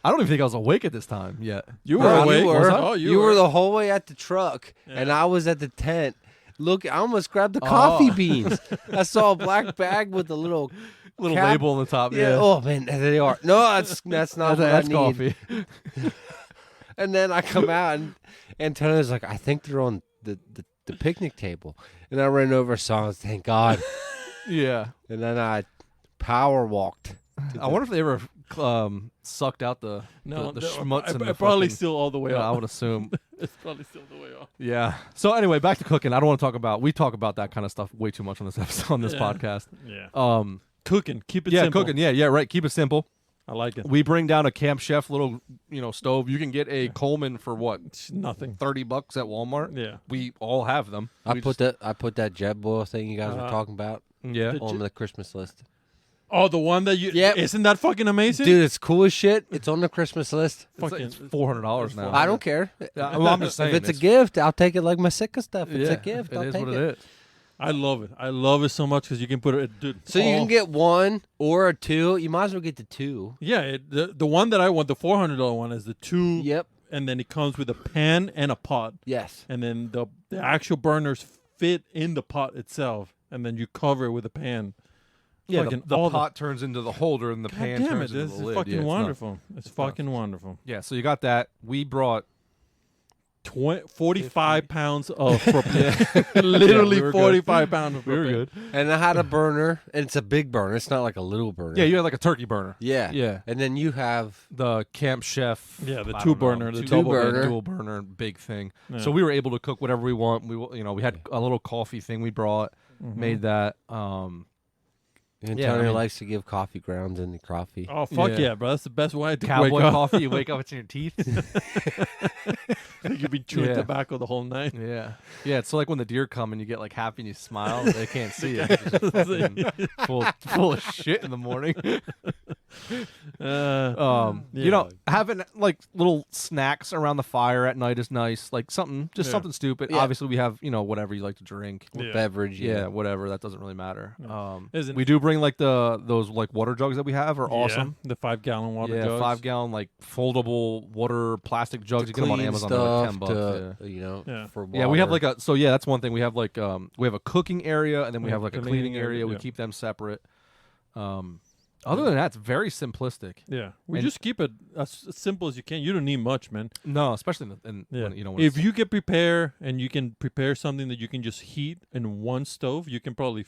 I don't even think I was awake at this time yet.
You were
No,
awake.
you were.
Was I? Oh,
You were the whole way at the truck, and I was at the tent. Look, I almost grabbed the coffee beans. I saw a black bag with a little cap.
Label on the top.
Yeah.
Yeah.
Oh man, there they are. No, that's not what
That's
I need.
coffee.
And then I come out, and Antonio's like, I think they're on the picnic table. And I ran over, saw it, thank God.
Yeah.
And then I power walked.
I wonder if they ever sucked out the schmutz and the
probably
fucking-
still all the way
Yeah,
up.
I would assume.
It's probably still the way up.
Yeah. So anyway, back to cooking. I don't want to talk about. We talk about that kind of stuff way too much on this episode, on this
Yeah.
podcast.
Yeah. Cooking. Keep it
Yeah,
simple.
cooking. Yeah, right. Keep it simple.
I like it.
We bring down a Camp Chef little, stove. You can get a Coleman for what?
It's nothing.
$30 at Walmart.
Yeah.
We all have them.
I put that jet boil thing you guys were talking about
Yeah.
on the Christmas list.
Oh, the one that you...
Yep.
Isn't that fucking amazing?
Dude, it's cool as shit. It's on the Christmas list.
It's $400 now.
I don't care.
Yeah, well, I'm just saying.
If it's a gift, I'll take it like my Sika stuff. It's
yeah,
a gift.
It
I'll
is
take
what
it.
it is.
I love it. I love it so much because you can put it... Dude,
So you can get one or a two. You might as well get the two.
Yeah, the one that I want, the $400 one, is the two...
Yep.
And then it comes with a pan and a pot.
Yes.
And then the actual burners fit in the pot itself. And then you cover it with a pan.
Yeah,
Fucking
the
all
pot turns into the holder and the
God
pan
damn
turns
it,
into
this
the
is
lid.
fucking
Yeah, it's
wonderful. It's fucking wonderful.
Yeah, so you got that. We brought
45 pounds of propane. Literally
we were
45 pounds of propane.
we were good.
And I had a burner, and it's a big burner. It's not like a little burner.
Yeah, you had like a turkey burner.
Yeah.
Yeah.
And then you have
The Camp Chef.
Yeah, the
I
two
don't know,
burner, the
two
double
burner.
dual burner, big thing.
Yeah.
So we were able to cook whatever we want. We had a little coffee thing we brought, made that.
Antonio
I mean-
likes to give coffee grounds in the coffee.
Oh, fuck
Yeah.
yeah, bro. That's the best way to
Cowboy
wake up.
coffee. You wake up, it's in your teeth.
You've been chewing
Yeah.
tobacco the whole night.
Yeah, yeah. It's like when the deer come and you get like happy and you smile. They can't see it. It's just fucking full of shit in the morning.
Yeah.
Having like little snacks around the fire at night is nice. Like something, just
Yeah.
something stupid.
Yeah.
Obviously, we have whatever you like to drink.
Yeah.
Beverage.
Yeah, whatever. That doesn't really matter.
Isn't-
We do bring like those like water jugs that we have are awesome.
The 5-gallon water
Yeah,
jugs.
5-gallon like foldable water plastic jugs.
To
You get them on
clean
Amazon. They're like
stuff,
$10.
to, you know,
Yeah.
for water.
Yeah, we have like that's one thing. We have like we have a cooking area and then we
Yeah,
have like a
cleaning
cleaning area. We
yeah.
keep them separate. Other than that, it's very simplistic.
Yeah. We
And-
just keep it as simple as you can. You don't need much, man.
No, especially
Yeah.
when
If
it's-
you can prepare and you can prepare something that you can just heat in one stove, you can probably...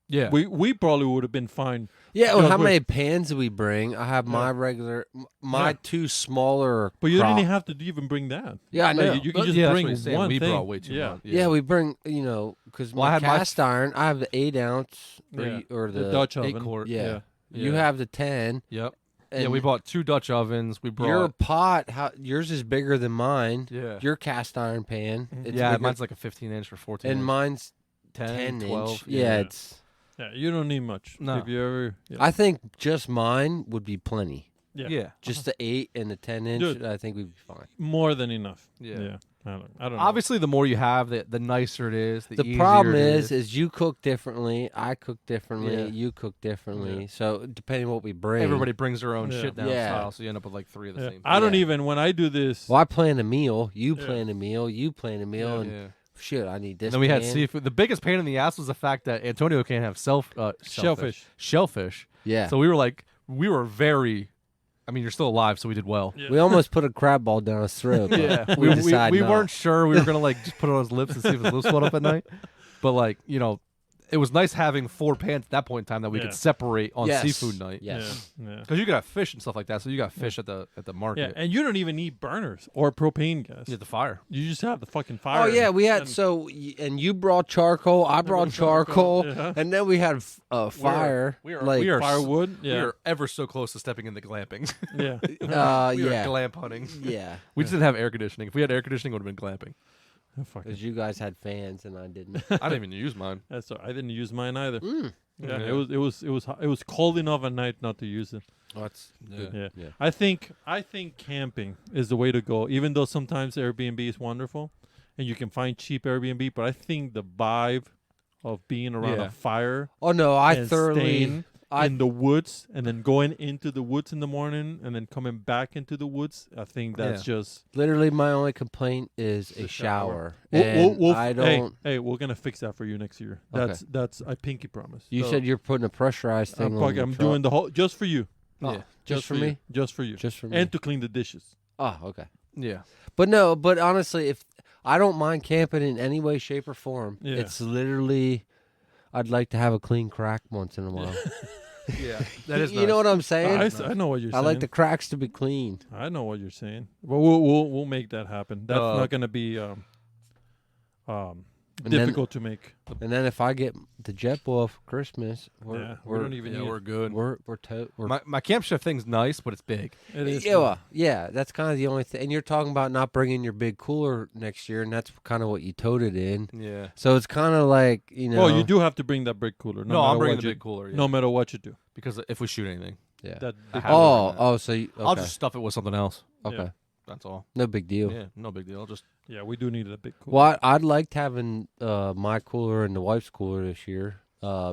yeah
We probably would have been fine.
Yeah, well,
Yeah,
how
but-
many pans do we bring? I have my regular, my
Yeah.
two smaller.
But you
crock-
didn't have to even bring that.
Yeah, I
Like,
know.
you can just
yeah, that's
bring
what he's saying.
one
We
thing.
brought way too
yeah.
much.
Yeah, we bring, because
Well, I
my
had my
cast iron, I have the 8 ounce
Yeah.
or the,
Dutch
8
oven.
quart.
Yeah.
Yeah.
You have the 10.
Yep.
And
Yeah, we bought 2 Dutch ovens. We brought
your pot. Yours is bigger than mine.
yeah
Your cast iron pan. It's
yeah
bigger,
mine's like a 15-inch or 14.
and mine's
10,
12.
12.
Yeah, it's.
Yeah, you don't need much.
No.
If you ever... Yeah.
I think just mine would be plenty.
yeah.
Just the 8 and the 10-inch.
Dude.
I think we'd be fine.
More than enough.
Yeah.
Yeah. I don't know.
Obviously, the more you have, the nicer it is. The
The problem
easier it
is you cook differently. I cook differently.
Yeah.
You cook differently.
Yeah.
So depending what we bring,
everybody brings their own
Yeah.
shit down
Yeah.
style, so you end up with like 3 of the
Yeah.
same.
I don't
Yeah.
even... When I do this...
Well, I plan a meal. You
Yeah.
plan a meal. You plan a meal,
Yeah.
and
Yeah.
shit, I need this.
And then we had
pan.
seafood. The biggest pain in the ass was the fact that Antonio can't have
Shellfish.
shellfish.
Yeah,
So we were very. I mean, you're still alive, so we did well.
Yeah.
we almost put a crab ball down his throat. but
Yeah,
we decided
we
not.
weren't sure. We were gonna like just put it on his lips and see if his lips went up at night. But like it was nice having 4 pans at that point in time that we could separate on
Yes.
seafood night.
Yes.
Yeah.
Because you could have fish and stuff like that. So you got fish at the market.
Yeah, and you don't even need burners or propane gas.
You have the fire.
You just have the fucking fire.
Oh yeah, we had
and
and you brought charcoal, I brought charcoal,
yeah.
and then we had fire.
we are-
like
we are
firewood.
We
Yeah,
were ever so close to stepping into glamping.
yeah.
we were
yeah,
glamp hunting.
yeah,
We just didn't have air conditioning. If we had air conditioning, it would have been glamping.
Fucking,
because you guys had fans and I didn't.
I didn't even use mine.
that's all. I didn't use mine either.
Mm.
Yeah,
Yeah.
it was cold enough at night not to use it.
Oh, that's good.
Yeah.
Yeah.
I think camping is the way to go. Even though sometimes Airbnb is wonderful, and you can find cheap Airbnb, but I think the vibe of being around
Yeah.
a fire
Oh no, I
and
thoroughly.
staying in the woods, and then going into the woods in the morning, and then coming back into the woods. I think that's just.
Literally, my only complaint is a
The
shower.
shower.
And I don't.
Hey, we're gonna fix that for you next year.
Okay.
That's I pinky promise.
You
So,
said you're putting a pressurized thing on.
I'm
the
doing the whole just for you.
truck.
Yeah.
Oh, just for me.
Just for you.
Just for me.
And to clean the dishes.
Oh, okay.
Yeah.
But no, but honestly, if I don't mind camping in any way, shape, or form,
Yeah.
it's literally I'd like to have a clean crack once in a while.
Yeah. That is
You know what I'm saying?
I know what you're
I
saying.
like the cracks to be clean.
I know what you're saying. But we'll make that happen. That's not going to be
And
difficult to make.
And then if I get the jet boil for Christmas,
We
we're
don't even
Yeah,
need
we're
it.
good.
we're
My camp chef thing's nice, but it's big.
It is.
yeah, well, yeah, that's kind of the only thing. And you're talking about not bringing your big cooler next year, and that's kind of what you toted in.
Yeah.
So it's kind of like, you know.
Well, you do have to bring that big cooler.
No,
matter
I'm bringing
what
the
you-
big cooler. Yeah.
No matter what you do.
Because if we shoot anything,
Yeah.
That
I
big
have
cooler.
to.
Oh, so you, okay.
I'll just stuff it with something else.
Okay.
Yeah.
That's all.
No big deal.
Yeah, no big deal. Just
Yeah, we do need a big cooler.
Well, I'd liked having my cooler and the wife's cooler this year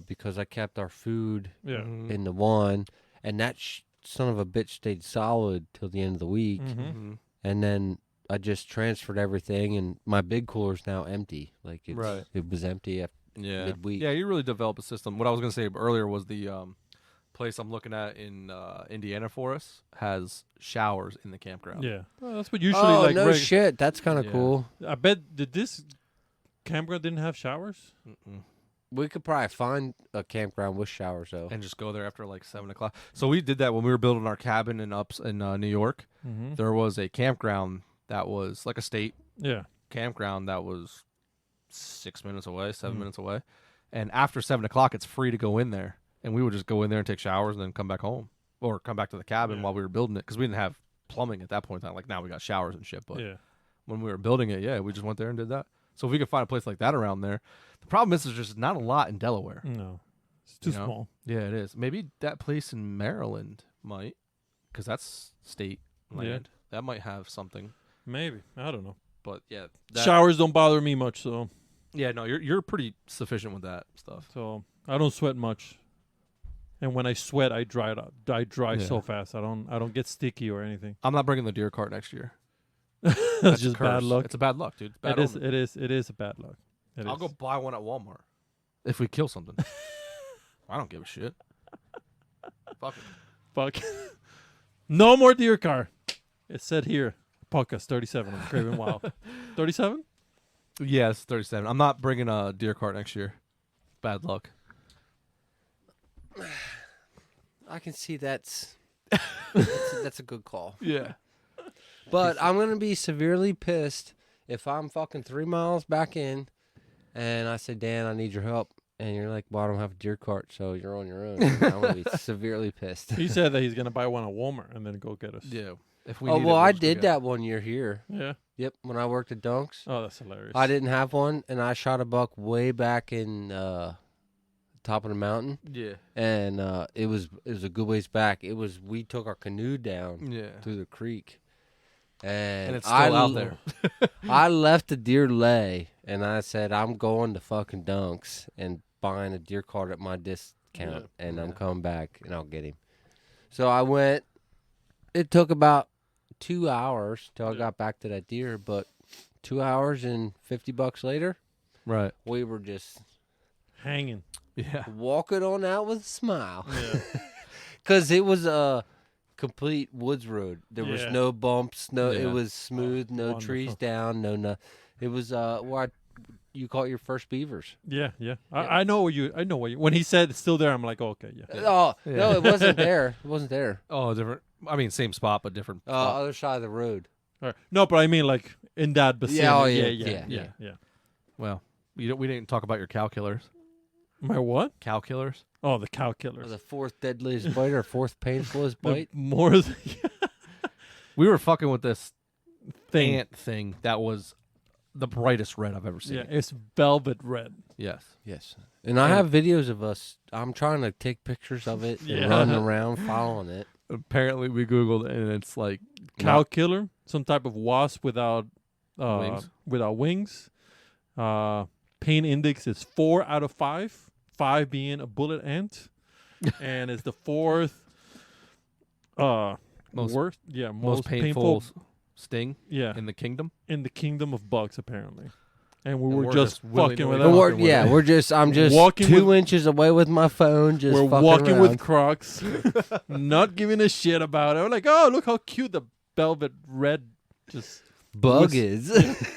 because I kept our food
Yeah.
Mhm.
in the one, and that son of a bitch stayed solid till the end of the week.
Mhm.
Mhm.
And then I just transferred everything, and my big cooler's now empty. Like it's,
Right.
it was empty after
Yeah.
midweek.
Yeah, you really develop a system. What I was going to say earlier was the place I'm looking at in Indiana for us has showers in the campground.
Yeah. Well, that's what usually
Oh
like.
no shit, that's kind of
Yeah.
cool.
I bet did this campground didn't have showers?
Mm-mm.
We could probably find a campground with showers though.
And just go there after like 7:00. So we did that when we were building our cabin in New York.
Mm-hmm.
There was a campground that was like a state
Yeah.
campground that was 6 minutes away, 7
Mhm.
minutes away. And after 7:00, it's free to go in there. And we would just go in there and take showers and then come back home or come back to the cabin
Yeah.
while we were building it because we didn't have plumbing at that point in time. Like now we got showers and shit. But
Yeah.
when we were building it, yeah, we just went there and did that. So if we could find a place like that around there, the problem is there's just not a lot in Delaware.
No. It's too
You know?
small.
Yeah, it is. Maybe that place in Maryland might, because that's state land. That might have something.
Maybe. I don't know.
But yeah,
Showers don't bother me much, so
Yeah, no, you're pretty sufficient with that stuff.
I don't sweat much. And when I sweat, I dry it up. I dry
Yeah.
so fast. I don't get sticky or anything.
I'm not bringing the deer cart next year.
That's
a
just bad
curse.
luck.
It's a bad luck, dude. It's bad
It is.
omen.
It is a bad luck. It
I'll
is.
go buy one at Walmart if we kill something. I don't give a shit. Fuck it.
Fuck. No more deer car. It said here, podcast 37 on Craven Wild. 37?
Yes, 37. I'm not bringing a deer cart next year. Bad luck.
I can see that's a good call.
Yeah.
But I'm gonna be severely pissed if I'm fucking 3 miles back in, and I say, Dan, I need your help, and you're like, well, I don't have a deer cart, so you're on your own. I'm gonna be severely pissed.
He said that he's going to buy one at Walmart and then go get us.
Yeah. If we
Oh
need it,
well,
we'll
I
just go
did
get
that one year here.
Yeah.
Yep, when I worked at Dunks,
Oh, that's hilarious.
I didn't have one, and I shot a buck way back in top of the mountain,
it. Yeah.
and it was a good ways back. We took our canoe down
Yeah.
through the creek, and
it's still out there.
I left the deer lay, and I said, I'm going to fucking Dunks and buying a deer cart at my discount, and I'm
Yeah.
coming back, and I'll get him. So I went. It took about 2 hours till I
Yeah.
got back to that deer, but 2 hours and $50 later,
Right.
we were just
Hanging.
Yeah.
walking on out with a smile.
Yeah.
Because it was a complete woods road. There was
Yeah.
no bumps, no.
Yeah.
It was smooth, no trees
wonderful.
down, no. It was where I you caught your first beavers.
Yeah.
Yeah.
I know what you. When he said it's still there, I'm like, okay, yeah.
Oh
Yeah.
no, it wasn't there. It wasn't there.
Oh, different. I mean, same spot, but different. spot.
Other side of the road.
All right. No, but I mean like in that vicinity.
oh,
Yeah.
Well, we didn't talk about your cow killers.
My what?
Cow killers.
Oh, the cow killers.
The fourth deadliest bite or fourth painfulest
The
bite.
more
We were fucking with this
thing.
ant thing that was the brightest red I've ever seen.
Yeah, it's velvet red.
Yes.
Yes. And I have videos of us. I'm trying to take pictures of it
Yeah.
and run around following it.
Apparently, we googled it, and it's like
Cow killer, some type of wasp without
Wings.
Without wings. Pain index is 4 out of 5. 5 being a bullet ant, and it's the fourth
most
most
painful sting
yeah
in the kingdom.
in the kingdom of bugs apparently. And we
And
were
we're
just
just willy-nilly
fucking with
But
But
that.
we're-
I'm just
Walking
2
with-
inches away with my phone. Just
We're
fucking
walking
around.
with Crocs, not giving a shit about it. We're like, oh, look how cute the velvet red just.
bug is.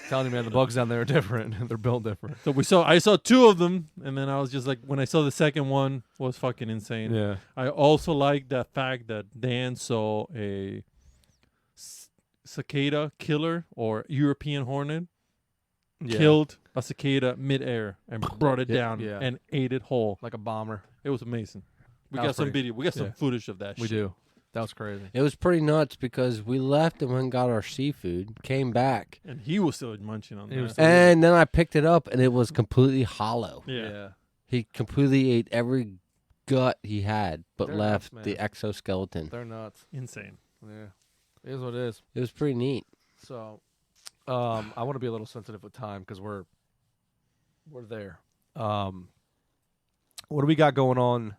Telling you, man, the bugs down there are different. They're built different.
So I saw 2 of them, and then I was just like, when I saw the second one, was fucking insane.
Yeah.
I also like the fact that Dan saw a cicada killer or European hornet killed a cicada midair and brought it down
yeah.
and ate it whole.
Like a bomber.
It was amazing. We
That
got
was
some
pretty-
video. We got some
yeah.
footage of that
We
shit.
do. That was crazy.
It was pretty nuts because we left and went and got our seafood, came back,
And he was still munching on
He was
that.
still-
and then I picked it up and it was completely hollow.
Yeah.
He completely ate every gut he had, but
They're
left
nuts,
the
man.
exoskeleton.
They're nuts.
Insane.
Yeah. It is what it is.
It was pretty neat.
So, I want to be a little sensitive with time because we're there. What do we got going on?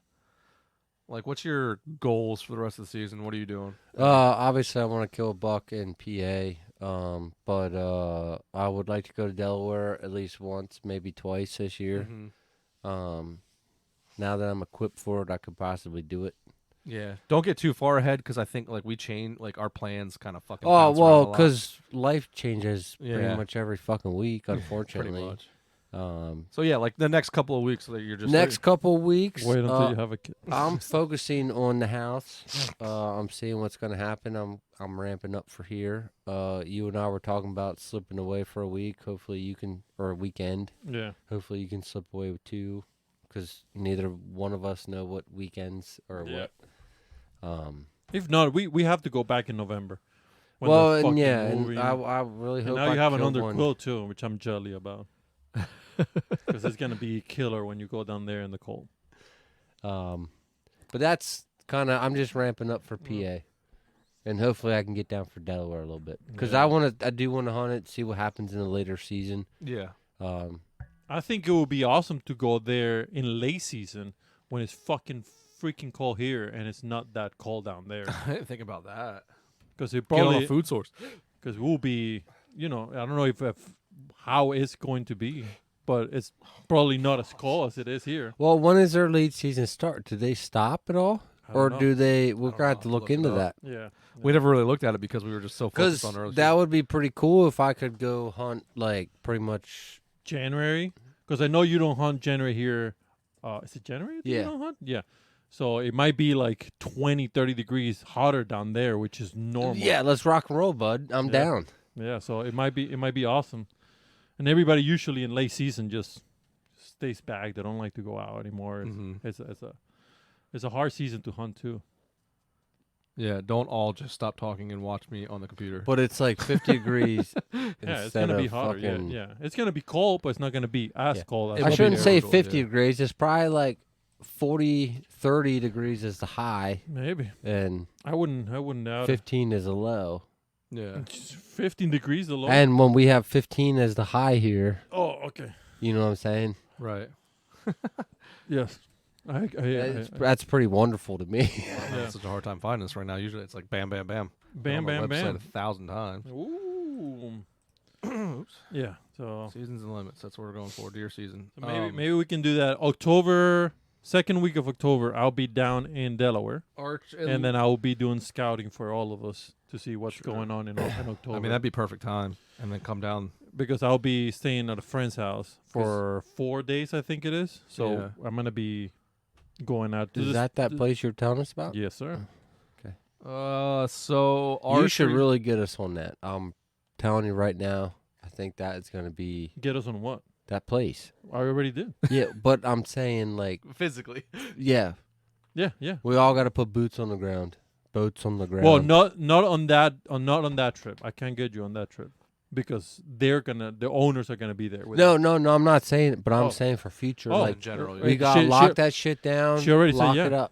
Like, what's your goals for the rest of the season? What are you doing?
Obviously, I want to kill a buck in PA, but I would like to go to Delaware at least once, maybe twice this year.
Mhm.
Now that I'm equipped for it, I could possibly do it.
Yeah. Don't get too far ahead because I think like we change like our plans kind of fucking.
Oh
bounce around a
well,
lot.
because life changes
Yeah.
pretty much every fucking week,
pretty
unfortunately.
much.
Um,
So yeah, like the next couple of weeks, that you're just
next couple weeks,
Wait until you have a kid.
I'm focusing on the house. I'm seeing what's going to happen. I'm ramping up for here. You and I were talking about slipping away for a week. Hopefully you can, or a weekend.
Yeah.
Hopefully you can slip away with 2, because neither one of us know what weekends or
Yeah.
what.
If not, we have to go back in November. when
Well,
the
and
fucking
yeah, and
movie-
I really
and
hope
now
I
you have an
kill one.
underquilt too, which I'm jelly about. Because it's gonna be killer when you go down there in the cold.
But that's kind of, I'm just ramping up for PA, and hopefully I can get down for Delaware a little bit, because
Yeah.
I do want to hunt it, see what happens in the later season.
yeah.
I think it would be awesome to go there in late season when it's fucking freaking cold here and it's not that cold down there.
I didn't think about that.
Because it
Get on
probably
a food source.
because we'll be, I don't know if how it's going to be, but it's probably not as cold as it is here.
Well, when is their late season start? Do they stop at all,
I
or
don't know.
do they? We're
don't
gonna have
know.
to
I'll
look
look it
into
up.
that,
Yeah.
We never really looked at it because we were just so focused
because
on early.
that would be pretty cool if I could go hunt like pretty much.
January, because I know you don't hunt January here. Is it January that you
Yeah.
don't hunt? Yeah. So it might be like 20, 30 degrees hotter down there, which is normal.
Yeah, let's rock and roll, bud. I'm
Yeah.
down.
Yeah, so it might be awesome. And everybody usually in late season just stays back. They don't like to go out anymore.
Mhm.
It's a hard season to hunt too.
Yeah, don't all just stop talking and watch me on the computer.
But it's like 50 degrees.
Yeah, it's
instead
gonna be
of
hotter. Yeah,
fucking-
yeah. It's gonna be cold, but it's not gonna be as
Yeah.
cold as
It
I
will be
shouldn't
there.
say
Cold,
50
yeah.
degrees. It's probably like 40, 30 degrees is the high,
maybe.
and
I wouldn't doubt
15 is the low.
yeah.
it. 15 degrees the low.
And when we have 15 as the high here,
oh, okay.
you know what I'm saying?
Right.
Yes.
That's pretty wonderful to me.
I have such a hard time finding this right now. Usually it's like bam, bam, bam.
Bam,
Been on
bam,
my website
bam.
1,000 times.
Ooh.
Oops.
Yeah. So
Seasons and limits. That's what we're going for. Deer season.
maybe we can do that October second week of October, I'll be down in Delaware,
Arch,
and then I will be doing scouting for all of us to see what's going on in October.
I mean, that'd be perfect time, and then come down.
because I'll be staying at a friend's house for 4 days, I think it is. So
Yeah.
I'm gonna be going out. To
Is
this-
that place you're telling us about?
Yes, sir.
So archery,
You should really get us on that. I'm telling you right now. I think that is going to be
Get us on what?
that place.
I already did.
Yeah, but I'm saying like,
physically.
yeah,
Yeah.
we all got to put boots on the ground. Boats on the ground.
Well, not on that trip. I can't get you on that trip because the owners are gonna be there. With
No,
us.
no, no. I'm not saying it, but I'm
Oh.
saying for future.
Oh,
like
in general,
we
She-
gotta
she-
lock that shit down.
she already said
lock
yeah.
it up.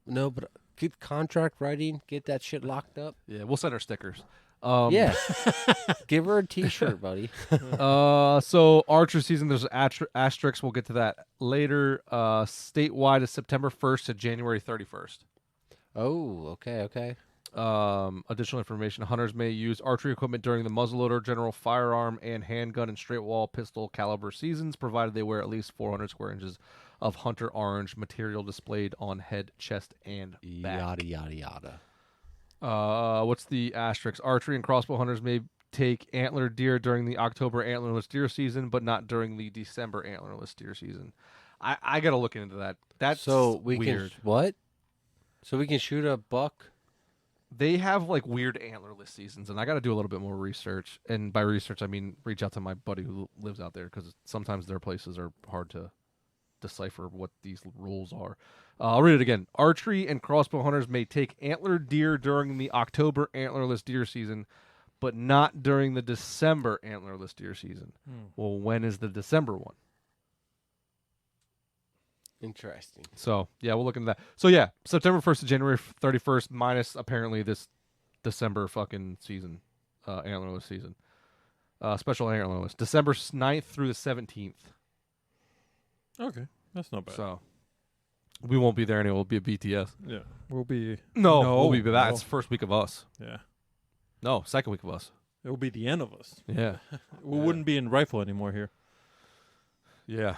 No, but get contract writing. Get that shit locked up.
Yeah, we'll send her stickers.
Yeah. Give her a T-shirt, buddy.
So archer season, there's asterisks. We'll get to that later. Statewide is September 1st to January 31st.
Oh, okay.
Additional information: hunters may use archery equipment during the muzzleloader, general firearm, and handgun and straight wall pistol caliber seasons, provided they wear at least 400 square inches of hunter orange material displayed on head, chest, and back.
Yada yada yada.
What's the asterisk? Archery and crossbow hunters may take antler deer during the October antlerless deer season, but not during the December antlerless deer season. I gotta look into that. That's
So we
weird.
can what? So we can shoot a buck.
They have like weird antlerless seasons, and I got to do a little bit more research. And by research, I mean reach out to my buddy who lives out there because sometimes their places are hard to decipher what these rules are. I'll read it again. Archery and crossbow hunters may take antlered deer during the October antlerless deer season, but not during the December antlerless deer season. Well, when is the December one?
Interesting.
So, yeah, we'll look into that. So, yeah, September 1st to January 31st, minus apparently this December fucking season, antlerless season. Special antlerless. December 9th through the 17th.
Okay, that's not bad.
So, we won't be there anyway. We'll be at BTS.
Yeah, we'll be.
No,
No,
we'll be back.
no.
It's first week of us.
Yeah,
No, second week of us.
it will be the end of us.
Yeah.
We wouldn't be in rifle anymore here.
Yeah.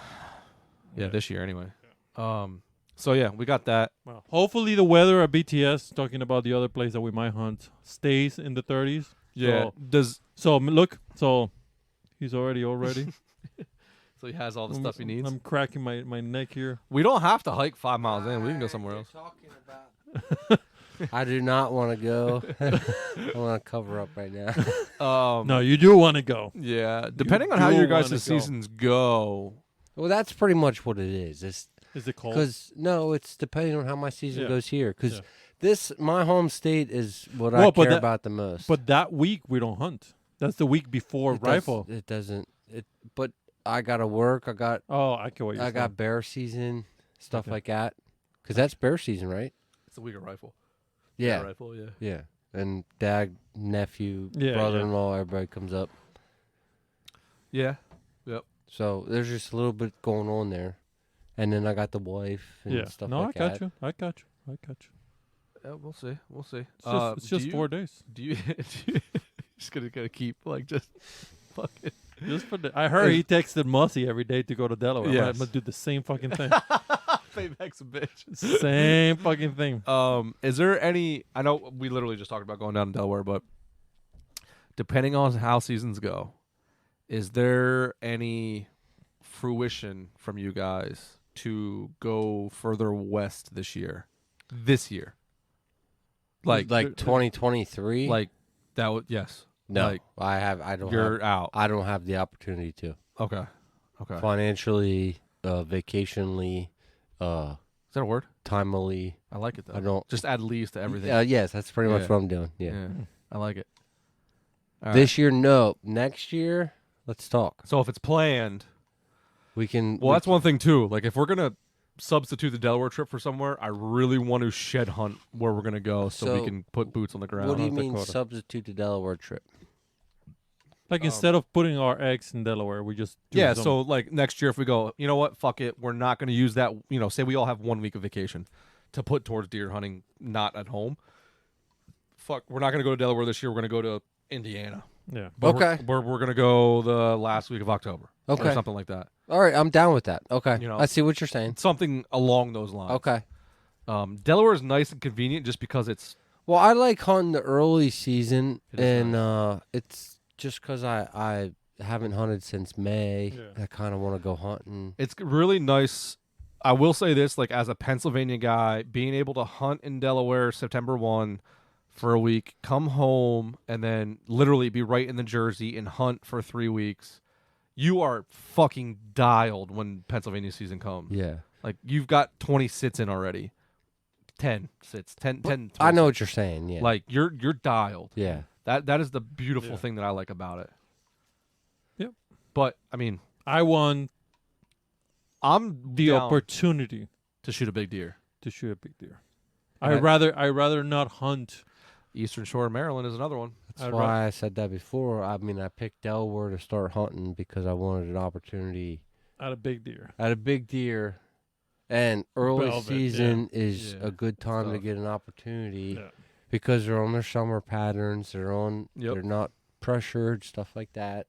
Yeah, this year anyway. So, yeah, we got that.
Well, hopefully the weather at BTS, talking about the other place that we might hunt, stays in the 30s.
Yeah.
So look. So he's already all ready.
So he has all the stuff he needs.
I'm cracking my neck here.
We don't have to hike 5 miles in. We can go somewhere else.
I do not want to go. I want to cover up right now.
No, you do want to go.
Yeah, depending on how
do
your
wanna
guys'
go.
seasons go.
Well, that's pretty much what it is. It's
Is it cold?
because no, it's depending on how my season
Yeah.
goes here. Because
Yeah.
my home state is what
Well,
I
but
care
that-
about the most.
But that week we don't hunt. That's the week before
It does-
rifle.
it doesn't. But I gotta work. I got
I get what you're saying.
bear season stuff
Okay.
like that. Because that's bear season, right?
It's a week of rifle.
Yeah.
Rifle, yeah.
Yeah. And dad, nephew,
Yeah,
brother-in-law, everybody comes up.
Yeah.
So there's just a little bit going on there. And then I got the wife and
Yeah.
stuff
No,
like
I got
that.
you. I got you.
Yeah, we'll see. We'll see.
It's just 4 days.
Do you just gonna keep like just fucking
Just for I heard he texted Mossy every day to go to Delaware.
Yes.
I'm gonna do the same fucking thing.
Payback's a bitch.
Same fucking thing.
Is there any? I know we literally just talked about going down to Delaware, but depending on how seasons go, is there any fruition from you guys to go further west this year? This year, like
2023.
like that would yes.
no,
like,
I don't.
You're out.
I don't have the opportunity to
Okay.
financially, vacationally,
Is that a word?
timely.
I like it though.
I don't.
Just add leaves to everything.
Yes, that's pretty
Yeah.
much what I'm doing. Yeah.
I like it. All right.
This year, no. Next year, let's talk.
So if it's planned,
We can.
well, that's one thing too. Like if we're gonna substitute the Delaware trip for somewhere, I really want to shed hunt where we're gonna go so we
So,
can put boots on the ground.
What do you
North
mean
Dakota.
substitute the Delaware trip?
Like instead of putting our eggs in Delaware, we just do
Yeah,
some-
so like next year if we go, you know what, fuck it, we're not going to use that, say we all have 1 week of vacation to put towards deer hunting, not at home. Fuck, we're not going to go to Delaware this year, we're going to go to Indiana.
yeah.
But
Okay.
We're going to go the last week of October. Or
Okay.
something like that.
All right, I'm down with that. Okay,
You know,
I see what you're saying.
something along those lines.
Okay.
Delaware is nice and convenient just because it's
Well, I like hunting the early season,
It is
and it's just because I haven't hunted since May.
Yeah.
I kind of want to go hunting.
it's really nice. I will say this, like as a Pennsylvania guy, being able to hunt in Delaware September 1 for a week, come home, and then literally be right in the Jersey and hunt for 3 weeks. You are fucking dialed when Pennsylvania season comes.
Yeah.
Like you've got 20 sits in already. 10 sits. 10
I
20
know what
sits.
you're saying. Yeah.
Like you're dialed.
yeah.
That is the beautiful
Yeah.
thing that I like about it.
Yep.
But I mean,
I want
I'm
the
down
opportunity
to shoot a big deer.
to shoot a big deer.
And
I rather not hunt.
Eastern Shore of Maryland is another one.
That's
I'd
why I said that before. I mean, I picked Delaware to start hunting because I wanted an opportunity
At a big deer.
at a big deer, and early
Velvet,
season is
Yeah,
a good time to
tough.
get an opportunity
Yeah.
because they're on their summer patterns. They're on.
Yep.
They're not pressured, stuff like that.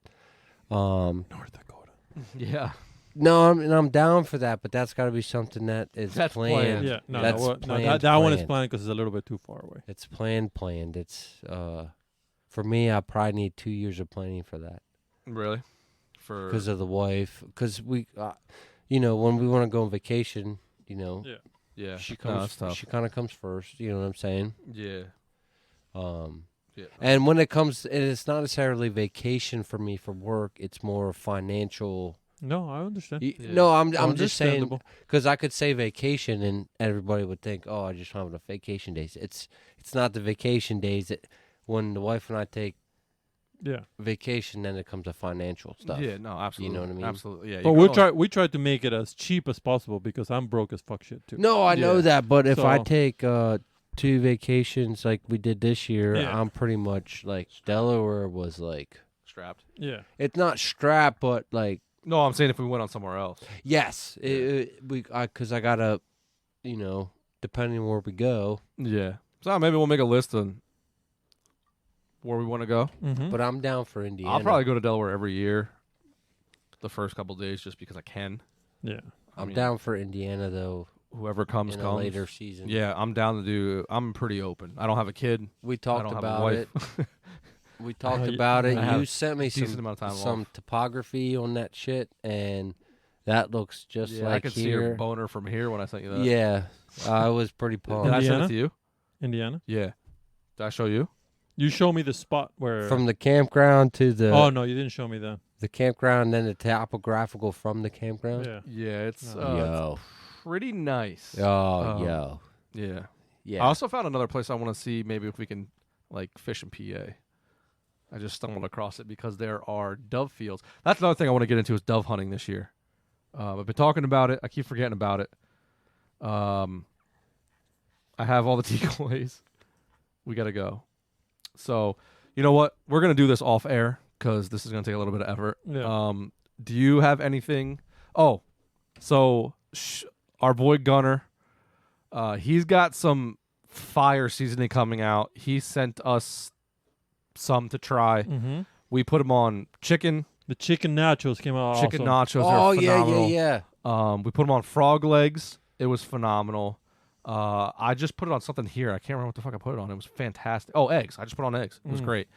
North Dakota.
Yeah.
No, I'm down for that, but that's got to be something that is
That's
planned.
planned.
Yeah. No,
That's
no,
planned,
that one is
planned.
planned because it's a little bit too far away.
It's planned. It's for me, I probably need 2 years of planning for that
Really? For
because of the wife. Because we, when we want to go on vacation,
Yeah.
yeah,
she
No,
comes.
that's tough.
She kind of comes first. You know what I'm saying?
Yeah. Yeah.
And when it comes, it's not necessarily vacation for me for work. It's more financial.
No, I understand.
Yeah.
No, I'm just saying
Understandable.
because I could say vacation and everybody would think, oh, I just don't have enough vacation days. It's not the vacation days. When the wife and I take
Yeah.
vacation, then it comes to financial stuff.
Yeah, no, absolutely.
know what I mean?
Absolutely. Yeah.
But
you go-
we tried to make it as cheap as possible because I'm broke as fuck shit too.
No, I know
Yeah.
that, but if I
So-
take 2 vacations like we did this year,
Yeah.
I'm pretty much like Delaware was like
strapped.
Yeah.
it's not strapped, but like
No, I'm saying if we went on somewhere else.
yes, because I gotta, depending on where we go.
Yeah. So maybe we'll make a list on where we want to go.
Mm-hmm.
But I'm down for Indiana.
I'll probably go to Delaware every year. The first couple days, just because I can.
Yeah.
I'm
mean,
down for Indiana though
Whoever comes,
in a
comes.
later season.
Yeah, I'm down to do. I'm pretty open. I don't have a kid.
We
I
talked
don't have a
about it.
wife.
We talked
you-
about it.
I have
You sent me
decent
some
amount of time
some
off.
topography on that shit, and that looks just
Yeah, I
like
could see your
here.
boner from here when I sent you that.
Yeah, I was pretty
Did
pumped.
I send it
Indiana?
to you?
Indiana.
Yeah. Did I show you?
You show me the spot where.
From the campground to the
oh no, you didn't show me that.
the campground, then the topographical from the campground.
Yeah.
Yeah, it's,
No.
it's pretty nice.
Oh,
Um,
yo,
Yeah.
yeah.
I also found another place I want to see. Maybe if we can like fish in PA. I just stumbled across it because there are dove fields. That's another thing I want to get into is dove hunting this year. I've been talking about it. I keep forgetting about it. I have all the decoys. We got to go. So, you know what? We're going to do this off air because this is going to take a little bit of effort.
Yeah.
Do you have anything? Oh, so our boy Gunner, he's got some fire seasoning coming out. He sent us some to try.
Mm-hmm.
We put them on chicken.
The chicken nachos came out.
Chicken
awesome.
nachos
Oh
are
yeah,
phenomenal.
yeah.
We put them on frog legs. It was phenomenal. I just put it on something here. I can't remember what the fuck I put it on. It was fantastic. Oh, eggs. I just put it on eggs. It was great.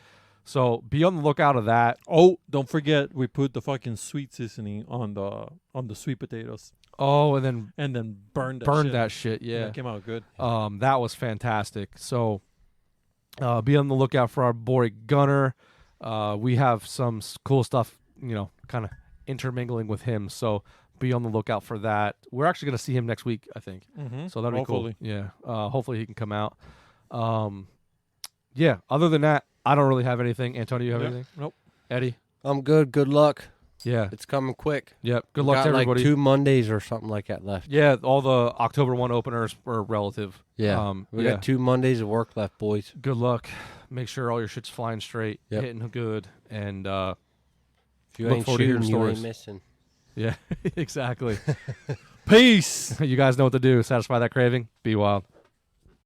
So be on the lookout of that.
Oh, don't forget we put the fucking sweet seasoning on the sweet potatoes
Oh, and then
and then burned
that shit. Yeah.
That came out good.
That was fantastic. So be on the lookout for our boy Gunner. We have some cool stuff, kind of intermingling with him. So be on the lookout for that. We're actually going to see him next week, I think.
Mm-hmm.
So that'll be
Hopefully.
cool. Yeah. Hopefully he can come out. Yeah. Other than that, I don't really have anything. Antonio, you have anything?
Nope.
Eddie?
I'm good. Good luck.
Yeah.
It's coming quick.
Yep. Good
We
luck to
got
everybody.
Like 2 Mondays or something like that left.
Yeah. All the October 1 openers were relative.
Yeah. We
yeah.
got 2 Mondays of work left, boys.
Good luck. Make sure all your shit's flying straight,
Yep.
hitting good, and
If you
Look
ain't
forward to hearing
shooting, you ain't
stories.
missing.
yeah, exactly.
Peace.
You guys know what to do. Satisfy that craving. Be wild.